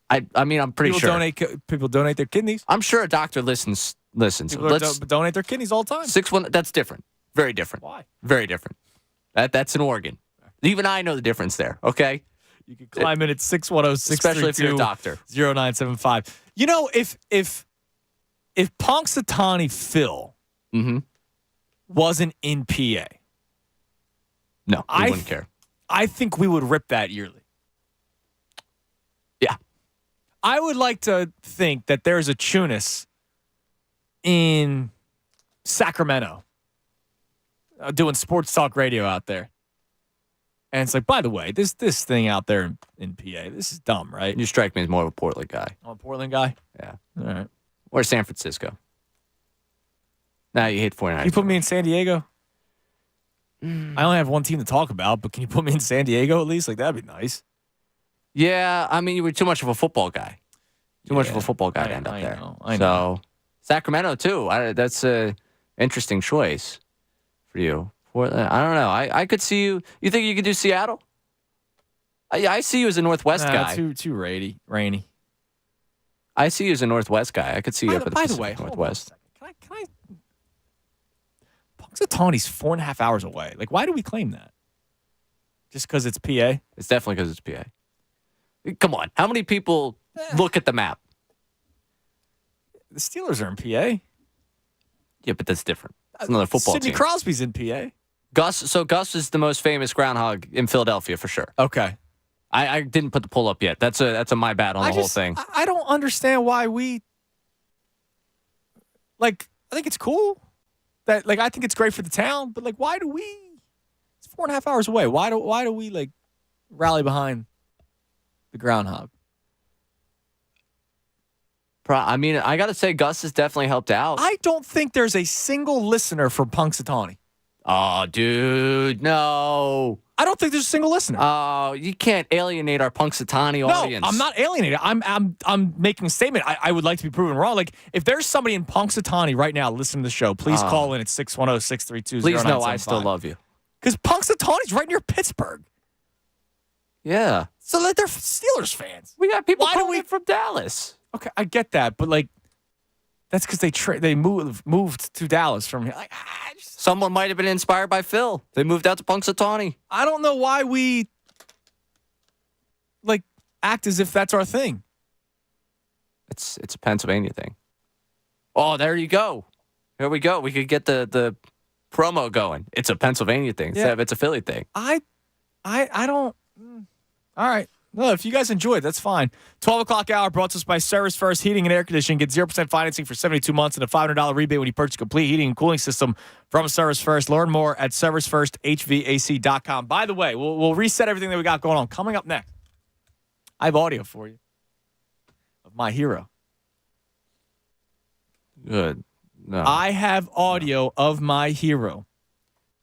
I mean, I'm pretty sure. People donate their kidneys. I'm sure a doctor listens. People donate their kidneys all the time. 6-1, that's different. Very different. Why? Very different. That's an organ. Even I know the difference there, okay? You can climb in at 610-632. Especially if you're a doctor. 0975. If Punxsutawney Phil wasn't in PA. No, I wouldn't care. I think we would rip that yearly. Yeah. I would like to think that there's a Chunas in Sacramento doing sports talk radio out there. And it's like, by the way, this thing out there in PA, this is dumb, right? You strike me as more of a Portland guy. I'm a Portland guy? Yeah. All right. Or San Francisco. Now you hate 49ers. Can you put me in San Diego? I only have one team to talk about, but can you put me in San Diego at least? Like, that'd be nice. Yeah, I mean, you were too much of a football guy. Too much of a football guy to end up there. I know. So, Sacramento, too. That's an interesting choice for you. Portland, I don't know. I could see you. You think you could do Seattle? I see you as a Northwest guy. Too rainy. I see you as a Northwest guy. I could see you up at the Pacific Northwest. Can I? Punxsutawney's 4.5 hours away. Like, why do we claim that? Just because it's PA? It's definitely because it's PA. Come on. How many people look at the map? The Steelers are in PA. Yeah, but that's different. It's another football Sidney team. Crosby's in PA. Gus is the most famous groundhog in Philadelphia for sure. Okay. I didn't put the poll up yet. That's a my bad on the whole thing. I don't understand why we I think it's cool. That I think it's great for the town, but why do we? It's 4.5 hours away. Why do we rally behind the groundhog? I mean, I got to say, Gus has definitely helped out. I don't think there's a single listener from Punxsutawney. Oh, dude, no. I don't think there's a single listener. Oh, you can't alienate our Punxsutawney audience. No, I'm not alienating. I'm making a statement. I would like to be proven wrong. If there's somebody in Punxsutawney right now listening to the show, please call in at 610-632-0975. Please know I still love you. Because Punxsutawney's right near Pittsburgh. Yeah. So they're Steelers fans. We got people calling from Dallas. Okay, I get that, but that's because they moved to Dallas from here. Someone might have been inspired by Phil. They moved out to Punxsutawney. I don't know why we act as if that's our thing. It's a Pennsylvania thing. Oh, there you go. Here we go. We could get the promo going. It's a Pennsylvania thing instead of it's a Philly thing. I don't. All right. No, if you guys enjoy it, that's fine. 12 o'clock hour brought to us by Service First Heating and Air Conditioning. Get 0% financing for 72 months and a $500 rebate when you purchase a complete heating and cooling system from Service First. Learn more at servicefirsthvac.com. By the way, we'll reset everything that we got going on. Coming up next, I have audio for you of my hero. Good. No. I have audio of my hero,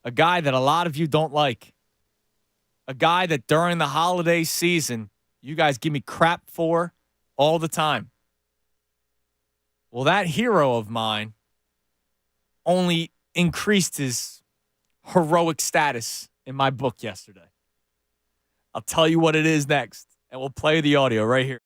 a guy that a lot of you don't like, a guy that during the holiday season, you guys give me crap for all the time. Well, that hero of mine only increased his heroic status in my book yesterday. I'll tell you what it is next, and we'll play the audio right here.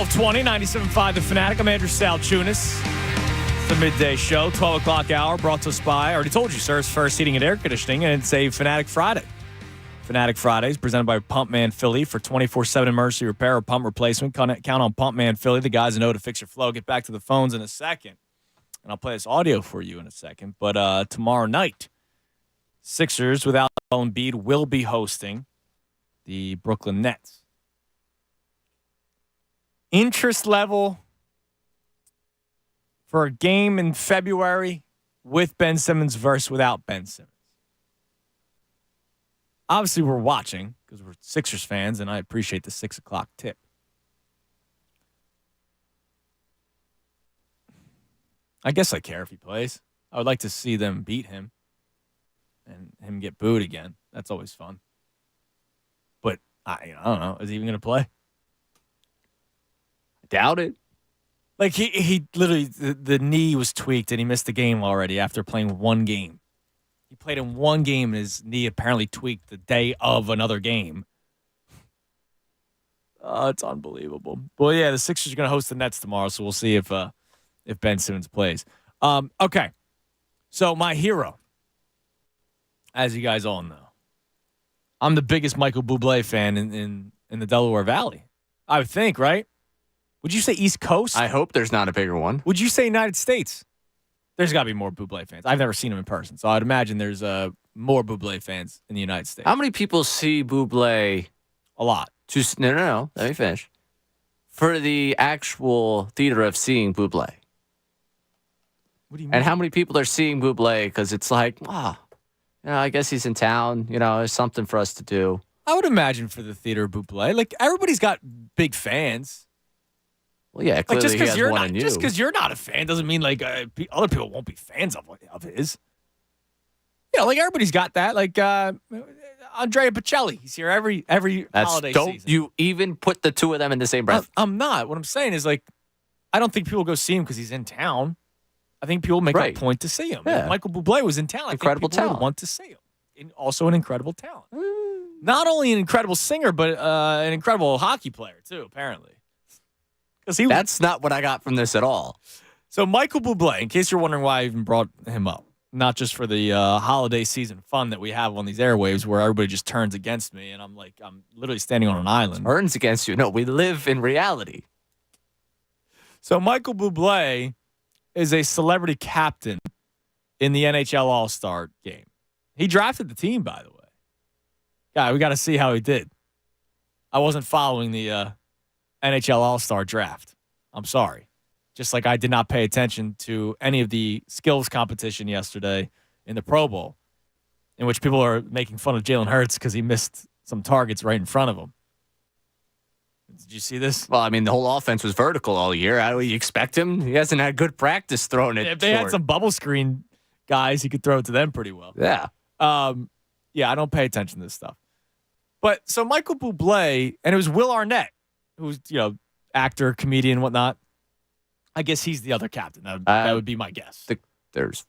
1220, 97.5 The Fanatic. I'm Andrew Salchunas. The midday show, 12 o'clock hour, brought to us by, I already told you, sir, First Heating and Air Conditioning, and it's a Fanatic Friday. Fanatic Fridays presented by Pumpman Philly for 24/7 emergency repair or pump replacement. Count on Pumpman Philly, the guys who know to fix your flow. Get back to the phones in a second, and I'll play this audio for you in a second. But tomorrow night, Sixers without Embiid will be hosting the Brooklyn Nets. Interest level for a game in February with Ben Simmons versus without Ben Simmons. Obviously, we're watching because we're Sixers fans, and I appreciate the 6 o'clock tip. I guess I care if he plays. I would like to see them beat him and him get booed again. That's always fun. But I don't know. Is he even going to play? Doubt it. Like, he literally, the knee was tweaked and he missed the game already after playing one game. He played in one game and his knee apparently tweaked the day of another game. It's unbelievable. Well, yeah, the Sixers are going to host the Nets tomorrow, so we'll see if Ben Simmons plays. Okay, so my hero, as you guys all know, I'm the biggest Michael Bublé fan in the Delaware Valley. I would think, right? Would you say East Coast? I hope there's not a bigger one. Would you say United States? There's got to be more Bublé fans. I've never seen him in person, so I'd imagine there's more Bublé fans in the United States. How many people see Bublé? A lot. No. Let me finish. For the actual theater of seeing Bublé. What do you mean? And how many people are seeing Bublé because it's like, I guess he's in town. There's something for us to do. I would imagine for the theater of Bublé. Like, everybody's got big fans. Well, yeah, clearly just he has one in you. Just because you're not a fan doesn't mean like other people won't be fans of his. Like everybody's got that. Like Andrea Bocelli, he's here every holiday don't season. You even put the two of them in the same breath? I'm not. What I'm saying is like, I don't think people go see him because he's in town. I think people make a point to see him. Yeah. If Michael Bublé was in town, I incredible think people talent. would want to see him. And also an incredible talent. Not only an incredible singer, but an incredible hockey player too. Apparently. That's not what I got from this at all. So Michael Bublé, in case you're wondering why I even brought him up, not just for the holiday season fun that we have on these airwaves where everybody just turns against me and I'm literally standing on an island. Turns against you. No, we live in reality. So Michael Bublé is a celebrity captain in the NHL All-Star game. He drafted the team, by the way. Yeah, we got to see how he did. I wasn't following the NHL All-Star draft. I'm sorry. Just like I did not pay attention to any of the skills competition yesterday in the Pro Bowl, in which people are making fun of Jalen Hurts because he missed some targets right in front of him. Did you see this? Well, I mean, the whole offense was vertical all year. How do you expect him? He hasn't had good practice throwing it. If they had some bubble screen guys, he could throw it to them pretty well. Yeah. Yeah, I don't pay attention to this stuff. But so Michael Bublé, and it was Will Arnett, who's, actor, comedian, whatnot. I guess he's the other captain. That would be my guess. There's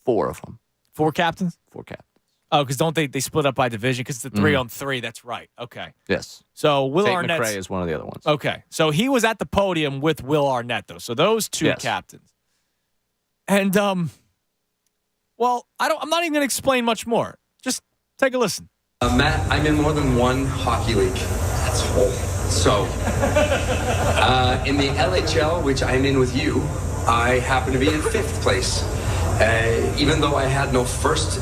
4 of them. 4 captains? 4 captains. Oh, because don't they split up by division? Because it's the 3-on-3. That's right. Okay. Yes. So Will Tate Arnett McRae is one of the other ones. Okay. So he was at the podium with Will Arnett, though. So those 2 captains. And well, I'm not even going to explain much more. Just take a listen. Matt, I'm in more than one hockey league. That's whole. So, in the LHL, which I'm in with you, I happen to be in 5th place. Even though I had no first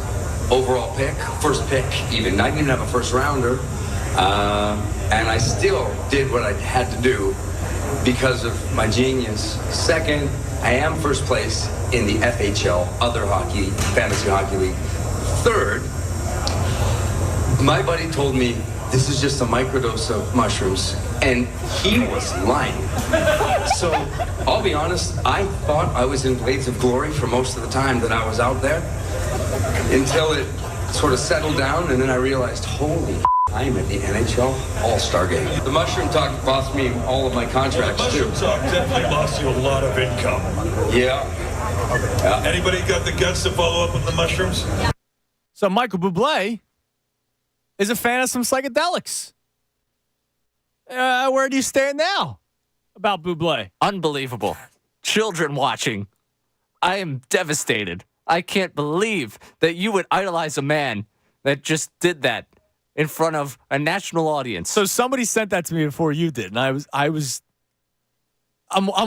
pick even. I didn't even have a first rounder. And I still did what I had to do because of my genius. Second, I am first place in the FHL, other hockey, fantasy hockey league. Third, my buddy told me this is just a microdose of mushrooms, and he was lying. So I'll be honest, I thought I was in Blades of Glory for most of the time that I was out there until it sort of settled down, and then I realized, holy I'm at the NHL All-Star Game. The mushroom talk cost me all of my contracts, the mushroom talk definitely lost you a lot of income. Yeah. Anybody got the guts to follow up on the mushrooms? So Michael Bublé is a fan of some psychedelics. Where do you stand now? about Bublé? Unbelievable. Children watching. I am devastated. I can't believe that you would idolize a man that just did that in front of a national audience. So somebody sent that to me before you did, and I'm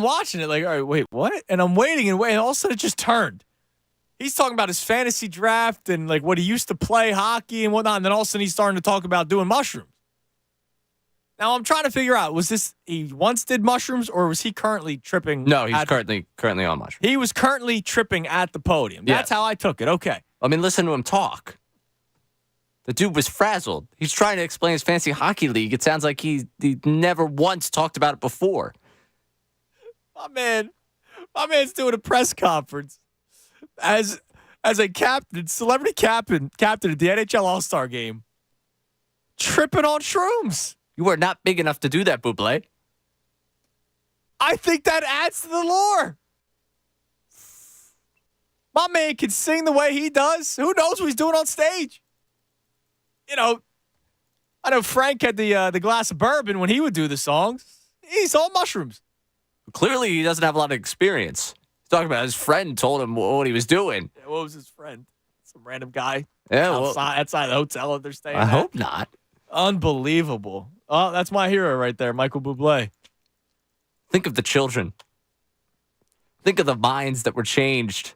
watching it like, all right, wait, what? And I'm waiting and waiting. All of a sudden, it just turned. He's talking about his fantasy draft and like what he used to play hockey and whatnot. And then all of a sudden, he's starting to talk about doing mushrooms. Now I'm trying to figure out: was this he once did mushrooms, or was he currently tripping? No, he's currently on mushrooms. He was currently tripping at the podium. That's how I took it. Okay. I mean, listen to him talk. The dude was frazzled. He's trying to explain his fantasy hockey league. It sounds like he never once talked about it before. My man's doing a press conference as a captain, celebrity captain at the NHL All-Star game, tripping on shrooms. You are not big enough to do that, Bublé. I think that adds to the lore. My man can sing the way he does. Who knows what he's doing on stage? You know, I know Frank had the glass of bourbon when he would do the songs. He's on mushrooms. Clearly, he doesn't have a lot of experience. He's talking about his friend told him what he was doing. Yeah, what was his friend? Some random guy outside the hotel that they're staying at. I hope not. Unbelievable. Oh, that's my hero right there, Michael Bublé. Think of the children. Think of the minds that were changed.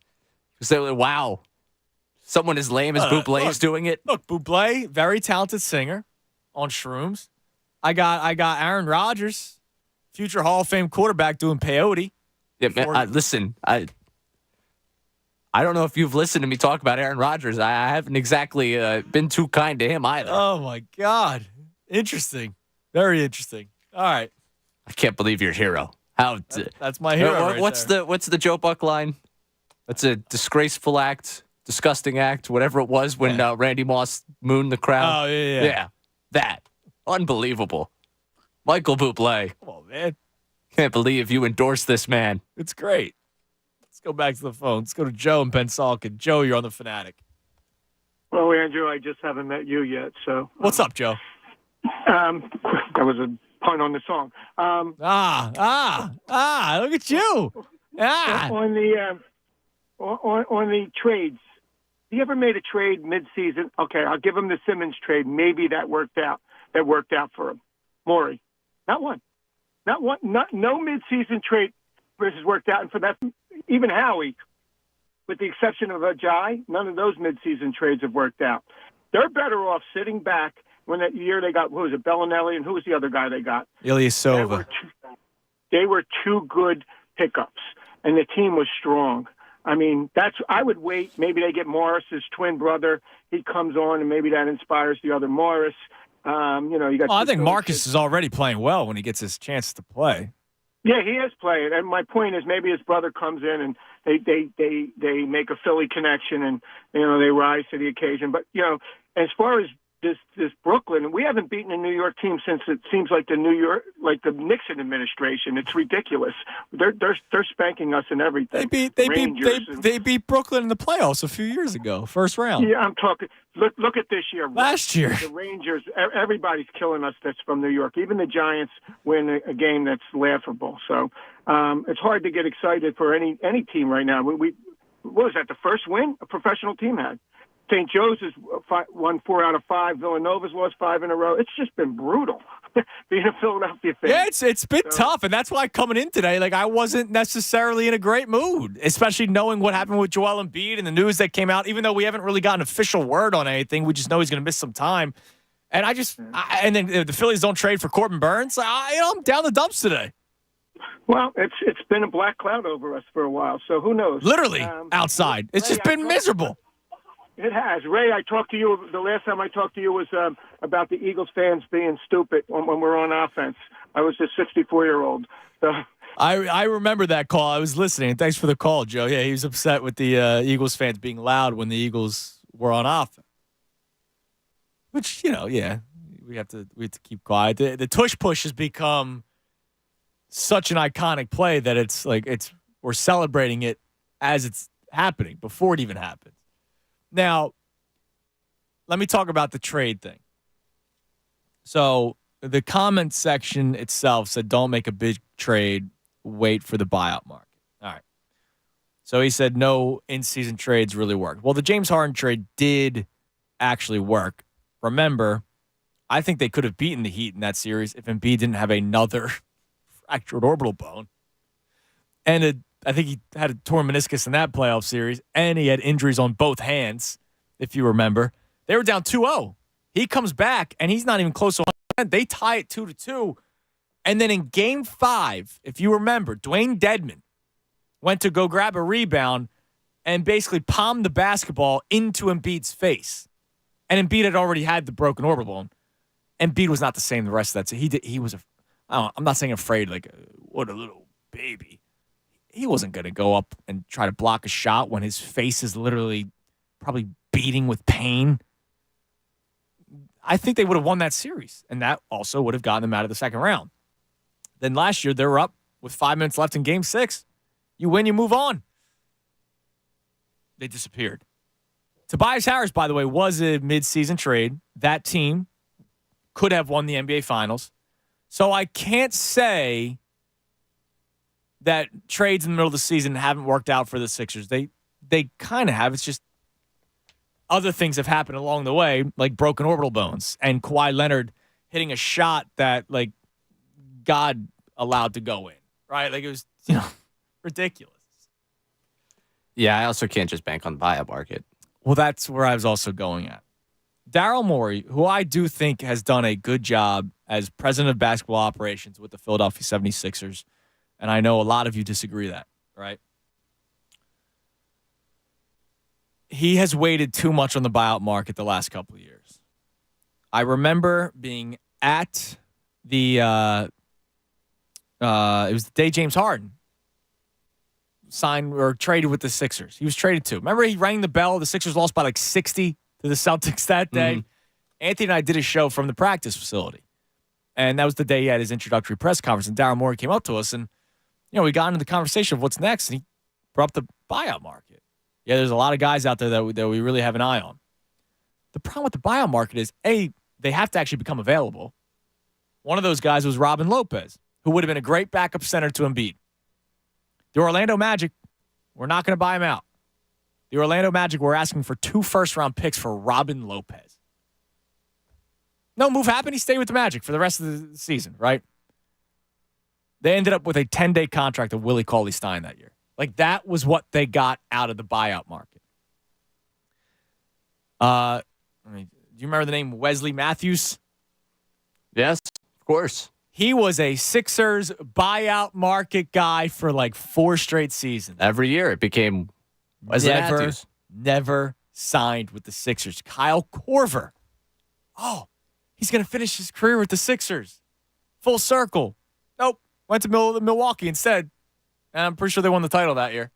So, wow, someone as lame as Bublé is doing it. Look, Bublé, very talented singer on shrooms. I got Aaron Rodgers, future Hall of Fame quarterback, doing peyote. Yeah, man, listen, I don't know if you've listened to me talk about Aaron Rodgers. I haven't exactly been too kind to him either. Oh, my God. Interesting. Very interesting. All right. I can't believe you're a hero. That's my hero. What's the Joe Buck line? That's a disgraceful act, disgusting act, whatever it was when Randy Moss mooned the crowd. Oh, yeah. Yeah, that. Unbelievable. Michael Bublé. Come on, man. Can't believe you endorsed this man. It's great. Let's go back to the phone. Let's go to Joe in Pensacola. Joe, you're on the Fanatic. Well, Andrew, I just haven't met you yet, so. What's up, Joe? That was a pun on the song. Look at you. On the trades, you ever made a trade mid-season? Okay, I'll give him the Simmons trade. Maybe that worked out. That worked out for him. Maury, not one. No mid-season trade versus worked out. And for that, even Howie, with the exception of Ajay, none of those mid-season trades have worked out. They're better off sitting back when that year they got, who was it, Bellinelli, and who was the other guy they got? Ilyasova. They were two good pickups, and the team was strong. I mean, I would wait. Maybe they get Morris's twin brother. He comes on, and maybe that inspires the other Morris. You got. I think Marcus is already playing well when he gets his chance to play. Yeah, he is playing. And my point is, maybe his brother comes in and they make a Philly connection, and they rise to the occasion. But as far as this Brooklyn, we haven't beaten a New York team since it seems like the Nixon administration. It's ridiculous. They're spanking us and everything. They beat Brooklyn in the playoffs a few years ago, first round. Yeah, I'm talking. Look at this year. Last year, the Rangers. Everybody's killing us. That's from New York. Even the Giants win a game that's laughable. So it's hard to get excited for any team right now. What was that? The first win a professional team had. St. Joe's has won 4 out of 5. Villanova's lost 5 in a row. It's just been brutal being a Philadelphia fan. Yeah, it's been tough, and that's why coming in today, I wasn't necessarily in a great mood, especially knowing what happened with Joel Embiid and the news that came out. Even though we haven't really gotten official word on anything, we just know he's going to miss some time. And and then the Phillies don't trade for Corbin Burns. I'm down the dumps today. Well, it's been a black cloud over us for a while, so who knows? Literally outside, it's just been miserable. It has. Ray, I talked to you, the last time I talked to you was about the Eagles fans being stupid when we're on offense. I was a 64-year-old. So. I remember that call. I was listening. Thanks for the call, Joe. Yeah, he was upset with the Eagles fans being loud when the Eagles were on offense. Which, we have to keep quiet. The tush push has become such an iconic play that we're celebrating it as it's happening, before it even happens. Now, let me talk about the trade thing. So, the comment section itself said, don't make a big trade, wait for the buyout market. All right. So he said no in-season trades really worked. Well, the James Harden trade did actually work. Remember, I think they could have beaten the Heat in that series if Embiid didn't have another fractured orbital bone. And I think he had a torn meniscus in that playoff series, and he had injuries on both hands, if you remember. They were down 2-0. He comes back, and he's not even close to 100%. They tie it 2-2. And then in Game 5, if you remember, Dwayne Dedmon went to go grab a rebound and basically palmed the basketball into Embiid's face. And Embiid had already had the broken orbital bone. Embiid was not the same the rest of that. So he was, I'm not saying afraid, like, what a little baby. He wasn't going to go up and try to block a shot when his face is literally probably beating with pain. I think they would have won that series, and that also would have gotten them out of the second round. Then last year, they were up with 5 minutes left in Game 6. You win, you move on. They disappeared. Tobias Harris, by the way, was a midseason trade. That team could have won the NBA Finals. So I can't say that trades in the middle of the season haven't worked out for the Sixers. They kind of have. It's just other things have happened along the way, like broken orbital bones and Kawhi Leonard hitting a shot that, like, God allowed to go in, right? Like, it was, ridiculous. Yeah, I also can't just bank on the buyout market. Well, that's where I was also going at. Daryl Morey, who I do think has done a good job as president of basketball operations with the Philadelphia 76ers, and I know a lot of you disagree that, right? He has waited too much on the buyout market the last couple of years. I remember being at the it was the day James Harden signed or traded with the Sixers. He was traded to. Remember, he rang the bell. The Sixers lost by like 60 to the Celtics that day. Mm-hmm. Anthony and I did a show from the practice facility. And that was the day he had his introductory press conference. And Daryl Morey came up to us and, we got into the conversation of what's next. And he brought up the buyout market. Yeah, there's a lot of guys out there that we really have an eye on. The problem with the buyout market is, A, they have to actually become available. One of those guys was Robin Lopez, who would have been a great backup center to Embiid. The Orlando Magic, we're not going to buy him out. The Orlando Magic were asking for 2 first-round picks for Robin Lopez. No move happened. He stayed with the Magic for the rest of the season, right? They ended up with a 10-day contract of Willie Cauley-Stein that year. Like, that was what they got out of the buyout market. Do you remember the name Wesley Matthews? Yes, of course. He was a Sixers buyout market guy for like 4 straight seasons. Every year it became Wesley Matthews. Never signed with the Sixers. Kyle Korver. Oh, he's going to finish his career with the Sixers. Full circle. Nope. Went to Milwaukee instead. And I'm pretty sure they won the title that year.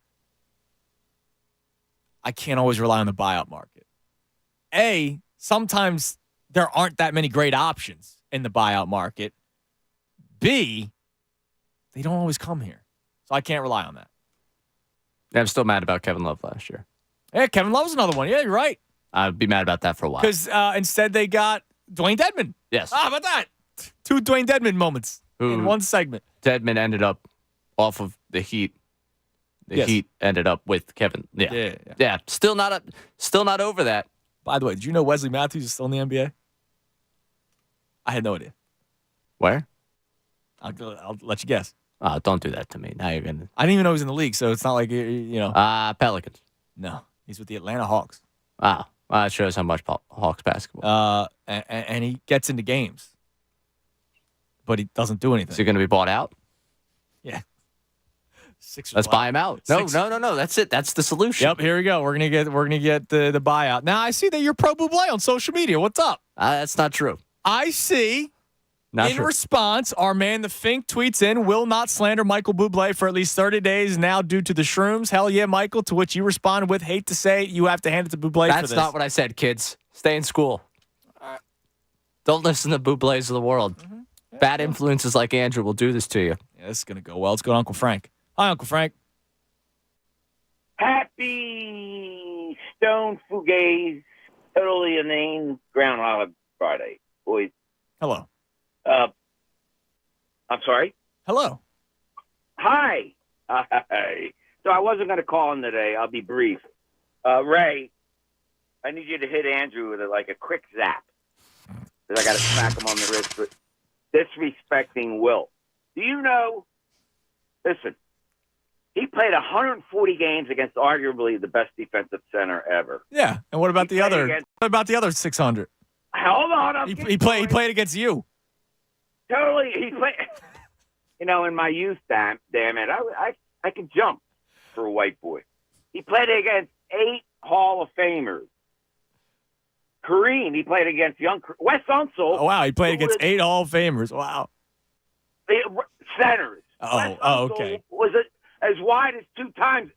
I can't always rely on the buyout market. A, sometimes there aren't that many great options in the buyout market. B, they don't always come here. So I can't rely on that. Yeah, I'm still mad about Kevin Love last year. Yeah, Kevin Love's another one. Yeah, you're right. I'd be mad about that for a while. Because instead they got Dwayne Dedmon. Yes. How about that? 2 Dwayne Dedmon moments in one segment. Dedmon ended up off of the Heat. The Heat ended up with Kevin. Yeah. Still not over that. By the way, did you know Wesley Matthews is still in the NBA? I had no idea. Where? I'll let you guess. Oh, don't do that to me. Now you're gonna. I didn't even know he was in the league, so it's not like Pelicans. No, he's with the Atlanta Hawks. Wow, that shows how much Hawks basketball. And he gets into games, but he doesn't do anything. Is he going to be bought out? Yeah. Sixers. Let's buy him out. No. That's it. That's the solution. Yep. Here we go. We're gonna get the buyout. Now I see that you're pro Buble on social media. What's up? That's not true. I see. Not in true. response, our man the Fink tweets in, will not slander Michael Bublé for at least 30 days now due to the shrooms. Hell yeah, Michael. To which you responded with, hate to say it, you have to hand it to Bublé for this. That's not what I said, kids. Stay in school. Don't listen to Bublés of the world. Mm-hmm. Yeah, bad influences like Andrew will do this to you. Yeah, this is going to go well. Let's go to Uncle Frank. Hi, Uncle Frank. Happy Stone Fugaze, totally inane Groundhog Friday, boys. Hello. I'm sorry? Hello. Hi. Hi. So I wasn't going to call in today. I'll be brief. Ray, I need you to hit Andrew with a quick zap. Because I got to smack him on the wrist for disrespecting Will. Do you know? Listen, he played 140 games against arguably the best defensive center ever. Yeah, and what about the other? What about the other 600? Hold on, he played against you. Totally, he played. In my youth, damn it, I could jump for a white boy. He played against 8 Hall of Famers. Kareem, he played against Wes Unseld. Oh, wow, he played against 8 Hall of Famers. Wow. Centers. Okay. Was it as wide as 2 times?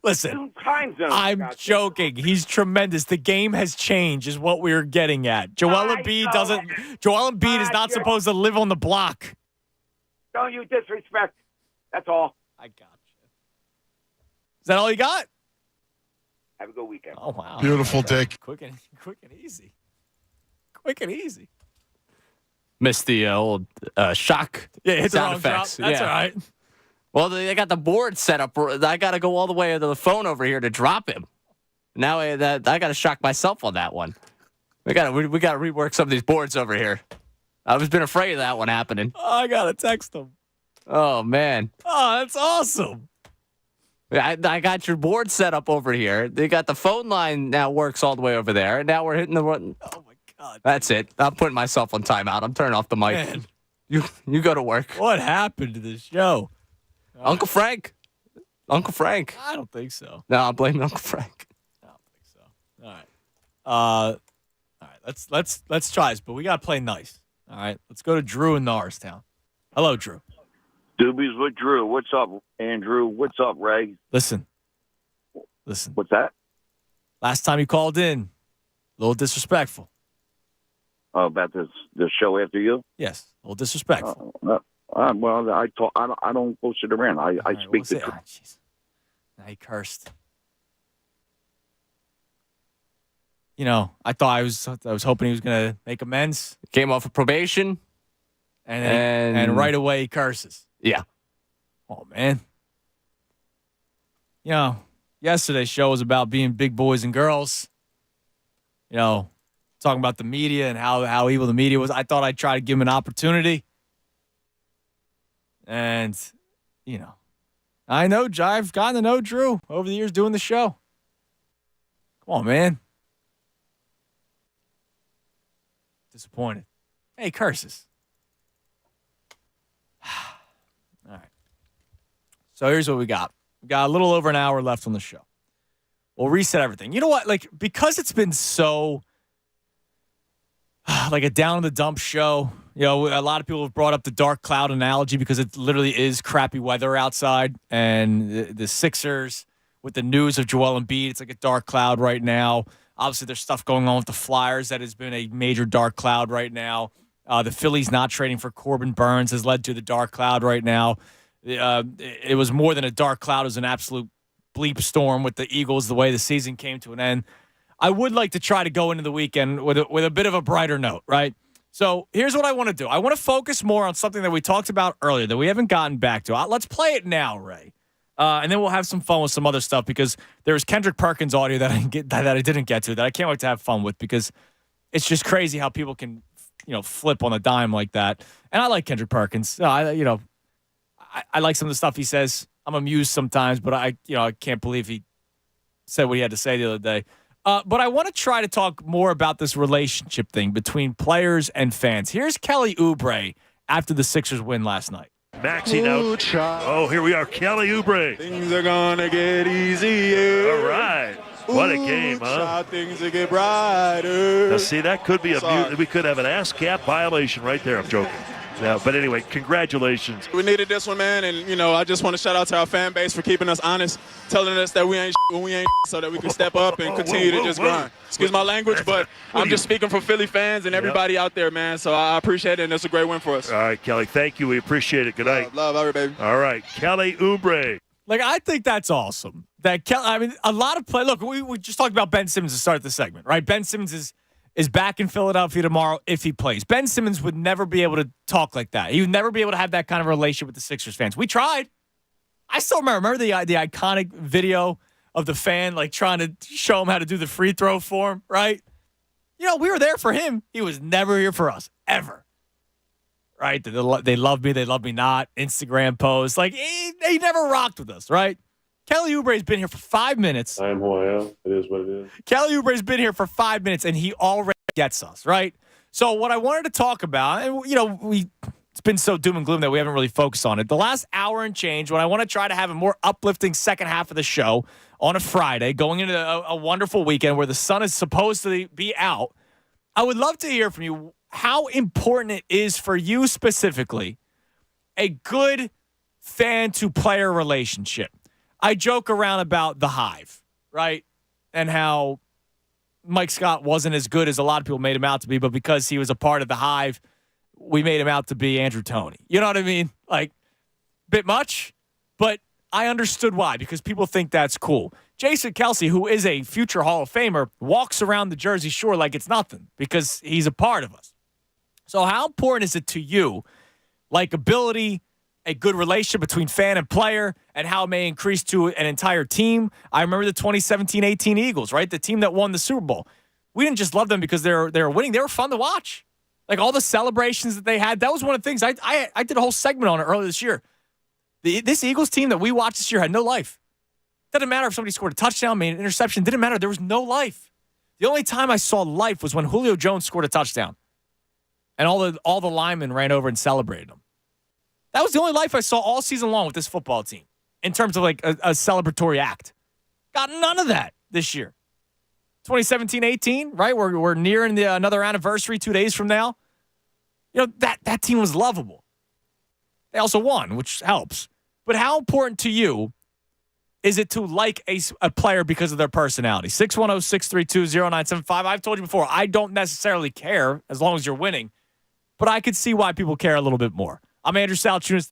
Listen, 2 time zones. I'm joking. He's tremendous. The game has changed, is what we're getting at. Joel Embiid is not supposed to live on the block. Don't you disrespect. That's all. I got you. Is that all you got? Have a good weekend. Oh, wow. Beautiful, Dick. Quick and easy. Quick and easy. Missed the old shock hit the sound wrong effects. Drop. That's all right. Well, they got the board set up. I got to go all the way to the phone over here to drop him. Now I got to shock myself on that one. We got to rework some of these boards over here. I was been afraid of that one happening. Oh, I got to text him. Oh, man. Oh, that's awesome. I got your board set up over here. They got the phone line now works all the way over there. And now we're hitting the one. Oh, my God. That's it. I'm putting myself on timeout. I'm turning off the mic. Man. You go to work. What happened to this show? Uncle Frank. I don't think so. No, I'm blaming Uncle Frank. I don't think so. All right. Let's try this, but we got to play nice. All right. Let's go to Drew in Norristown. Hello, Drew. Doobies with Drew. What's up, Andrew? What's up, Ray? Listen. What's that? Last time you called in, a little disrespectful. Oh, about the show after you? Yes, a little disrespectful. Well, I don't post it around. I speak the truth. Now he cursed. I thought I was hoping he was gonna make amends. Came off of probation, and right away he curses. Yeah. Oh man. Yesterday's show was about being big boys and girls. Talking about the media and how evil the media was. I thought I'd try to give him an opportunity. And, I know I've gotten to know Drew over the years doing the show. Come on, man. Disappointed. Hey, curses. All right. So here's what we got. We got a little over an hour left on the show. We'll reset everything. You know what? Because it's been so a down in the dump show. A lot of people have brought up the dark cloud analogy because it literally is crappy weather outside. And the Sixers, with the news of Joel Embiid, it's like a dark cloud right now. Obviously, there's stuff going on with the Flyers that has been a major dark cloud right now. The Phillies not trading for Corbin Burns has led to the dark cloud right now. It was more than a dark cloud. It was an absolute bleep storm with the Eagles, the way the season came to an end. I would like to try to go into the weekend with a bit of a brighter note, right? So here's what I want to do. I want to focus more on something that we talked about earlier that we haven't gotten back to. Let's play it now, Ray. And then we'll have some fun with some other stuff because there's Kendrick Perkins audio that I didn't get to that I can't wait to have fun with because it's just crazy how people can, flip on a dime like that. And I like Kendrick Perkins. I like some of the stuff he says. I'm amused sometimes, but I can't believe he said what he had to say the other day. But I want to try to talk more about this relationship thing between players and fans. Here's Kelly Oubre after the Sixers win last night. Maxing out. Oh, here we are, Kelly Oubre. Things are gonna get easier. All right. What a game, huh? Things will get brighter. Now, see, that could be we could have an ass cap violation right there. I'm joking. No, but anyway, congratulations. We needed this one, man, and I just want to shout out to our fan base for keeping us honest, telling us that we ain't when we ain't so that we can step up and continue to just grind. Excuse my language, but I'm just speaking for Philly fans and everybody out there, man. So I appreciate it, and it's a great win for us. All right, Kelly, thank you. We appreciate it. Good night. Love, baby. All right, Kelly Oubre. I think that's awesome. That Kelly, a lot of play. Look, we just talked about Ben Simmons to start the segment, right? Ben Simmons is back in Philadelphia tomorrow if he plays. Ben Simmons would never be able to talk like that. He would never be able to have that kind of relationship with the Sixers fans. We tried. I still remember the iconic video of the fan like trying to show him how to do the free throw for him, right? You know, we were there for him. He was never here for us, ever. Right? They love me. They love me not. Instagram posts. Like, he never rocked with us, right? Kelly Oubre's been here for 5 minutes. I am who I am. It is what it is. Kelly Oubre's been here for 5 minutes, and he already gets us, right? So what I wanted to talk about, and, you know, it's been so doom and gloom that we haven't really focused on it. The last hour and change, when I want to try to have a more uplifting second half of the show on a Friday, going into a wonderful weekend where the sun is supposed to be out, I would love to hear from you how important it is for you specifically a good fan-to-player relationship. I joke around about the Hive, right? And how Mike Scott wasn't as good as a lot of people made him out to be, but because he was a part of the Hive, we made him out to be Andrew Toney. You know what I mean? Like, bit much, but I understood why, because people think that's cool. Jason Kelsey, who is a future Hall of Famer, walks around the Jersey Shore like it's nothing because he's a part of us. So how important is it to you, likability, a good relationship between fan and player, and how it may increase to an entire team? I remember the 2017-18 Eagles, right? The team that won the Super Bowl. We didn't just love them because they were winning. They were fun to watch. Like all the celebrations that they had. That was one of the things. I did a whole segment on it earlier this year. This Eagles team that we watched this year had no life. Doesn't matter if somebody scored a touchdown, made an interception. Didn't matter. There was no life. The only time I saw life was when Julio Jones scored a touchdown. And all the linemen ran over and celebrated him. That was the only life I saw all season long with this football team in terms of like a celebratory act. Got none of that this year. 2017-18, right? We're nearing another anniversary 2 days from now. You know, that team was lovable. They also won, which helps. But how important to you is it to like a player because of their personality? 610-632-0975. I've told you before, I don't necessarily care as long as you're winning, but I could see why people care a little bit more. I'm Andrew Salchunas.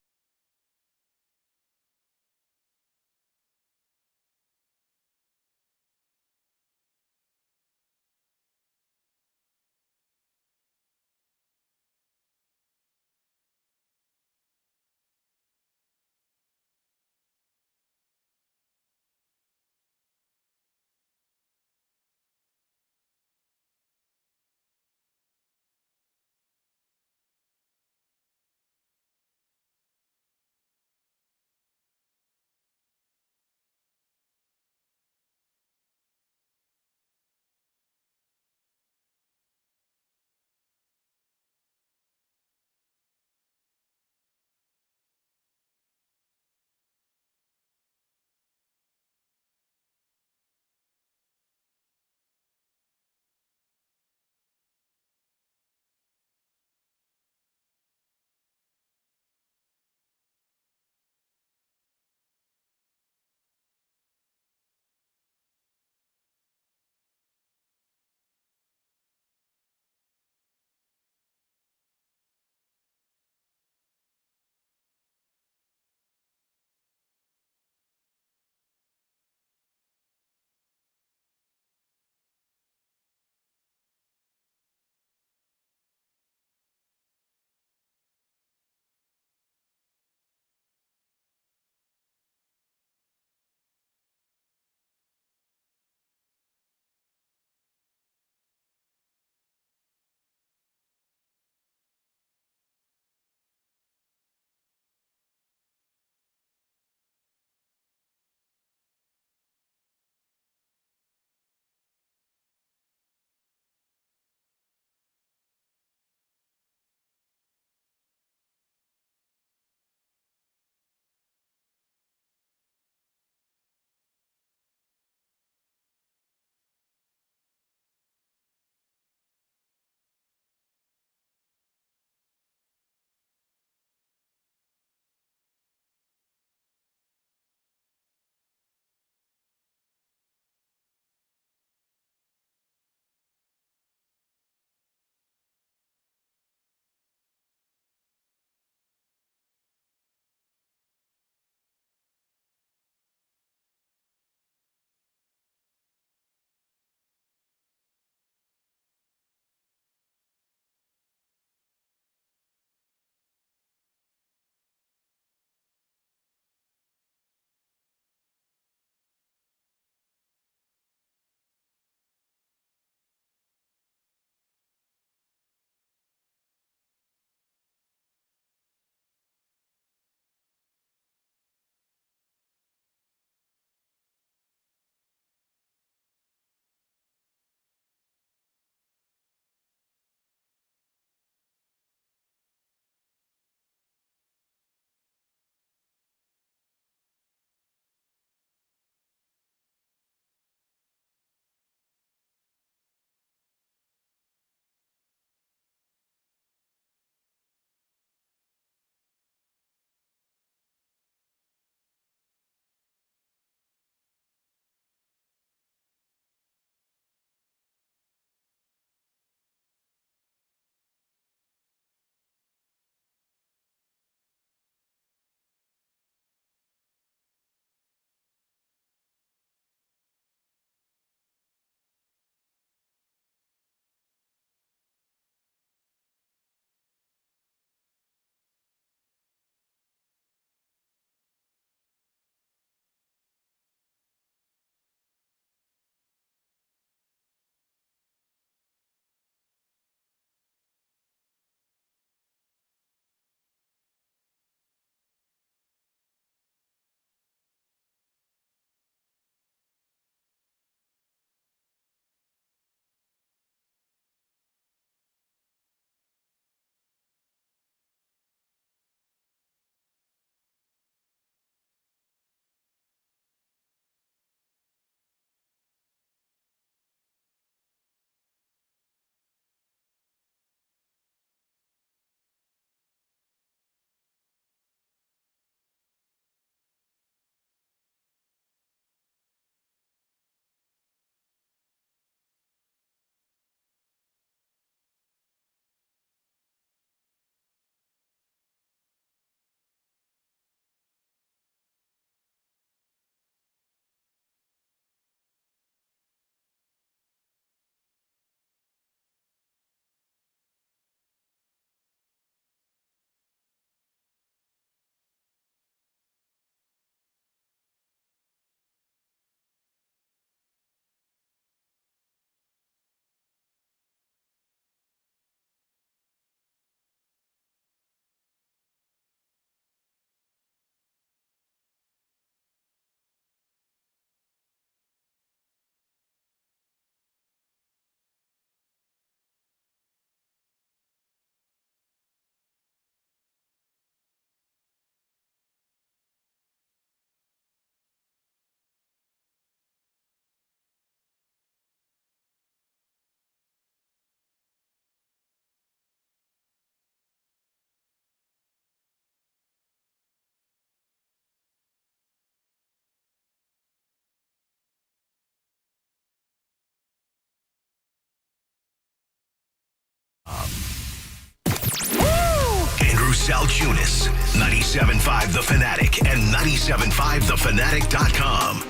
Salchunas. 97.5 The Fanatic and 97.5thefanatic.com.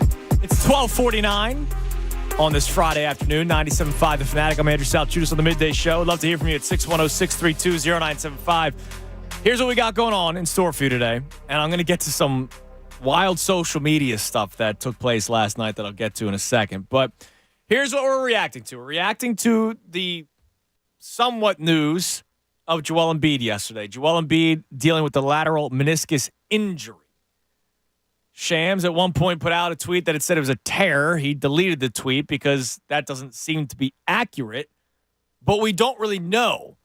It's 12:49 on this Friday afternoon. 97.5 The Fanatic. I'm Andrew Salchunas on the Midday Show. I'd love to hear from you at 610-632-0975. Here's what we got going on in store for you today. And I'm going to get to some wild social media stuff that took place last night that I'll get to in a second. But here's what we're reacting to. We're reacting to the somewhat news of Joel Embiid yesterday. Joel Embiid dealing with the lateral meniscus injury. Shams at one point put out a tweet that it said it was a tear. He deleted the tweet because that doesn't seem to be accurate. But we don't really know.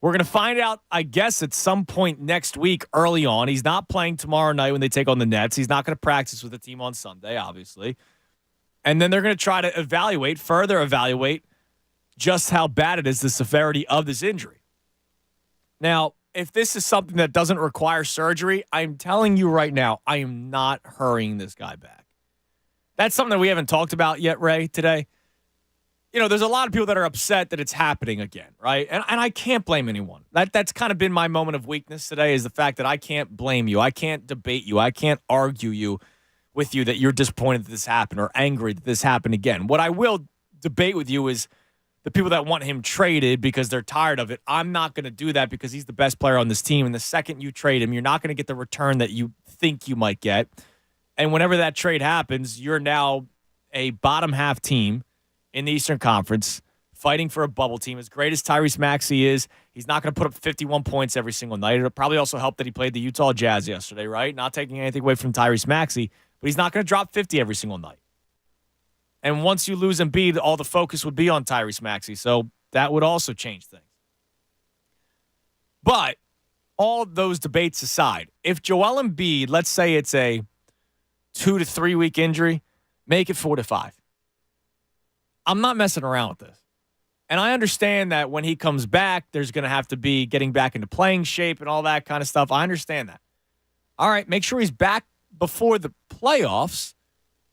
We're going to find out, I guess, at some point next week early on. He's not playing tomorrow night when they take on the Nets. He's not going to practice with the team on Sunday, obviously. And then they're going to try to further evaluate just how bad it is, the severity of this injury. Now, if this is something that doesn't require surgery, I'm telling you right now, I am not hurrying this guy back. That's something that we haven't talked about yet, Ray, today. You know, there's a lot of people that are upset that it's happening again, right? And I can't blame anyone. That's kind of been my moment of weakness today, is the fact that I can't blame you. I can't debate you. I can't argue with you that you're disappointed that this happened or angry that this happened again. What I will debate with you is the people that want him traded because they're tired of it. I'm not going to do that because he's the best player on this team. And the second you trade him, you're not going to get the return that you think you might get. And whenever that trade happens, you're now a bottom half team in the Eastern Conference fighting for a bubble team. As great as Tyrese Maxey is, he's not going to put up 51 points every single night. It'll probably also help that he played the Utah Jazz yesterday, right? Not taking anything away from Tyrese Maxey, but he's not going to drop 50 every single night. And once you lose Embiid, all the focus would be on Tyrese Maxey. So that would also change things. But all those debates aside, if Joel Embiid, let's say it's a 2 to 3 week injury, make it 4 to 5. I'm not messing around with this. And I understand that when he comes back, there's going to have to be getting back into playing shape and all that kind of stuff. I understand that. All right, make sure he's back before the playoffs,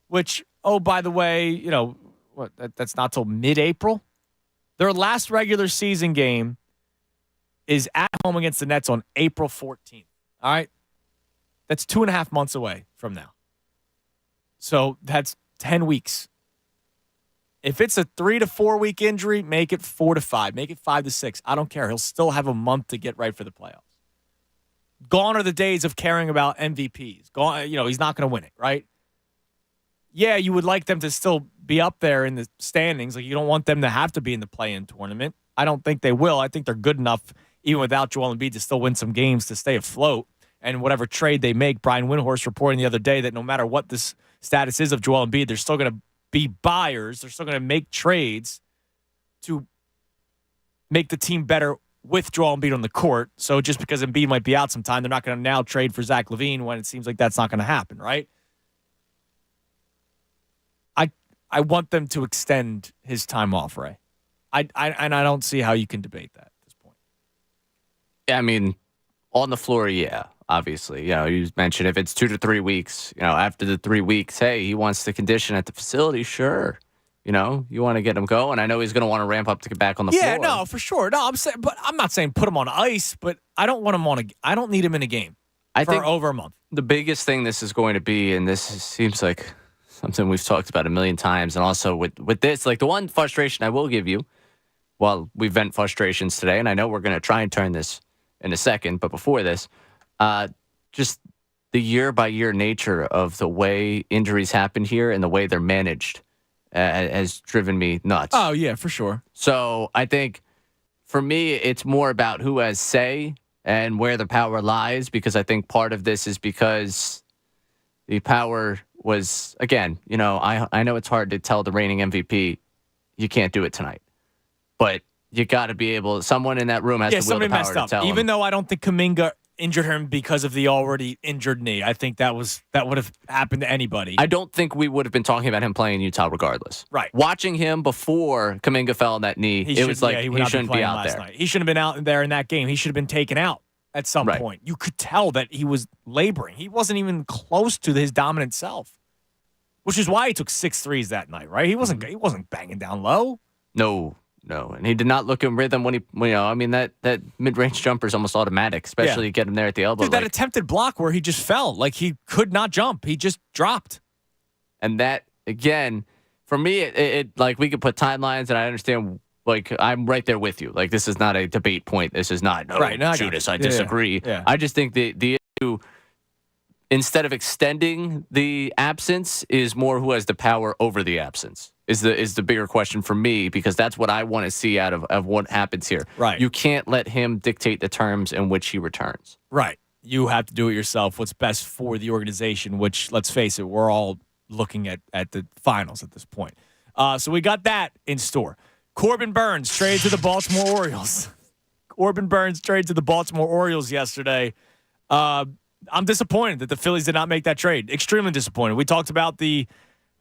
which, oh, by the way, you know, that's not till mid-April. Their last regular season game is at home against the Nets on April 14th. All right? That's 2.5 months away from now. So that's 10 weeks. If it's a 3 to 4 week injury, make it 4 to 5. Make it 5 to 6. I don't care. He'll still have a month to get right for the playoffs. Gone are the days of caring about MVPs. Gone, you know, he's not going to win it, right? Yeah, you would like them to still be up there in the standings. Like, you don't want them to have to be in the play-in tournament. I don't think they will. I think they're good enough, even without Joel Embiid, to still win some games to stay afloat. And whatever trade they make, Brian Windhorst reporting the other day that no matter what this status is of Joel Embiid, they're still going to be buyers. They're still going to make trades to make the team better with Joel Embiid on the court. So just because Embiid might be out sometime, they're not going to now trade for Zach LaVine when it seems like that's not going to happen, right? I want them to extend his time off, Ray. I don't see how you can debate that at this point. Yeah, I mean, on the floor, yeah, obviously. You know, you mentioned if it's 2 to 3 weeks, you know, after the 3 weeks, hey, he wants to condition at the facility, sure. You know, you want to get him going. I know he's going to want to ramp up to get back on the floor. Yeah, no, for sure. No, I'm not saying put him on ice, but I don't want him I don't need him in a game for over a month. The biggest thing this is going to be, and this seems like something we've talked about a million times, and also with this, like the one frustration I will give you, while we vent frustrations today, and I know we're going to try and turn this in a second, but before this, just the year-by-year nature of the way injuries happen here and the way they're managed has driven me nuts. Oh, yeah, for sure. So I think for me, it's more about who has say and where the power lies, because I think part of this is because the power was, again, you know, I know it's hard to tell the reigning MVP, you can't do it tonight. But you got to be able, someone in that room has to wield the power to tell him. Even though I don't think Kuminga injured him because of the already injured knee. I think that would have happened to anybody. I don't think we would have been talking about him playing in Utah regardless. Right. Watching him before Kuminga fell on that knee, it was like he shouldn't be out there. Night. He shouldn't have been out there in that game. He should have been taken out at some point. You could tell that he was laboring. He wasn't even close to his dominant self, which is why he took 6 threes that night, right? He wasn't banging down low. No. And he did not look in rhythm when that mid-range jumper is almost automatic, especially get him there at the elbow. Dude, that attempted block where he just fell, like he could not jump. He just dropped. And that, again, for me, it like we could put timelines, and I understand. Like, I'm right there with you. Like, this is not a debate point. This is not, Judas, I disagree. Yeah. I just think the issue, instead of extending the absence, is more who has the power over the absence is the bigger question for me, because that's what I want to see out of what happens here. Right. You can't let him dictate the terms in which he returns. Right. You have to do it yourself. What's best for the organization, which, let's face it, we're all looking at the finals at this point. So we got that in store. Corbin Burns traded to the Baltimore Orioles. Corbin Burns traded to the Baltimore Orioles yesterday. I'm disappointed that the Phillies did not make that trade. Extremely disappointed. We talked about the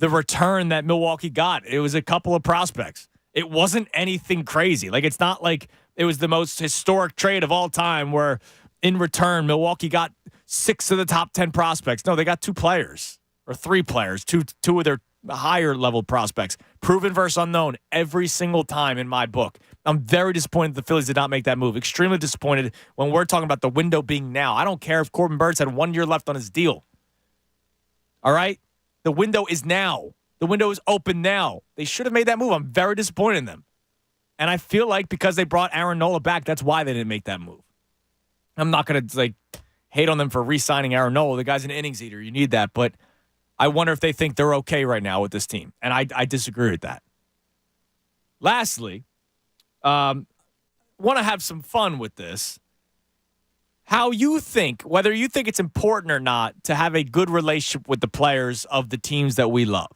return that Milwaukee got. It was a couple of prospects. It wasn't anything crazy. Like, it's not like it was the most historic trade of all time where in return Milwaukee got 6 of the top 10 prospects. No, they got 2 players or 3 players, two of their higher level prospects, proven versus unknown every single time in my book. I'm very disappointed the Phillies did not make that move. Extremely disappointed when we're talking about the window being now. I don't care if Corbin Burns had 1 year left on his deal. All right? The window is now. The window is open now. They should have made that move. I'm very disappointed in them. And I feel like because they brought Aaron Nola back, that's why they didn't make that move. I'm not going to hate on them for re-signing Aaron Nola. The guy's an innings eater. You need that. But I wonder if they think they're okay right now with this team. And I disagree with that. Lastly, want to have some fun with this. How you think, whether you think it's important or not, to have a good relationship with the players of the teams that we love.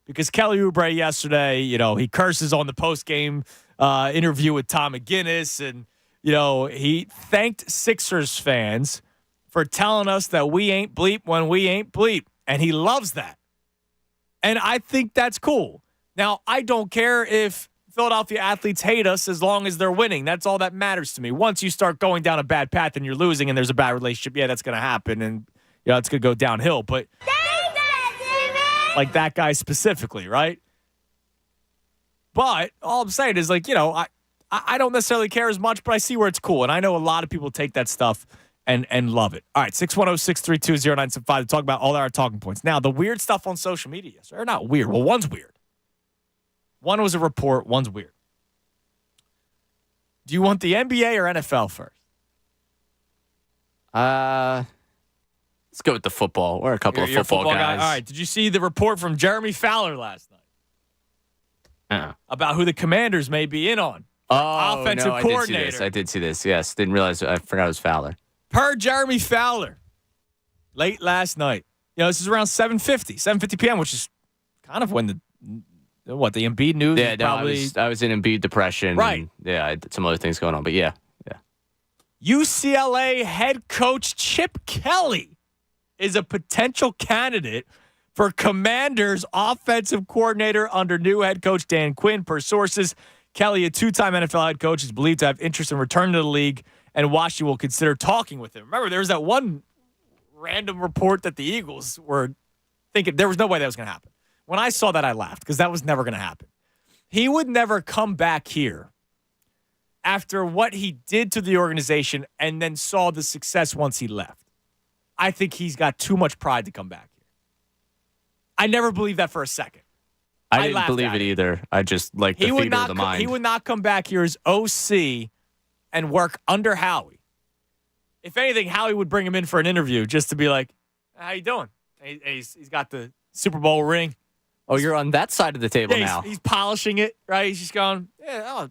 Because Kelly Oubre yesterday, he curses on the post-game interview with Tom McGinnis. And, he thanked Sixers fans for telling us that we ain't bleep when we ain't bleep. And he loves that. And I think that's cool. Now, I don't care if Philadelphia athletes hate us as long as they're winning. That's all that matters to me. Once you start going down a bad path and you're losing and there's a bad relationship, that's going to happen. And, it's going to go downhill. But like that guy specifically, right? But all I'm saying is, I don't necessarily care as much, but I see where it's cool. And I know a lot of people take that stuff and love it. All right, 610-632-0975 to talk about all our talking points. Now, the weird stuff on social media. Or not weird. Well, one's weird. One was a report. One's weird. Do you want the NBA or NFL first? Let's go with the football. We're a couple of football guys. All right, did you see the report from Jeremy Fowler last night? About who the Commanders may be in on? Offensive coordinator. I did see this. Yes, didn't realize. I forgot it was Fowler. Per Jeremy Fowler, late last night. This is around 7:50 p.m., which is kind of when the Embiid news. Yeah, probably. I was in Embiid depression. Right. And, I had some other things going on, but yeah. UCLA head coach Chip Kelly is a potential candidate for Commanders offensive coordinator under new head coach Dan Quinn. Per sources, Kelly, a 2-time NFL head coach, is believed to have interest in returning to the league, and Washington will consider talking with him. Remember, there was that one random report that the Eagles were thinking there was no way that was going to happen. When I saw that, I laughed because that was never going to happen. He would never come back here after what he did to the organization and then saw the success once he left. I think he's got too much pride to come back here. I never believed that for a second. I didn't believe it either. I just like the theater of the mind. He would not come back here as OC and work under Howie. If anything, Howie would bring him in for an interview just to be like, how you doing? He's got the Super Bowl ring. Oh, you're on that side of the table now. He's polishing it, right? He's just going, I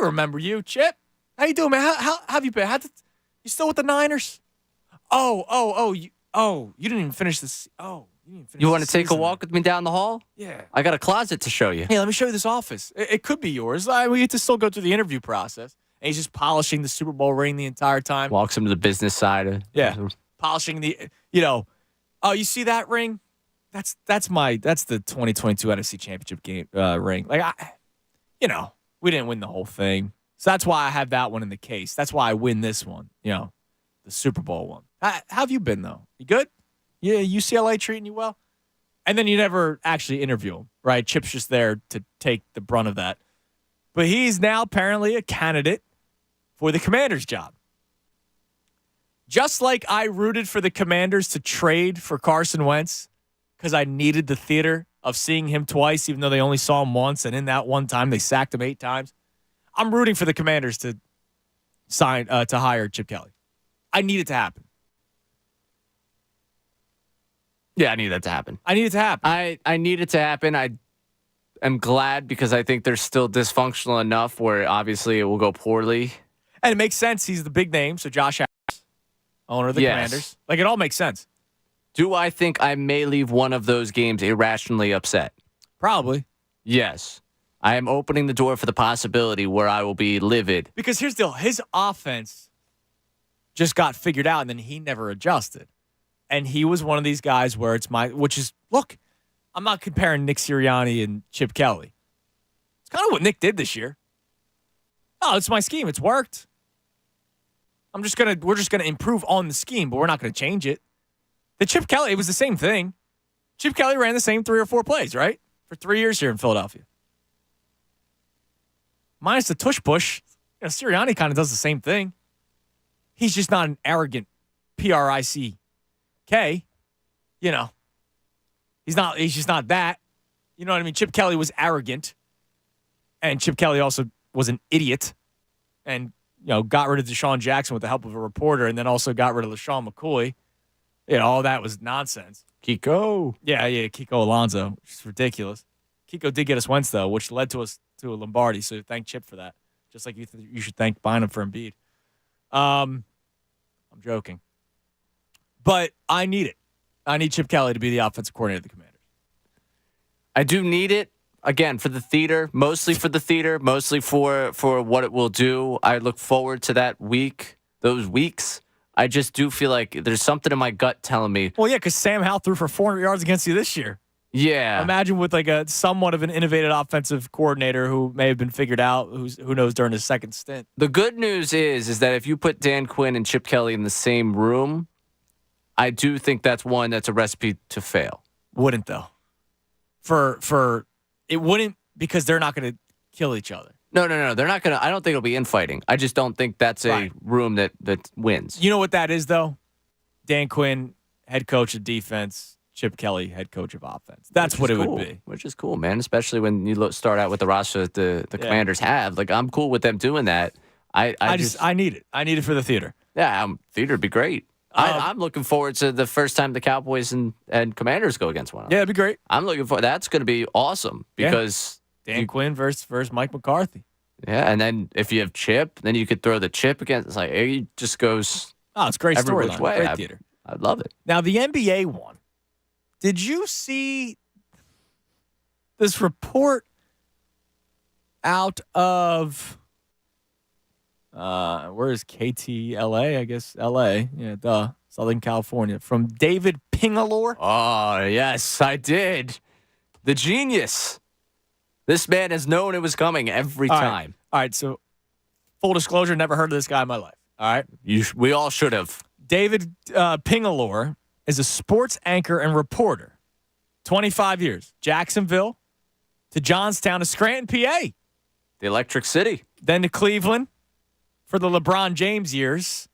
remember you, Chip. How you doing, man? How have you been? You still with the Niners? You didn't even finish this. You want to take a walk with me down the hall? Yeah. I got a closet to show you. Hey, let me show you this office. It could be yours. We get to still go through the interview process. And he's just polishing the Super Bowl ring the entire time. Walks him to the business side. Polishing you see that ring? That's the 2022 NFC Championship game ring. We didn't win the whole thing. So that's why I have that one in the case. That's why I win this one, the Super Bowl one. How have you been, though? You good? Yeah, UCLA treating you well? And then you never actually interview him, right? Chip's just there to take the brunt of that. But he's now apparently a candidate for the Commanders job. Just like I rooted for the Commanders to trade for Carson Wentz because I needed the theater of seeing him twice, even though they only saw him once, and in that one time they sacked him 8 times. I'm rooting for the Commanders to hire Chip Kelly. I need it to happen. Yeah, I need that to happen. I need it to happen. I need it to happen. I am glad because I think they're still dysfunctional enough where obviously it will go poorly. And it makes sense. He's the big name. So Josh Harris, owner of the Commanders. Like, it all makes sense. Do I think I may leave one of those games irrationally upset? Probably. Yes. I am opening the door for the possibility where I will be livid. Because here's the deal. His offense just got figured out, and then he never adjusted. And he was one of these guys where look, I'm not comparing Nick Sirianni and Chip Kelly. It's kind of what Nick did this year. Oh, it's my scheme. It's worked. We're just gonna improve on the scheme, but we're not gonna change it. The Chip Kelly, it was the same thing. Chip Kelly ran the same 3 or 4 plays, right? For 3 years here in Philadelphia. Minus the tush push. Sirianni kind of does the same thing. He's just not an arrogant Prick. He's just not that. You know what I mean? Chip Kelly was arrogant. And Chip Kelly also was an idiot. And, got rid of Deshaun Jackson with the help of a reporter, and then also got rid of LaShawn McCoy. All that was nonsense. Kiko. Yeah, Kiko Alonso, which is ridiculous. Kiko did get us Wentz, though, which led to us to a Lombardi, so thank Chip for that. Just like you should thank Bynum for Embiid. I'm joking. But I need it. I need Chip Kelly to be the offensive coordinator of the Commanders. I do need it. Again, for the theater, mostly for what it will do. I look forward to those weeks. I just do feel like there's something in my gut telling me. Well, yeah, because Sam Howell threw for 400 yards against you this year. Yeah. Imagine with like a somewhat of an innovative offensive coordinator who may have been figured out, who knows, during his second stint. The good news is that if you put Dan Quinn and Chip Kelly in the same room, I do think that's a recipe to fail. Wouldn't, though. It wouldn't, because they're not going to kill each other. No. They're not going to. I don't think it'll be infighting. I just don't think that's a room that wins. You know what that is, though? Dan Quinn, head coach of defense. Chip Kelly, head coach of offense. That's what it would be. Which is cool, man. Especially when you start out with the roster that the Commanders have. Like, I'm cool with them doing that. I need it. I need it for the theater. Yeah, theater would be great. I'm looking forward to the first time the Cowboys and Commanders go against one another. Yeah, it'd be great. I'm looking for that's going to be awesome because Dan Quinn versus Mike McCarthy. Yeah, and then if you have Chip, then you could throw the Chip against. It's like it just goes. Oh, it's a great storyline. Great theater. I'd love it. Now the NBA one. Did you see this report out of where is KTLA? I guess LA. Yeah, Southern California. From David Pingalore. Oh, yes, I did. The genius. This man has known it was coming every time. All right, so full disclosure, never heard of this guy in my life. All right? We all should have. David Pingalore is a sports anchor and reporter. 25 years. Jacksonville to Johnstown to Scranton, PA. The Electric City. Then to Cleveland for the LeBron James years.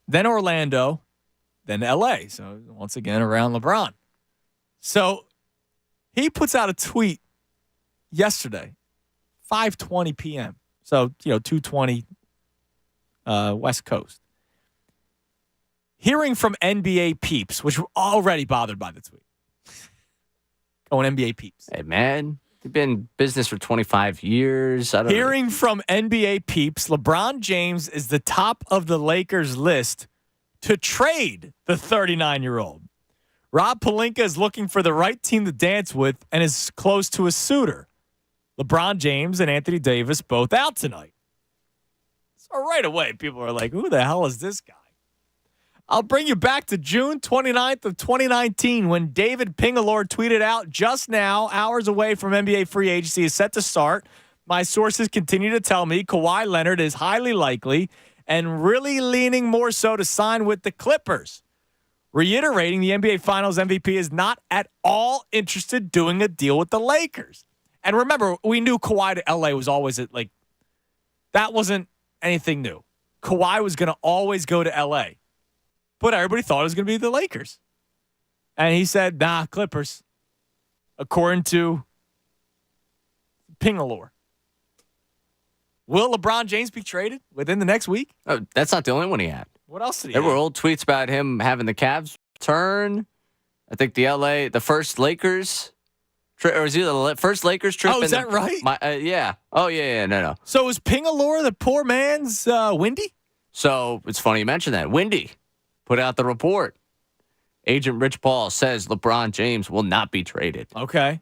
Then Orlando. Then to LA. So once again around LeBron. So he puts out a tweet yesterday, 5:20 p.m. So, 2:20 West Coast. Hearing from NBA peeps, which were already bothered by the tweet. Going NBA peeps. Hey, man, they've been in business for 25 years. Hearing from NBA peeps, LeBron James is the top of the Lakers list to trade the 39-year-old. Rob Pelinka is looking for the right team to dance with and is close to a suitor. LeBron James and Anthony Davis both out tonight. So right away, people are like, who the hell is this guy? I'll bring you back to June 29th of 2019 when David Pingalore tweeted out just now, hours away from NBA free agency is set to start. My sources continue to tell me Kawhi Leonard is highly likely and really leaning more so to sign with the Clippers. Reiterating the NBA Finals MVP is not at all interested doing a deal with the Lakers. And remember, we knew Kawhi to LA was always that wasn't anything new. Kawhi was going to always go to LA. But everybody thought it was going to be the Lakers. And he said, nah, Clippers. According to Pingalore. Will LeBron James be traded within the next week? Oh, that's not the only one he had. What else did he There have? were old tweets about him having the Cavs turn. I think the first Lakers trip, or is it the first Lakers trip? Oh, is that right? Yeah. Oh, yeah, no. So is Pingalore the poor man's Windy? So it's funny you mentioned that. Windy put out the report. Agent Rich Paul says LeBron James will not be traded. Okay.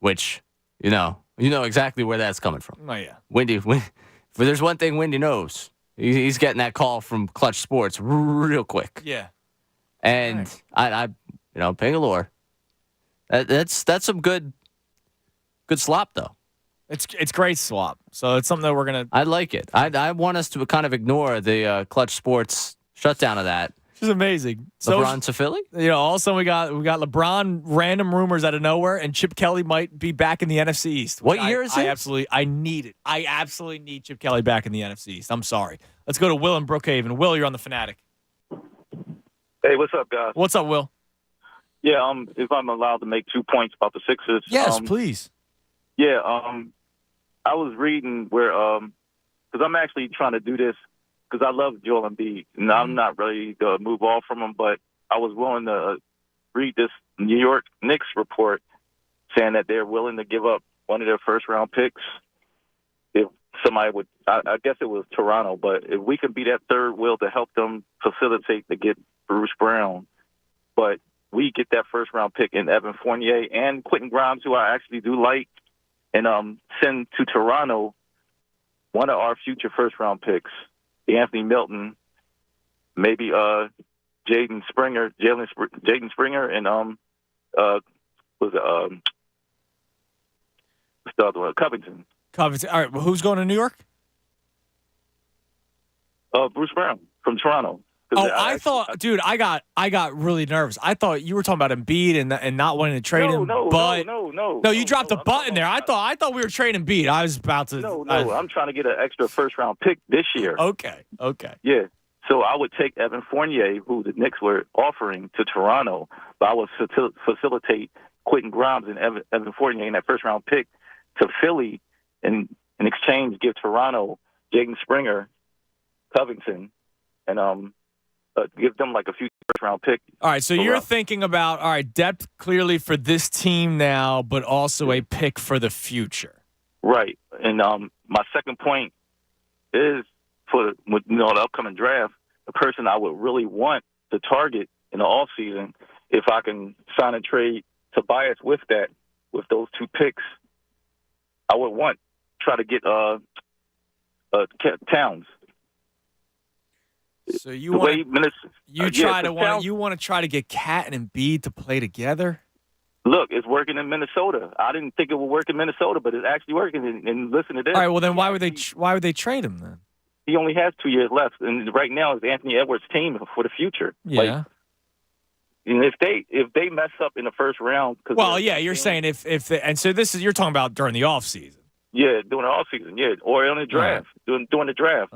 Which, you know exactly where that's coming from. Oh, yeah. Windy, if there's one thing Windy knows, he's getting that call from Clutch Sports real quick. Yeah. And I Pingalore, that's some good slop though. It's great swap. So it's something that we're gonna. I like it. I want us to kind of ignore the Clutch Sports shutdown of that. Which is amazing. LeBron to Philly? All of a sudden we got LeBron random rumors out of nowhere, and Chip Kelly might be back in the NFC East. What year is it? I need it. I absolutely need Chip Kelly back in the NFC East. I'm sorry. Let's go to Will in Brookhaven. Will, you're on the Fanatic. Hey, what's up, guys? What's up, Will? Yeah, if I'm allowed to make 2 points about the Sixers. Yes, please. Yeah, I was reading where, because I'm actually trying to do this because I love Joel Embiid, and I'm not ready to move off from him, but I was willing to read this New York Knicks report saying that they're willing to give up one of their first-round picks if somebody would, I guess it was Toronto, but if we could be that third wheel to help them facilitate to get Bruce Brown, but we get that first-round pick in Evan Fournier and Quentin Grimes, who I actually do like, and send to Toronto one of our future first-round picks, Anthony Milton, maybe Jaden Springer, and Covington. Covington. All right, well, who's going to New York? Bruce Brown from Toronto. Oh, I thought, dude, I got really nervous. I thought you were talking about Embiid and not wanting to trade him. No, you dropped the button there. I thought we were trading Embiid. I was about to. No, I'm trying to get an extra first-round pick this year. Okay. Yeah. So I would take Evan Fournier, who the Knicks were offering to Toronto, but I would facilitate Quentin Grimes and Evan Fournier in that first-round pick to Philly, and in exchange give Toronto Jaden Springer, Covington, and give them like a few first-round pick. All right, so you're thinking about, depth clearly for this team now, but also a pick for the future. Right. And my second point is for the upcoming draft, the person I would really want to target in the offseason, if I can sign a trade Tobias with those 2 picks, I would try to get Towns. So you want to try to get Cat and Embiid to play together? Look, it's working in Minnesota. I didn't think it would work in Minnesota, but it's actually working. And listen to this. All right, well then why would they trade him then? He only has 2 years left, and right now it's Anthony Edwards' team for the future. Yeah. And if they mess up in the first round, you're saying and so this is you're talking about during the off season. Yeah, during the off season, or in the draft, during the draft,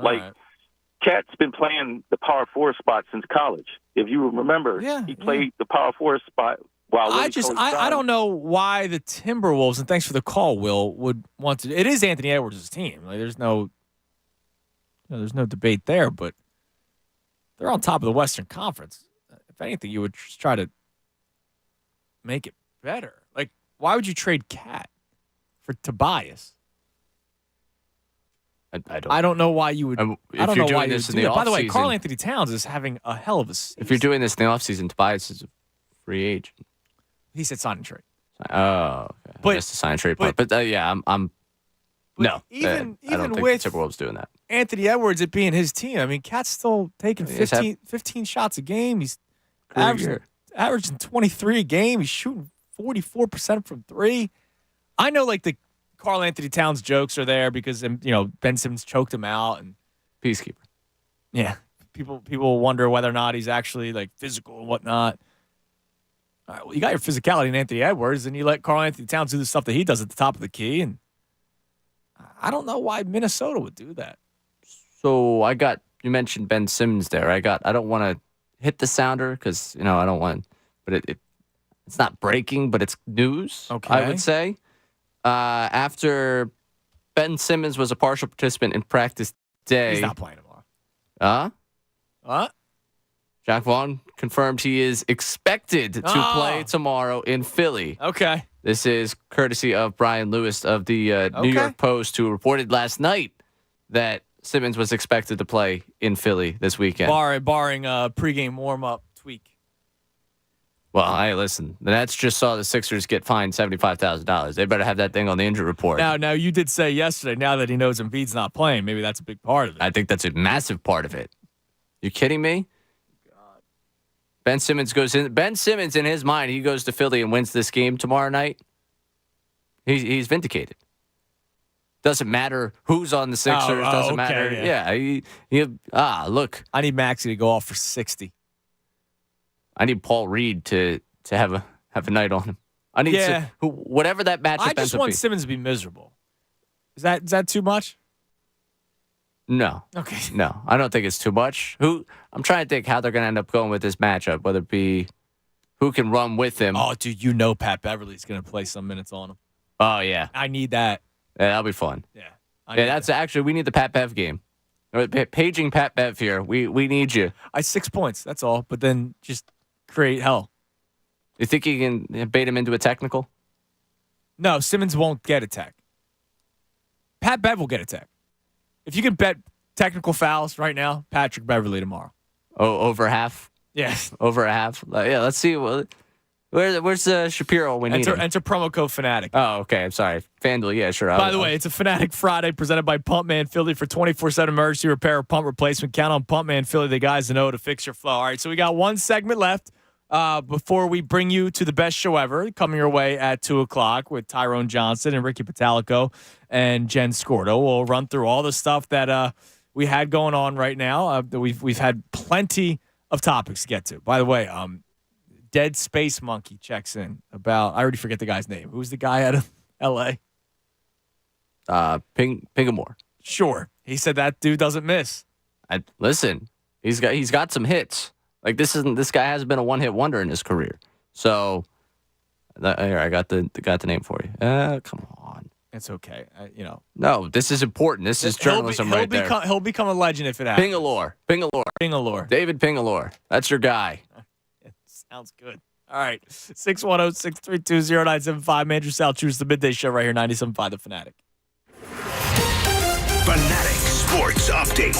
Cat's been playing the power forward spot since college. If you remember, he played the power forward spot while I don't know why the Timberwolves, and thanks for the call, Will, would want to. It is Anthony Edwards' team. There's no debate there, but they're on top of the Western Conference. If anything, you would just try to make it better. Like, why would you trade Cat for Tobias? I don't know why you would. I don't know why you would do that. By the way, Karl Anthony Towns is having a hell of a season. If you're doing this in the offseason, Tobias is a free agent. He said sign and trade. Oh, okay. But that's the sign and trade part. But I'm no. Even I don't think with the Timberwolves doing that. Anthony Edwards, it being his team. I mean, Cat's still taking 15 shots a game. He's averaging 23 a game. He's shooting 44% from 3. I know, like the Karl Anthony Towns jokes are there because Ben Simmons choked him out and peacekeeper. Yeah, people wonder whether or not he's actually like physical and whatnot. All right, well, you got your physicality in Anthony Edwards, and you let Karl Anthony Towns do the stuff that he does at the top of the key. And I don't know why Minnesota would do that. So you mentioned Ben Simmons there. I don't want to hit the sounder because, I don't want, but it's not breaking, but it's news, Okay. I would say. After Ben Simmons was a partial participant in practice day. He's not playing tomorrow. What? Jack Vaughn confirmed he is expected to play tomorrow in Philly. Okay. This is courtesy of Brian Lewis of the New York Post, who reported last night that Simmons was expected to play in Philly this weekend. Barring a pregame warm-up tweak. Well, hey, listen, the Nets just saw the Sixers get fined $75,000. They better have that thing on the injury report. Now you did say yesterday, now that he knows Embiid's not playing, maybe that's a big part of it. I think that's a massive part of it. You kidding me? God. Ben Simmons in his mind, he goes to Philly and wins this game tomorrow night. He's vindicated. Doesn't matter who's on the Sixers. Doesn't matter. Yeah. Look. I need Maxey to go off for 60. I need Paul Reed to have a night on him. I need whatever that matchup. I just want Simmons to be miserable. Is that too much? No. Okay. No, I don't think it's too much. I'm trying to think how they're going to end up going with this matchup, whether it be who can run with him. Oh, dude, Pat Beverly's going to play some minutes on him. Oh, yeah. I need that. Yeah, that'll be fun. Yeah. That's actually, we need the Pat Bev game. Paging Pat Bev here. We need you. 6 points, that's all. But then just create hell. You think you can bait him into a technical? No, Simmons won't get a tech. Pat Bev will get a tech. If you can bet technical fouls right now, Patrick Beverly tomorrow. Oh, over half? Yes. Over a half? Yeah, let's see. Where's Shapiro when you need him? Enter promo code Fanatic. Oh, okay. I'm sorry. FanDuel, yeah, sure. By the way, it's a Fanatic Friday presented by Pumpman Philly for 24/7 emergency repair or pump replacement. Count on Pumpman Philly, the guys that know to fix your flow. All right, so we got one segment left before we bring you to the best show ever, coming your way at 2 o'clock with Tyrone Johnson and Ricky Patalico and Jen Scordo. We'll run through all the stuff that we had going on right now. We've had plenty of topics to get to. By the way, Dead Space Monkey checks in about, I already forget the guy's name. Who's the guy out of L.A.? Pingamore. Sure. He said that dude doesn't miss. Listen, he's got some hits. Like this guy hasn't been a one-hit wonder in his career. So here, I got the name for you. Come on. It's okay. No, this is important. This is journalism right there. He'll become a legend if it happens. Pingalore. David Pingalore. That's your guy. Sounds good. All right. 610-632-0975. Andrew Sal, choose the Midday Show right here, 97.5 The Fanatic. Fanatic Sports Update.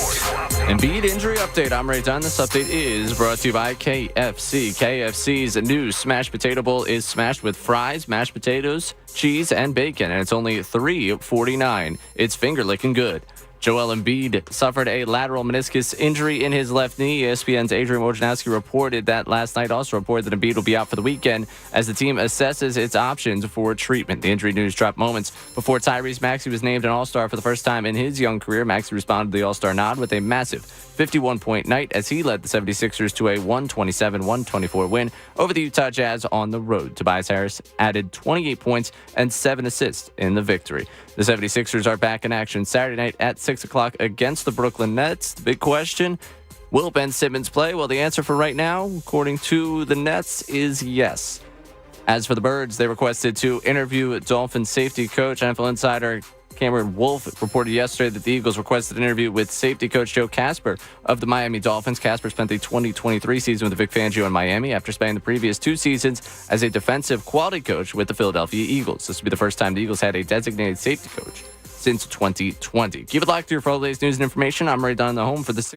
Embiid injury update. I'm Ray Dunn. This update is brought to you by KFC. KFC's new Smashed Potato Bowl is smashed with fries, mashed potatoes, cheese, and bacon, and it's only $3.49. It's finger-licking good. Joel Embiid suffered a lateral meniscus injury in his left knee. ESPN's Adrian Wojnarowski reported that last night. Also reported that Embiid will be out for the weekend as the team assesses its options for treatment. The injury news dropped moments before Tyrese Maxey was named an All-Star for the first time in his young career. Maxey responded to the All-Star nod with a massive 51-point night as he led the 76ers to a 127-124 win over the Utah Jazz on the road. Tobias Harris added 28 points and 7 assists in the victory. The 76ers are back in action Saturday night at 6 o'clock against the Brooklyn Nets. The big question, will Ben Simmons play? Well, the answer for right now, according to the Nets, is yes. As for the Birds, they requested to interview Dolphins safety coach. NFL insider Cameron Wolf reported yesterday that the Eagles requested an interview with safety coach Joe Casper of the Miami Dolphins. Casper spent the 2023 season with Vic Fangio in Miami after spending the previous 2 seasons as a defensive quality coach with the Philadelphia Eagles. This will be the first time the Eagles had a designated safety coach since 2020. Keep it locked here for all the latest news and information. I'm Ray Dunn, the home for the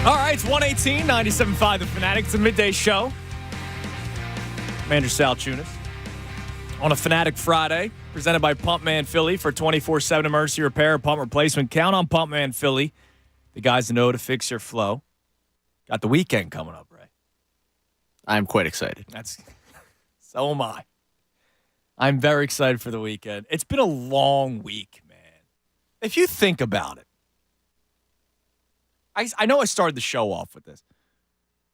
All right, it's 118, 97.5 The Fanatic. It's a midday show. I'm Andrew Salchunas on a Fanatic Friday, presented by Pumpman Philly for 24/7 emergency repair, pump replacement. Count on Pumpman Philly, the guys that know to fix your flow. Got the weekend coming up, Ray. I'm quite excited. So am I. I'm very excited for the weekend. It's been a long week, man. If you think about it, I know I started the show off with this.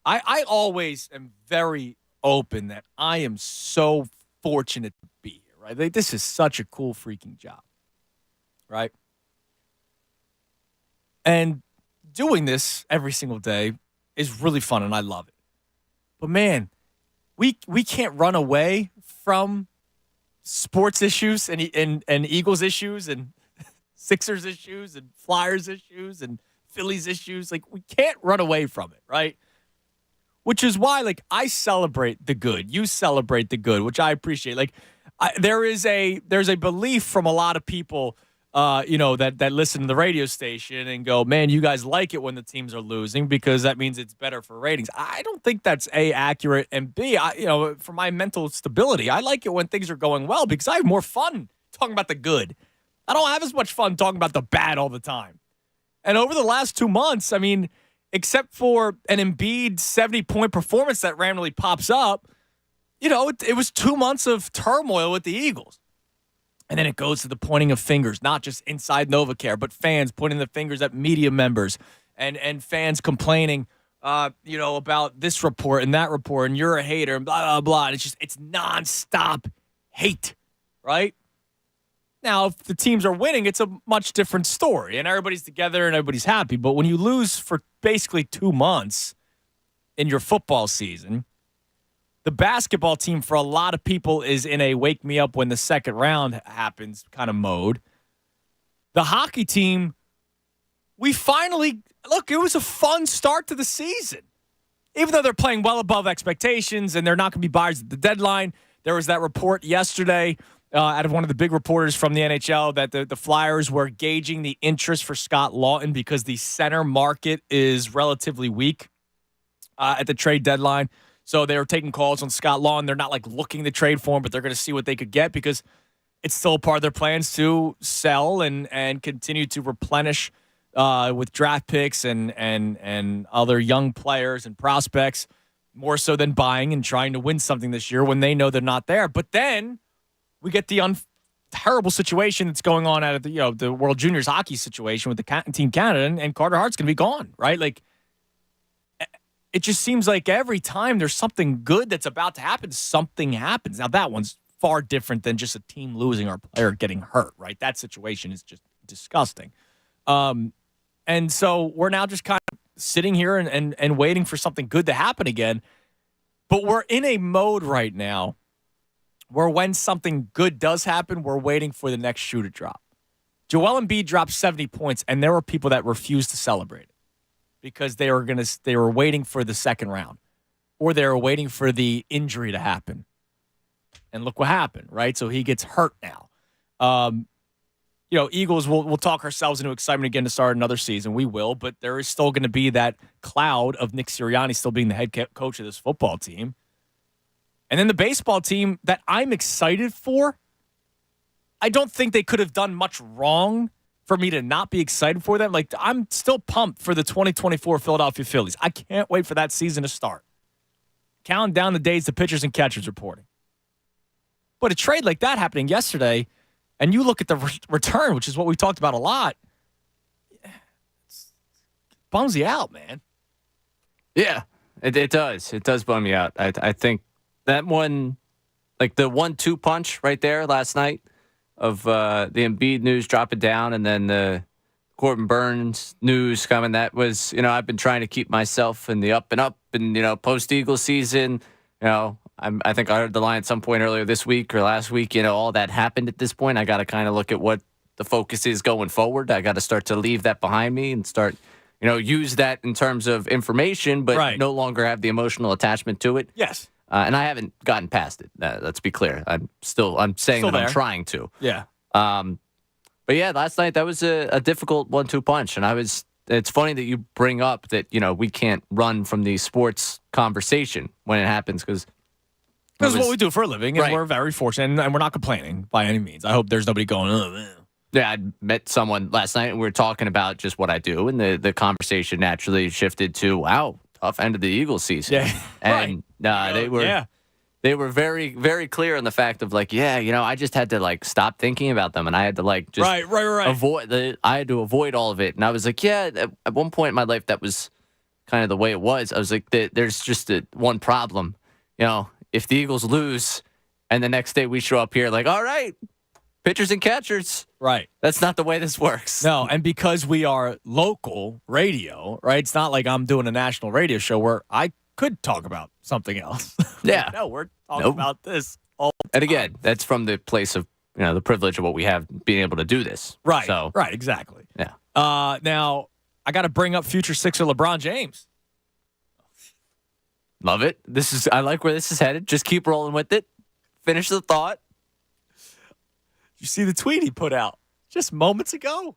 I always am very open that I am so fortunate to be here, right? Like, this is such a cool freaking job, right? And doing this every single day is really fun, and I love it. But, man, we can't run away from sports issues and Eagles issues and Sixers issues and Flyers issues and Phillies issues. Like, we can't run away from it, right? Which is why, like, I celebrate the good. You celebrate the good, which I appreciate. Like, there's a belief from a lot of people, that listen to the radio station and go, man, you guys like it when the teams are losing because that means it's better for ratings. I don't think that's A, accurate, and B, for my mental stability, I like it when things are going well because I have more fun talking about the good. I don't have as much fun talking about the bad all the time. And over the last 2 months, I mean, except for an Embiid 70-point performance that randomly pops up, it was 2 months of turmoil with the Eagles. And then it goes to the pointing of fingers, not just inside NovaCare, but fans pointing the fingers at media members and fans complaining, about this report and that report, and you're a hater, and blah, blah, blah. And it's nonstop hate, right? Now, if the teams are winning, it's a much different story, and everybody's together and everybody's happy. But when you lose for basically 2 months in your football season, the basketball team for a lot of people is in a wake me up when the second round happens kind of mode. The hockey team, we finally, look, it was a fun start to the season. Even though they're playing well above expectations and they're not going to be buyers at the deadline, there was that report yesterday out of one of the big reporters from the NHL that the Flyers were gauging the interest for Scott Lawton because the center market is relatively weak at the trade deadline. So they were taking calls on Scott Lawton. They're not like looking to trade for him, but they're going to see what they could get because it's still part of their plans to sell and continue to replenish with draft picks and other young players and prospects more so than buying and trying to win something this year when they know they're not there. But then we get the terrible situation that's going on out of the World Juniors hockey situation with the Team Canada, and Carter Hart's going to be gone, right? Like, it just seems like every time there's something good that's about to happen, something happens. Now, that one's far different than just a team losing or a player getting hurt, right? That situation is just disgusting. And so we're now just kind of sitting here and waiting for something good to happen again. But we're in a mode right now where when something good does happen, we're waiting for the next shoe to drop. Joel Embiid dropped 70 points, and there were people that refused to celebrate it because they were waiting for the second round, or they were waiting for the injury to happen. And look what happened, right? So he gets hurt now. Eagles, we'll talk ourselves into excitement again to start another season. We will, but there is still going to be that cloud of Nick Sirianni still being the head coach of this football team. And then the baseball team that I'm excited for, I don't think they could have done much wrong for me to not be excited for them. Like, I'm still pumped for the 2024 Philadelphia Phillies. I can't wait for that season to start. Counting down the days the pitchers and catchers reporting. But a trade like that happening yesterday, and you look at the return, which is what we talked about a lot, it bums you out, man. Yeah, it does. It does bum you out. I think that one, like the 1-2 punch right there last night of the Embiid news dropping down and then the Corbin Burns news coming, that was, I've been trying to keep myself in the up and, post-Eagle season. I think I heard the line at some point earlier this week or last week, all that happened at this point. I got to kind of look at what the focus is going forward. I got to start to leave that behind me and start, use that in terms of information, but no longer have the emotional attachment to it. Yes. And I haven't gotten past it. Let's be clear. I'm saying that I'm trying to. Yeah. But yeah, last night that was a difficult 1-2 punch, and I was it's funny that you bring up that, we can't run from the sports conversation when it happens because it's what we do for a living, and right. we're very fortunate, and we're not complaining by any means. I hope there's nobody going, oh, man. Yeah, I met someone last night, and we were talking about just what I do, and the conversation naturally shifted to, wow, tough end of the Eagles season. Yeah, and they were very, very clear on the fact of I just had to stop thinking about them, and I had to just avoid I had to avoid all of it, and I was like, at one point in my life that was kind of the way it was. I was like, there's just one problem, if the Eagles lose, and the next day we show up here all right. Pitchers and catchers. Right. That's not the way this works. No, and because we are local radio, right, it's not like I'm doing a national radio show where I could talk about something else. Yeah. No, we're talking about this all the time. And again, that's from the place of, the privilege of what we have being able to do this. Right. So, right, exactly. Yeah. Now, I got to bring up future Sixer LeBron James. Love it. I like where this is headed. Just keep rolling with it. Finish the thought. You see the tweet he put out just moments ago?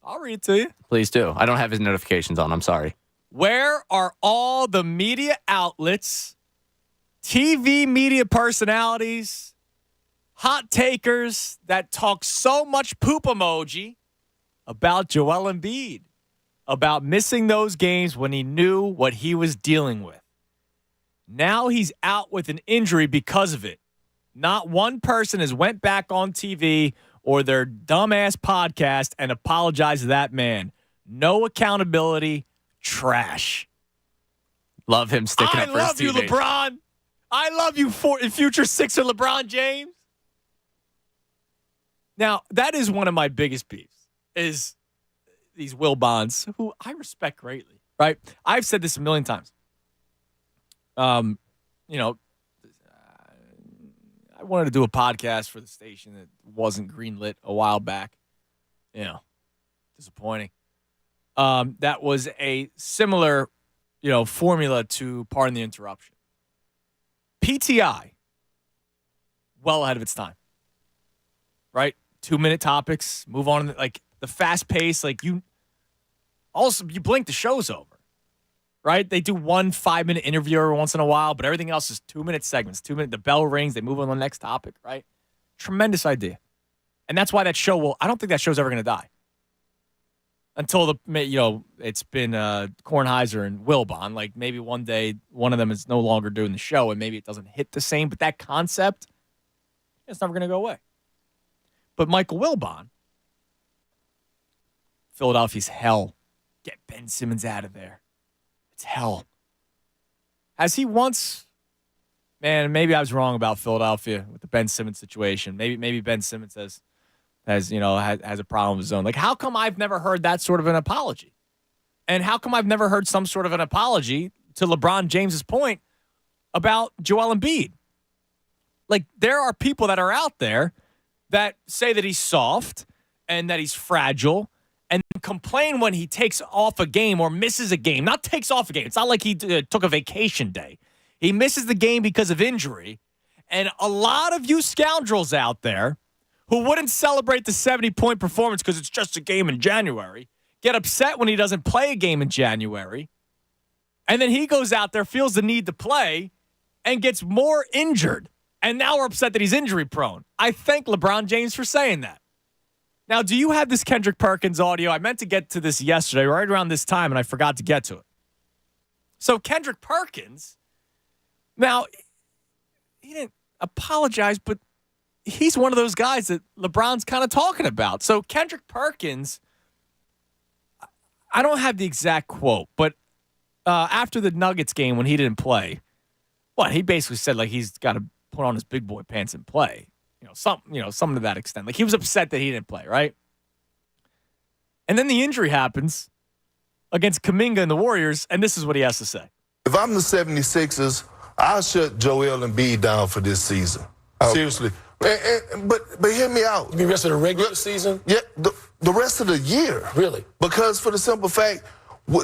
I'll read it to you. Please do. I don't have his notifications on. I'm sorry. Where are all the media outlets, TV media personalities, hot takers that talk so much poop emoji about Joel Embiid, about missing those games when he knew what he was dealing with? Now he's out with an injury because of it. Not one person has went back on TV or their dumbass podcast and apologized to that man. No accountability. Trash. Love him sticking up for his teammates. I love you, LeBron. I love you, future Sixer LeBron James. Now, that is one of my biggest beefs, is these Will Bonds, who I respect greatly, right? I've said this a million times. I wanted to do a podcast for the station that wasn't greenlit a while back. Disappointing. That was a similar, formula to Pardon the Interruption. PTI, well ahead of its time. Right? 2-minute topics, move on. The fast pace, you blink, the show's over. Right? They do 1 5-minute interview every once in a while, but everything else is 2-minute segments. 2-minute, the bell rings, they move on to the next topic, right? Tremendous idea. And that's why that show I don't think that show's ever going to die. Until it's been Kornheiser and Wilbon. Maybe one day one of them is no longer doing the show and maybe it doesn't hit the same, but that concept, it's never going to go away. But Michael Wilbon, Philadelphia's hell. Get Ben Simmons out of there. It's hell. Has he once, man, maybe I was wrong about Philadelphia with the Ben Simmons situation. Maybe Ben Simmons has a problem of his own. How come I've never heard that sort of an apology? And how come I've never heard some sort of an apology to LeBron James's point about Joel Embiid? There are people that are out there that say that he's soft and that he's fragile and complain when he takes off a game or misses a game. Not takes off a game. It's not like he took a vacation day. He misses the game because of injury. And a lot of you scoundrels out there who wouldn't celebrate the 70-point performance because it's just a game in January, get upset when he doesn't play a game in January, and then he goes out there, feels the need to play, and gets more injured. And now we're upset that he's injury-prone. I thank LeBron James for saying that. Now, do you have this Kendrick Perkins audio? I meant to get to this yesterday, right around this time, and I forgot to get to it. So Kendrick Perkins, now, he didn't apologize, but he's one of those guys that LeBron's kind of talking about. So Kendrick Perkins, I don't have the exact quote, but after the Nuggets game when he didn't play, he basically said he's got to put on his big boy pants and play. Something to that extent. He was upset that he didn't play, right? And then the injury happens against Kuminga and the Warriors, and this is what he has to say. If I'm the 76ers, I'll shut Joel Embiid down for this season. Seriously. But hear me out. The rest of the regular season? Yeah, the rest of the year. Really? Because for the simple fact,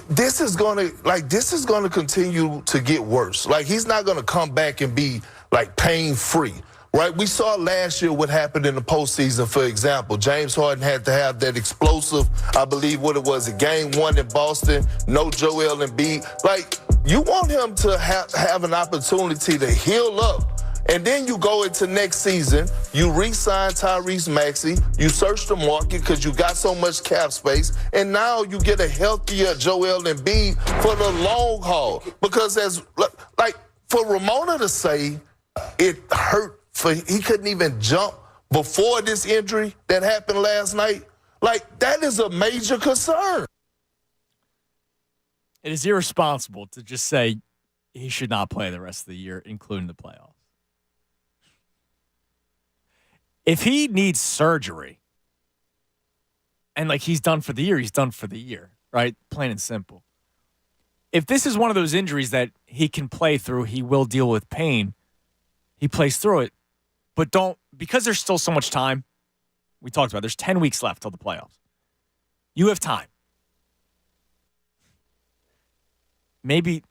this is going to continue to get worse. He's not going to come back and be pain-free. right? We saw last year what happened in the postseason, for example. James Harden had to have that explosive, I believe what it was, a game 1 in Boston, no Joel Embiid. Like, you want him to have an opportunity to heal up. And then you go into next season, you re-sign Tyrese Maxey, you search the market because you got so much cap space, and now you get a healthier Joel Embiid for the long haul. Because for Ramona to say it hurt, he couldn't even jump before this injury that happened last night, like, that is a major concern. It is irresponsible to just say he should not play the rest of the year, including the playoffs. If he needs surgery and, like, he's done for the year, he's done for the year, right? Plain and simple. If this is one of those injuries that he can play through, he will deal with pain. He plays through it. But because there's still so much time, we talked about, there's 10 weeks left till the playoffs. You have time. Maybe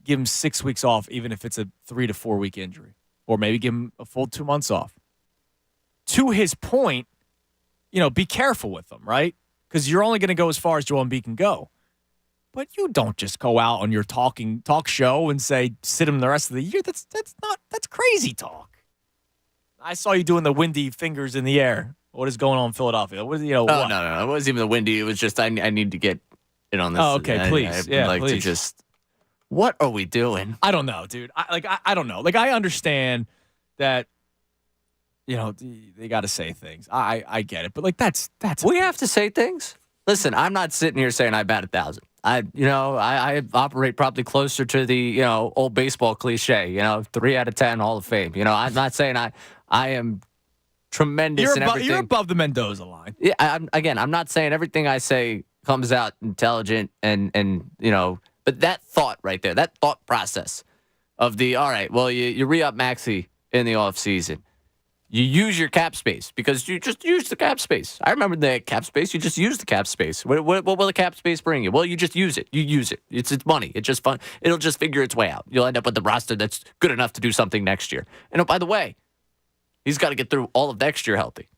give him 6 weeks off, even if it's a 3 to 4 week injury. Or maybe give him a full 2 months off. To his point, be careful with them, right? Because you're only going to go as far as Joel Embiid can go. But you don't just go out on your talk show and say, sit him the rest of the year. That's crazy talk. I saw you doing the windy fingers in the air. What is going on in Philadelphia? What? No. It wasn't even the windy. It was just I need to get in on this. Oh, okay, please. Please. To just, what are we doing? I don't know, dude. I don't know. Like, I understand that, they got to say things. I get it. But, like, that's we have to say things? Listen, I'm not sitting here saying I bat 1,000. I operate probably closer to the, old baseball cliche, 3 out of 10 Hall of Fame. I'm not saying I am tremendous in everything. You're above the Mendoza line. Yeah, I'm not saying everything I say comes out intelligent and but that thought right there, that thought process of all right, well, you re-up Maxey in the offseason. You use your cap space because you just use the cap space. I remember the cap space. You just use the cap space. What will the cap space bring you? Well, you just use it. You use it. It's money. It's just fun. It'll just figure its way out. You'll end up with the roster that's good enough to do something next year. And by the way, he's got to get through all of next year healthy.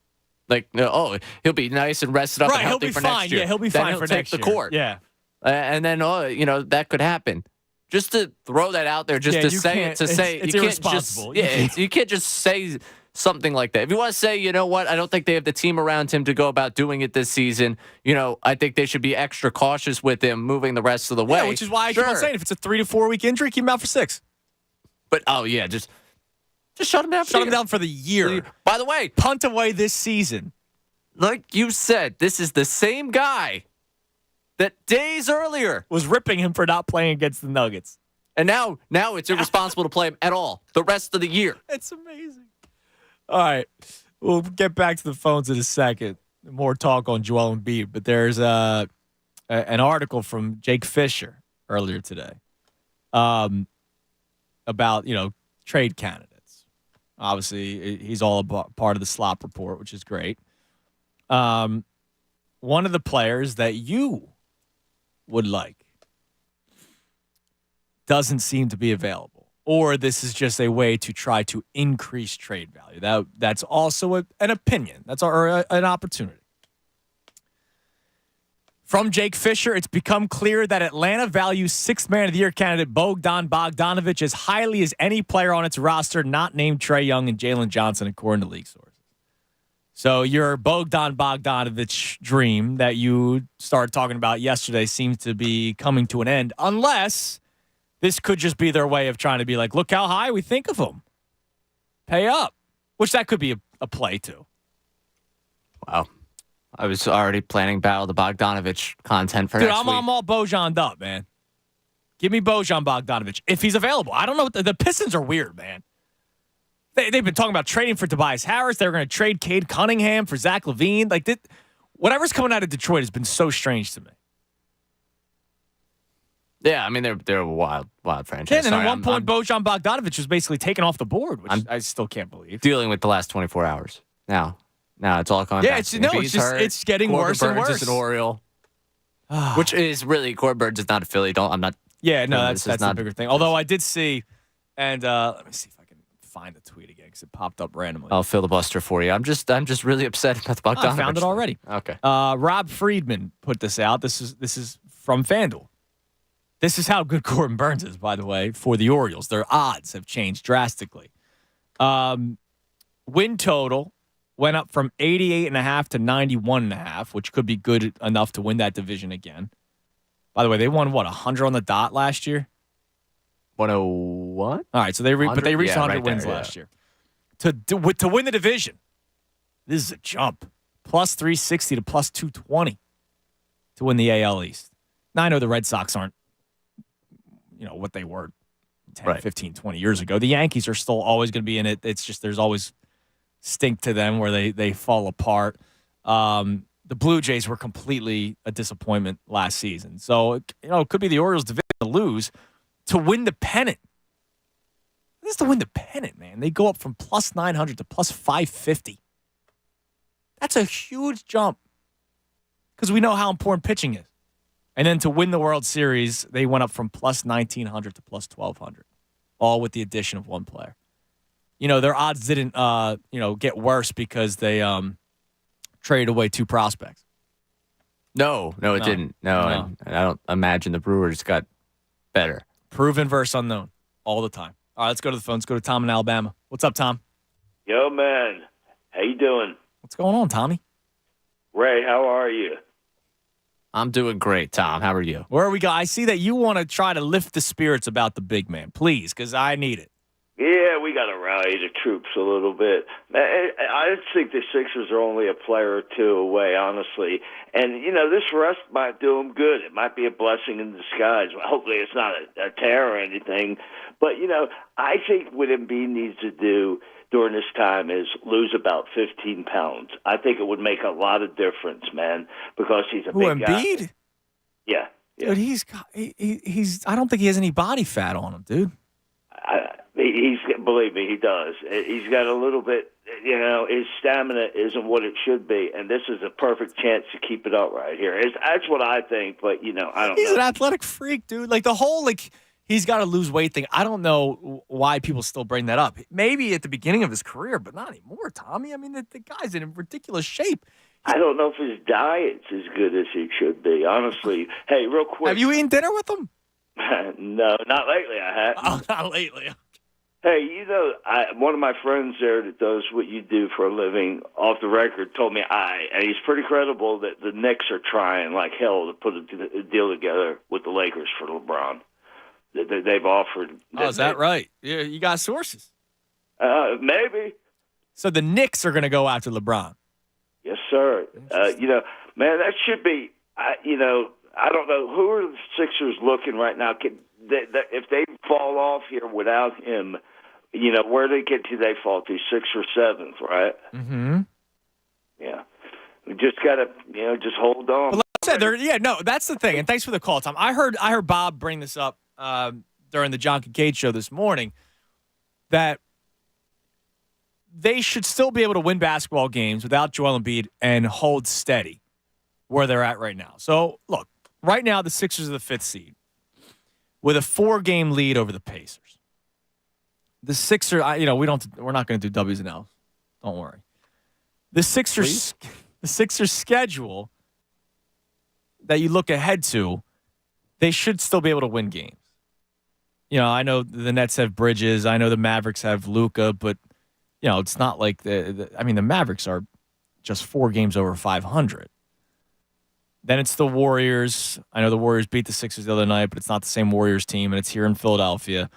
Like, he'll be nice and rested up and healthy for next year. Yeah, he'll be then fine he'll for take next the year. court. Yeah. And then, that could happen. Just to throw that out there, just to say it, it's irresponsible. You can't just say something like that. If you want to say, you know what, I don't think they have the team around him to go about doing it this season. I think they should be extra cautious with him moving the rest of the way. Yeah, which is why I keep on saying if it's a 3 to 4 week injury, keep him out for 6. But just shut him down. Shut him down for the year. By the way, punt away this season. Like you said, this is the same guy that days earlier was ripping him for not playing against the Nuggets. And now it's irresponsible to play him at all the rest of the year. It's amazing. All right. We'll get back to the phones in a second. More talk on Joel Embiid. But there's an article from Jake Fisher earlier today about, trade candidates. Obviously, he's all about part of the slop report, which is great. One of the players that you would like doesn't seem to be available, or this is just a way to try to increase trade value. That's also an opinion. That's an opportunity. From Jake Fisher, it's become clear that Atlanta values 6th Man of the Year candidate Bogdan Bogdanovic as highly as any player on its roster not named Trae Young and Jalen Johnson, according to league sources. So your Bogdan Bogdanovic dream that you started talking about yesterday seems to be coming to an end, unless this could just be their way of trying to be like, look how high we think of him. Pay up. Which that could be a play, too. Wow. I was already planning Battle of the Bogdanovic content for next week. I'm all Bojan'd up, man. Give me Bojan Bogdanovic if he's available. I don't know. The Pistons are weird, man. They've been talking about trading for Tobias Harris. They were going to trade Cade Cunningham for Zach LaVine. Whatever's coming out of Detroit has been so strange to me. Yeah, I mean, they're a wild franchise. And at one point, Bojan Bogdanovic was basically taken off the board, which I still can't believe. Dealing with the last 24 hours. Now it's all coming back. It's getting worse and worse. Is an Oriole, which is really, Corbin Burns is not a Philly. Yeah, no, that's the bigger thing. Although I did see, and let me see if I can find the tweet again because it popped up randomly. I'll filibuster for you. I'm just really upset about the Bogdanovich. I found it already. Okay. Rob Friedman put this out. This is from FanDuel. This is how good Corbin Burns is, by the way, for the Orioles. Their odds have changed drastically. Win total went up from 88.5 to 91.5, which could be good enough to win that division again. By the way, they won, 100 on the dot last year? 101? All right, so they reached 100 wins last year. To win the division, this is a jump. Plus 360 to plus 220 to win the AL East. Now, I know the Red Sox aren't, what they were 10, 15, 20 years ago. The Yankees are still always going to be in it. It's just there's always stink to them where they fall apart. The Blue Jays were completely a disappointment last season. So, it could be the Orioles' division to lose to win the pennant. This is to win the pennant, man. They go up from plus 900 to plus 550. That's a huge jump because we know how important pitching is. And then to win the World Series, they went up from plus 1,900 to plus 1,200, all with the addition of one player. Their odds didn't, get worse because they traded away 2 prospects. No, it didn't. No. And I don't imagine the Brewers got better. Proven versus unknown all the time. All right, let's go to the phone. Let's go to Tom in Alabama. What's up, Tom? Yo, man. How you doing? What's going on, Tommy? Ray, how are you? I'm doing great, Tom. How are you? Where we go? I see that you want to try to lift the spirits about the big man. Please, because I need it. Yeah, we got to rally the troops a little bit. I think the Sixers are only a player or two away, honestly. And, this rest might do them good. It might be a blessing in disguise. Hopefully it's not a tear or anything. But, I think what Embiid needs to do during this time is lose about 15 pounds. I think it would make a lot of difference, man, because he's a big guy. Embiid? Yeah. Dude, he's. I don't think he has any body fat on him, dude. Believe me, he does. He's got a little bit, his stamina isn't what it should be, and this is a perfect chance to keep it up right here. That's what I think, but, I don't know. He's an athletic freak, dude. Like, the whole, he's got to lose weight thing. I don't know why people still bring that up. Maybe at the beginning of his career, but not anymore, Tommy. I mean, the guy's in ridiculous shape. I don't know if his diet's as good as he should be, honestly. Hey, real quick. Have you eaten dinner with him? No, not lately. I haven't. Oh, not lately. Hey, one of my friends there that does what you do for a living, off the record, told me, and he's pretty credible, that the Knicks are trying like hell to put a deal together with the Lakers for LeBron. They've offered. Oh, is that right? Yeah, you got sources. Maybe. So the Knicks are going to go after LeBron. Yes, sir. Man, that should be. I don't know who are the Sixers looking right now. If they fall off here without him, where they get to, they fall to 6th or 7th, right? Mm-hmm. Yeah. We just got to, just hold on. But like I said, that's the thing. And thanks for the call, Tom. I heard Bob bring this up during the John Kincaid show this morning, that they should still be able to win basketball games without Joel Embiid and hold steady where they're at right now. So, look, right now the Sixers are the 5th seed with a 4-game lead over the Pacers. The Sixers, we're not going to do W's and L's. Don't worry. The Sixers schedule that you look ahead to, they should still be able to win games. I know the Nets have Bridges. I know the Mavericks have Luka, but it's not like the Mavericks are just 4 games over 500. Then it's the Warriors. I know the Warriors beat the Sixers the other night, but it's not the same Warriors team, and it's here in Philadelphia.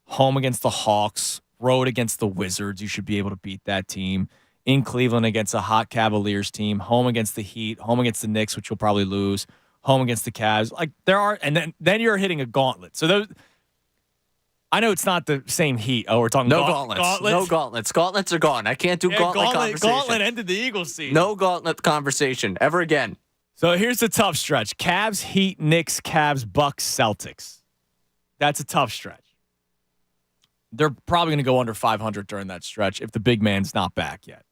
Home against the Hawks, road against the Wizards. You should be able to beat that team. In Cleveland against a hot Cavaliers team. Home against the Heat. Home against the Knicks, which you'll probably lose. Home against the Cavs. And then you're hitting a gauntlet. So those. I know it's not the same Heat. Oh, we're talking gauntlets. No gauntlets. Gauntlets are gone. I can't do gauntlet conversation. Gauntlet ended the Eagles season. No gauntlet conversation ever again. So here's the tough stretch. Cavs, Heat, Knicks, Cavs, Bucks, Celtics. That's a tough stretch. They're probably going to go under 500 during that stretch if the big man's not back yet.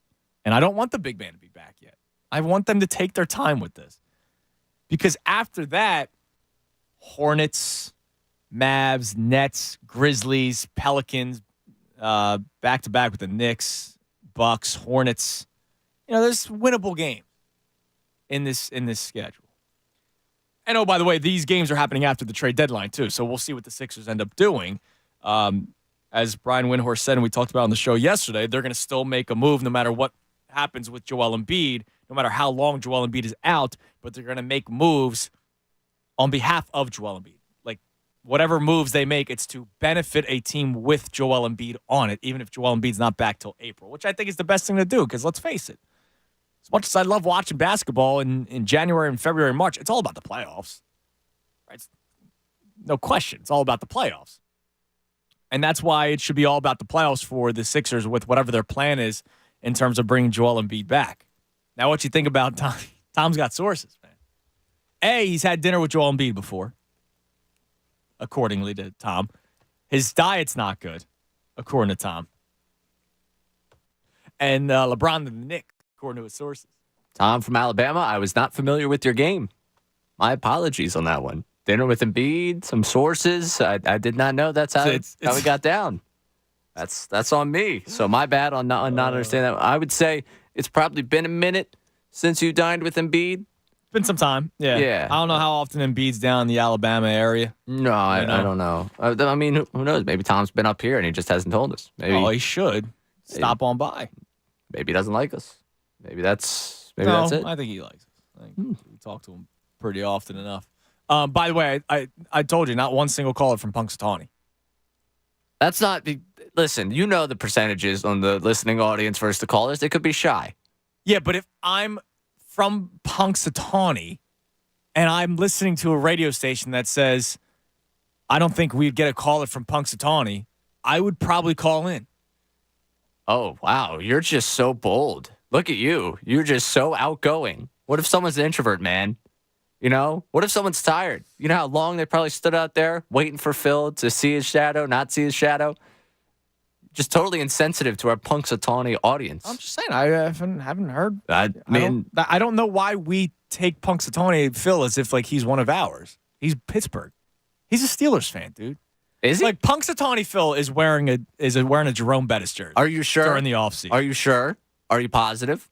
And I don't want the big man to be back yet. I want them to take their time with this. Because after that, Hornets, Mavs, Nets, Grizzlies, Pelicans, back to back with the Knicks, Bucks, Hornets. There's winnable games in this schedule. And by the way, these games are happening after the trade deadline too, so we'll see what the Sixers end up doing. As Brian Windhorst said, and we talked about on the show yesterday, they're going to still make a move no matter what happens with Joel Embiid, no matter how long Joel Embiid is out, but they're going to make moves on behalf of Joel Embiid. Like, whatever moves they make, it's to benefit a team with Joel Embiid on it, even if Joel Embiid's not back till April, which I think is the best thing to do, because let's face it, as much as I love watching basketball in January and February and March, it's all about the playoffs. Right? No question. It's all about the playoffs. And that's why it should be all about the playoffs for the Sixers with whatever their plan is in terms of bringing Joel Embiid back. Now, what you think about Tom? Tom's got sources, man. A, he's had dinner with Joel Embiid before, accordingly to Tom. His diet's not good, according to Tom. And LeBron and the Knicks, according to his sources. Tom from Alabama, I was not familiar with your game. My apologies on that one. Dinner with Embiid, some sources. I did not know that's how we got down. That's on me. So my bad on not understanding that. I would say it's probably been a minute since you dined with Embiid. It's been some time. Yeah. I don't know how often Embiid's down in the Alabama area. No, I don't know. I mean, who knows? Maybe Tom's been up here and he just hasn't told us. Maybe he should stop on by. Maybe he doesn't like us. Maybe that's it. I think he likes us. I think we talk to him pretty often enough. By the way, I told you, not one single caller from Punxsutawney. That's not. Listen, you know the percentages on the listening audience versus the callers. They could be shy. Yeah, but if I'm from Punxsutawney and I'm listening to a radio station that says, I don't think we'd get a caller from Punxsutawney, I would probably call in. Oh, wow. You're just so bold. Look at you. You're just so outgoing. What if someone's an introvert, man? What if someone's tired? You know how long they probably stood out there waiting for Phil to see his shadow, not see his shadow? Just totally insensitive to our Punxsutawney audience. I'm just saying, I haven't heard. I don't know why we take Punxsutawney Phil as if like he's one of ours. He's Pittsburgh. He's a Steelers fan, dude. Is he? Like Punxsutawney Phil is wearing a Jerome Bettis jersey. Are you sure? During the offseason. Are you sure? Are you positive?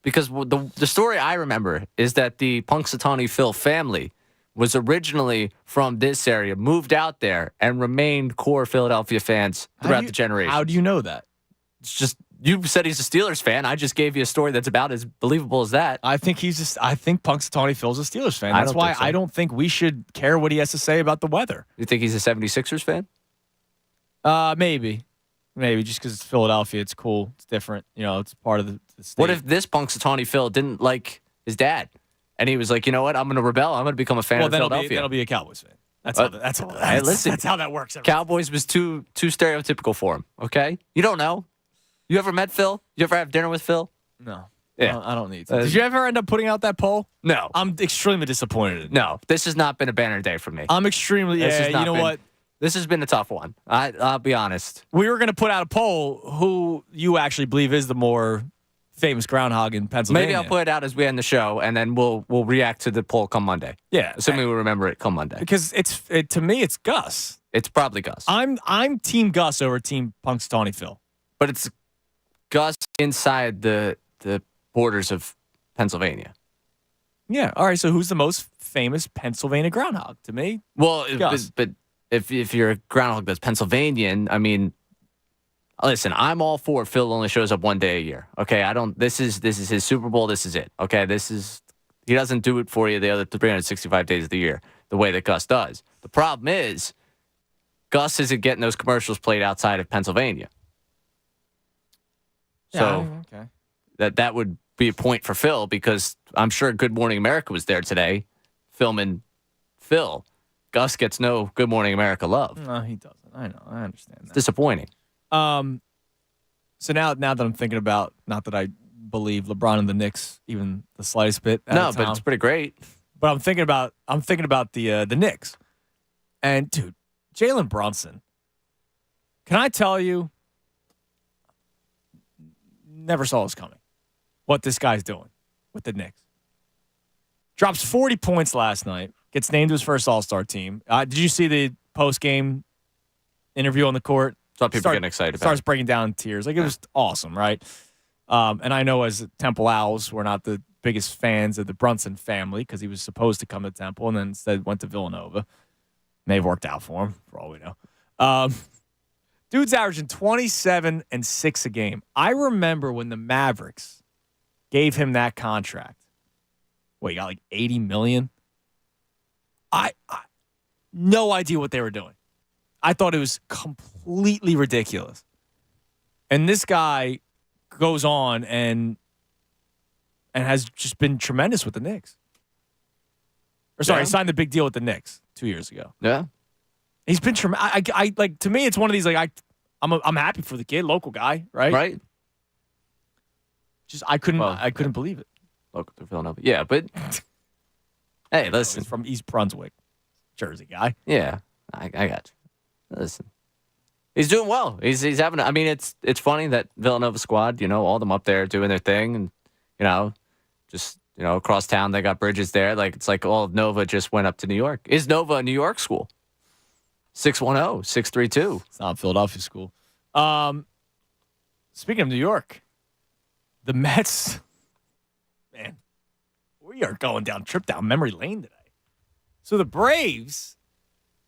Because the story I remember is that the Punxsutawney Phil family was originally from this area, moved out there, and remained core Philadelphia fans throughout the generations. How do you know that? It's just, you said he's a Steelers fan. I just gave you a story that's about as believable as that. I think Punxsutawney Phil's a Steelers fan. That's why I don't think we should care what he has to say about the weather. You think he's a 76ers fan? Maybe. Maybe just because it's Philadelphia, it's cool, it's different. It's part of the state. What if this Punxsutawney Phil didn't like his dad, and he was like, you know what, I'm going to rebel. I'm going to become a fan of Philadelphia. Then he'll be a Cowboys fan. That's how that works. Cowboys was too stereotypical for him. Okay, you don't know. You ever met Phil? You ever have dinner with Phil? No. Yeah, I don't need to. Did you ever end up putting out that poll? No. I'm extremely disappointed. No, this has not been a banner day for me. I'm extremely. You know what? This has been a tough one. I'll be honest. We were going to put out a poll who you actually believe is the more famous groundhog in Pennsylvania. Maybe I'll put it out as we end the show, and then we'll react to the poll come Monday. Yeah, assuming we remember it come Monday. Because to me, it's Gus. It's probably Gus. I'm Team Gus over Team Punxsutawney Phil. But it's Gus inside the borders of Pennsylvania. Yeah. All right. So who's the most famous Pennsylvania groundhog? To me, well, Gus. But if you're a groundhog that's Pennsylvanian, I mean, listen, I'm all for Phil only shows up one day a year. Okay, this is his Super Bowl. This is it. Okay, he doesn't do it for you the other 365 days of the year the way that Gus does. The problem is Gus isn't getting those commercials played outside of Pennsylvania. So that would be a point for Phil, because I'm sure Good Morning America was there today filming Phil. Gus gets no Good Morning America love. No, he doesn't. I know. I understand that. It's disappointing. So now that I'm thinking about, not that I believe LeBron and the Knicks even the slightest bit. No, but it's pretty great. But I'm thinking about the Knicks. And dude, Jalen Brunson. Can I tell you? Never saw this coming. What this guy's doing with the Knicks. Drops 40 points last night. Gets named to his first All-Star team. Did you see the post-game interview on the court? So people getting excited about starts it. breaking down in tears. Like, it was awesome, right? And I know as Temple Owls, we're not the biggest fans of the Brunson family because he was supposed to come to Temple and then instead went to Villanova. May have worked out for him, for all we know. Dude's averaging 27 and 6 a game. I remember when the Mavericks gave him that contract. He got like $80 million? I no idea what they were doing. I thought it was completely ridiculous. And this guy goes on and has just been tremendous with the Knicks. Or sorry, he signed the big deal with the Knicks 2 years ago. Yeah. He's been tremendous. I like, to me, it's one of these, like, I'm happy for the kid, local guy, right? Right. Just I couldn't believe it. Local to Villanova. Yeah, but hey, listen. He's from East Brunswick, Jersey guy. Yeah, I got you. Listen. He's doing well. He's having. I mean, it's funny that Villanova squad, all them up there doing their thing, and just across town they got bridges there. Like it's like all of Nova just went up to New York. Is Nova a New York school? 610-632. It's not a Philadelphia school. Speaking of New York, the Mets. Man, we are going trip down memory lane today. So the Braves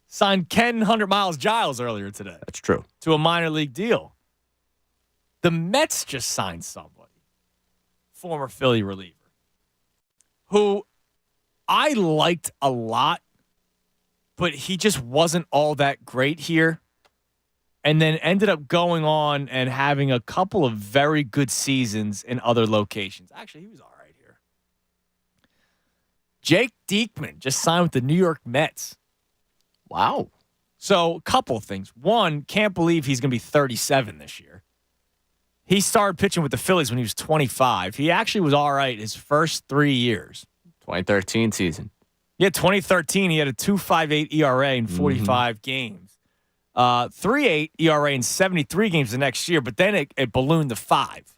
signed Ken 100 Miles Giles earlier today. That's true. To a minor league deal. The Mets just signed somebody, former Philly reliever, who I liked a lot, but he just wasn't all that great here. And then ended up going on and having a couple of very good seasons in other locations. Actually, he was all right here. Jake Diekman just signed with the New York Mets. Wow. So, a couple of things. One, can't believe he's going to be 37 this year. He started pitching with the Phillies when he was 25. He actually was all right his first 3 years. 2013 season. Yeah, 2013, he had a 2.58 ERA in 45 games. 3.8 ERA in 73 games the next year, but then it ballooned to 5.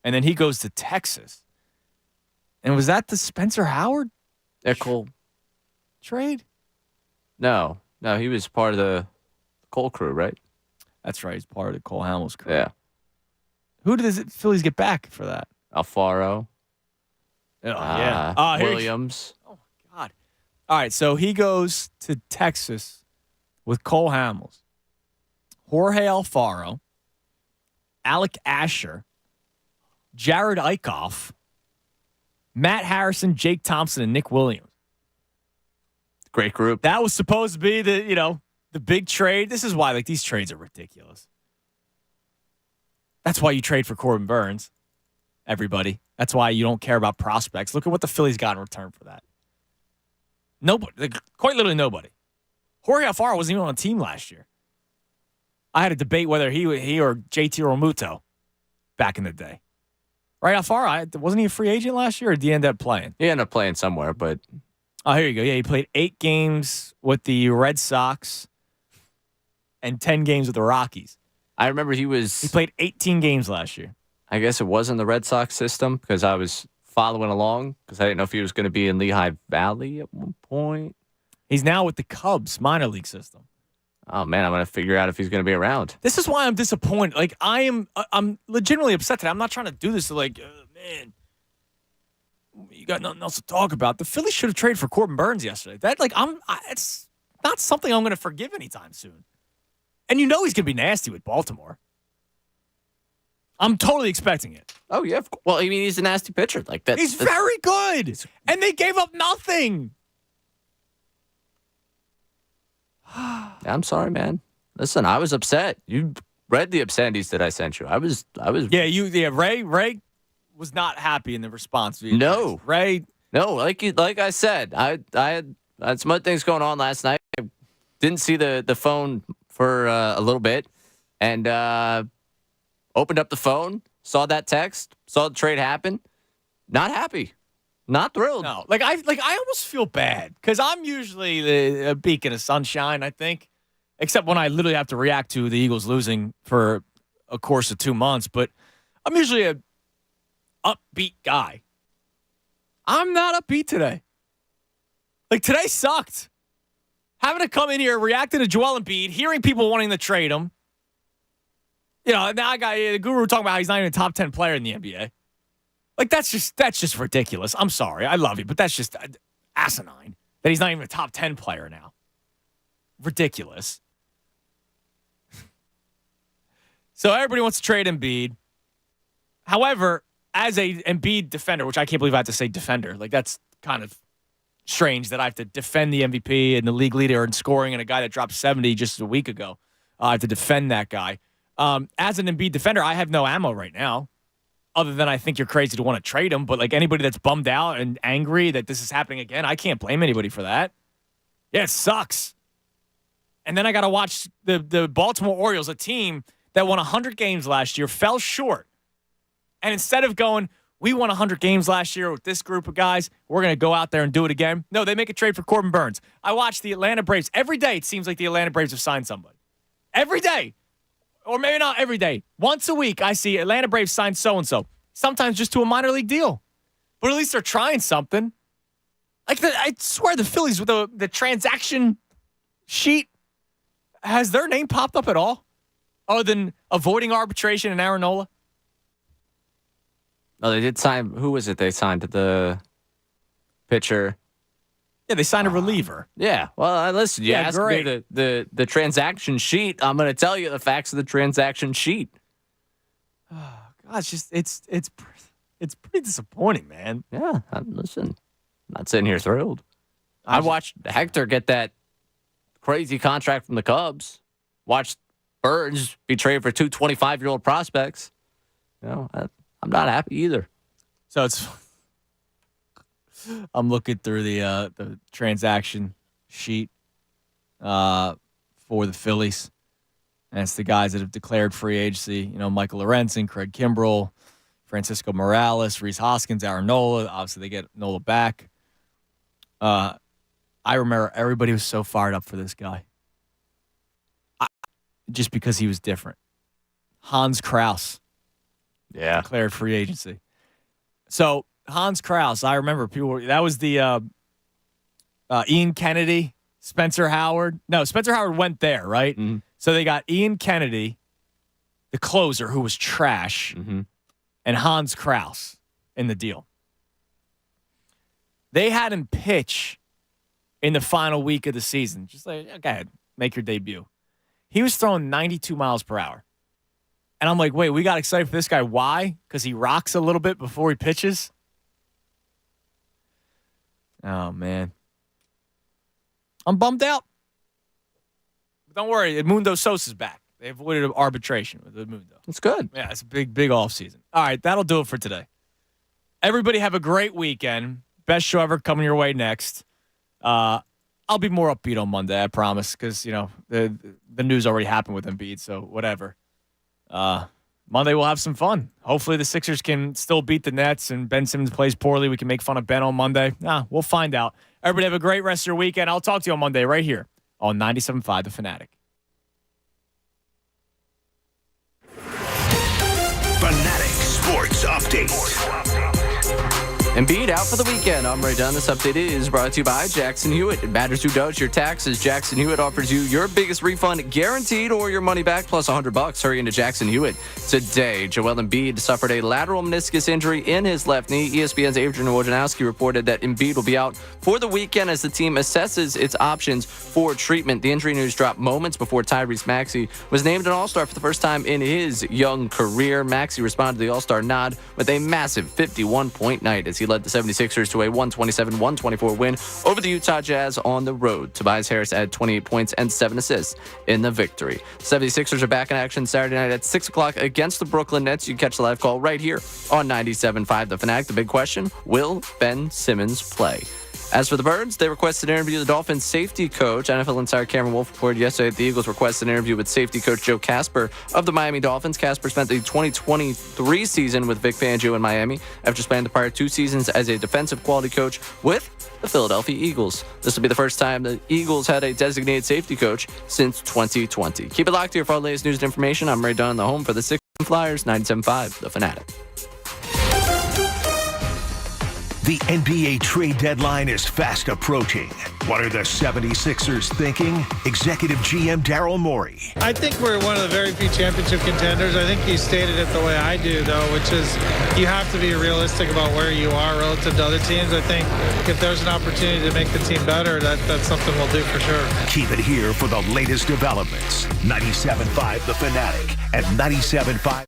And then he goes to Texas. And was that the Spencer Howard Cole trade? No, he was part of the Cole crew, right? That's right. He's part of the Cole Hamels crew. Yeah. Who does the Phillies get back for that? Alfaro. Oh, yeah. Williams. Oh, my God. All right, so he goes to Texas with Cole Hamels, Jorge Alfaro, Alec Asher, Jared Eichhoff, Matt Harrison, Jake Thompson, and Nick Williams. Great group. That was supposed to be the big trade. This is why these trades are ridiculous. That's why you trade for Corbin Burns, everybody. That's why you don't care about prospects. Look at what the Phillies got in return for that. Nobody, quite literally nobody. Jorge Alfaro wasn't even on a team last year. I had a debate whether he or JT Realmuto back in the day. Right, Alfaro, wasn't he a free agent last year, or did he end up playing? He ended up playing somewhere, but... Oh, here you go. Yeah, he played 8 games with the Red Sox and 10 games with the Rockies. I remember he played 18 games last year. I guess it wasn't the Red Sox system because I was following along because I didn't know if he was going to be in Lehigh Valley at one point. He's now with the Cubs minor league system. Oh, man, I'm going to figure out if he's going to be around. This is why I'm disappointed. Like, I'm legitimately upset today. I'm not trying to do this to man, you got nothing else to talk about. The Phillies should have traded for Corbin Burns yesterday. It's not something I'm going to forgive anytime soon. And he's going to be nasty with Baltimore. I'm totally expecting it. Oh, yeah. Well, I mean, he's a nasty pitcher. Like that. He's very good. And they gave up nothing. I'm sorry, man. Listen, I was upset. You read the obscenities that I sent you. I was. Yeah, Ray was not happy in the response. No. Ray. No, like I said, I had some other things going on last night. I didn't see the phone for a little bit, and opened up the phone, saw that text, saw the trade happen. Not happy, not thrilled. No, I almost feel bad because I'm usually a beacon of sunshine. I think, except when I literally have to react to the Eagles losing for a course of 2 months. But I'm usually a upbeat guy. I'm not upbeat today. Like, today sucked. Having to come in here, reacting to Joel Embiid, hearing people wanting to trade him, Now I got the guru talking about how he's not even a top 10 player in the NBA. Like, that's just ridiculous. I'm sorry. I love you, but that's just asinine that he's not even a top 10 player now. Ridiculous. So everybody wants to trade Embiid. However, as a Embiid defender, which I can't believe I have to say defender, like that's kind of strange that I have to defend the MVP and the league leader in scoring and a guy that dropped 70 just a week ago. I have to defend that guy. As an Embiid defender, I have no ammo right now, other than I think you're crazy to want to trade him. But like anybody that's bummed out and angry that this is happening again, I can't blame anybody for that. Yeah, it sucks. And then I got to watch the Baltimore Orioles, a team that won 100 games last year, fell short. And instead of going, we won 100 games last year with this group of guys, we're going to go out there and do it again. No, they make a trade for Corbin Burns. I watch the Atlanta Braves. Every day it seems like the Atlanta Braves have signed somebody. Every day. Or maybe not every day. Once a week, I see Atlanta Braves sign so-and-so. Sometimes just to a minor league deal. But at least they're trying something. Like, I swear the Phillies with the transaction sheet, has their name popped up at all? Other than avoiding arbitration in Aaron Nola? No, they did sign. Who was it they signed? The pitcher. Yeah, they signed a reliever. Yeah. Well, listen, you asked me the transaction sheet. I'm going to tell you the facts of the transaction sheet. Oh, God, it's pretty disappointing, man. Yeah, listen, I'm not sitting here thrilled. I watched Hector get that crazy contract from the Cubs. Watched Burns be traded for two 25-year-old prospects. I'm not happy either. So I'm looking through the transaction sheet for the Phillies. And it's the guys that have declared free agency. Michael Lorenzen, Craig Kimbrell, Francisco Morales, Rhys Hoskins, Aaron Nola. Obviously, they get Nola back. I remember everybody was so fired up for this guy. Just because he was different. Hans Kraus. Yeah. Declared free agency. So, Hans Kraus, I remember that was the Ian Kennedy, Spencer Howard. No, Spencer Howard went there, right? Mm-hmm. So they got Ian Kennedy, the closer, who was trash, and Hans Kraus in the deal. They had him pitch in the final week of the season. Just like, go ahead, make your debut. He was throwing 92 miles per hour. And I'm like, wait, we got excited for this guy. Why? Because he rocks a little bit before he pitches? Oh, man. I'm bummed out. But don't worry. Mundo Sosa's back. They avoided arbitration with Mundo. That's good. Yeah, it's a big offseason. All right, that'll do it for today. Everybody have a great weekend. Best show ever coming your way next. I'll be more upbeat on Monday, I promise, because, the news already happened with Embiid, so whatever. Monday we'll have some fun. Hopefully the Sixers can still beat the Nets and Ben Simmons plays poorly. We can make fun of Ben on Monday. We'll find out. Everybody have a great rest of your weekend. I'll talk to you on Monday right here on 97.5 The Fanatic. Fanatic Sports Update. Embiid out for the weekend. I'm Ray Dunn. This update is brought to you by Jackson Hewitt. It matters who does your taxes. Jackson Hewitt offers you your biggest refund guaranteed or your money back plus $100. Hurry into Jackson Hewitt today. Joel Embiid suffered a lateral meniscus injury in his left knee. ESPN's Adrian Wojnarowski reported that Embiid will be out for the weekend as the team assesses its options for treatment. The injury news dropped moments before Tyrese Maxey was named an All-Star for the first time in his young career. Maxey responded to the All-Star nod with a massive 51-point night as he led the 76ers to a 127-124 win over the Utah Jazz on the road. Tobias Harris had 28 points and 7 assists in the victory. 76ers are back in action Saturday night at 6 o'clock against the Brooklyn Nets. You can catch the live call right here on 97.5 The Fanatic. The big question, will Ben Simmons play? As for the Birds, they requested an interview with the Dolphins safety coach. NFL insider Cameron Wolf reported yesterday that the Eagles requested an interview with safety coach Joe Casper of the Miami Dolphins. Casper spent the 2023 season with Vic Fangio in Miami after spending the prior 2 seasons as a defensive quality coach with the Philadelphia Eagles. This will be the first time the Eagles had a designated safety coach since 2020. Keep it locked here for all the latest news and information. I'm Ray Dunn, the home for the Sixers and Flyers, 97.5 The Fanatic. The NBA trade deadline is fast approaching. What are the 76ers thinking? Executive GM Daryl Morey. I think we're one of the very few championship contenders. I think you stated it the way I do, though, which is you have to be realistic about where you are relative to other teams. I think if there's an opportunity to make the team better, that's something we'll do for sure. Keep it here for the latest developments. 97.5 The Fanatic at 97.5.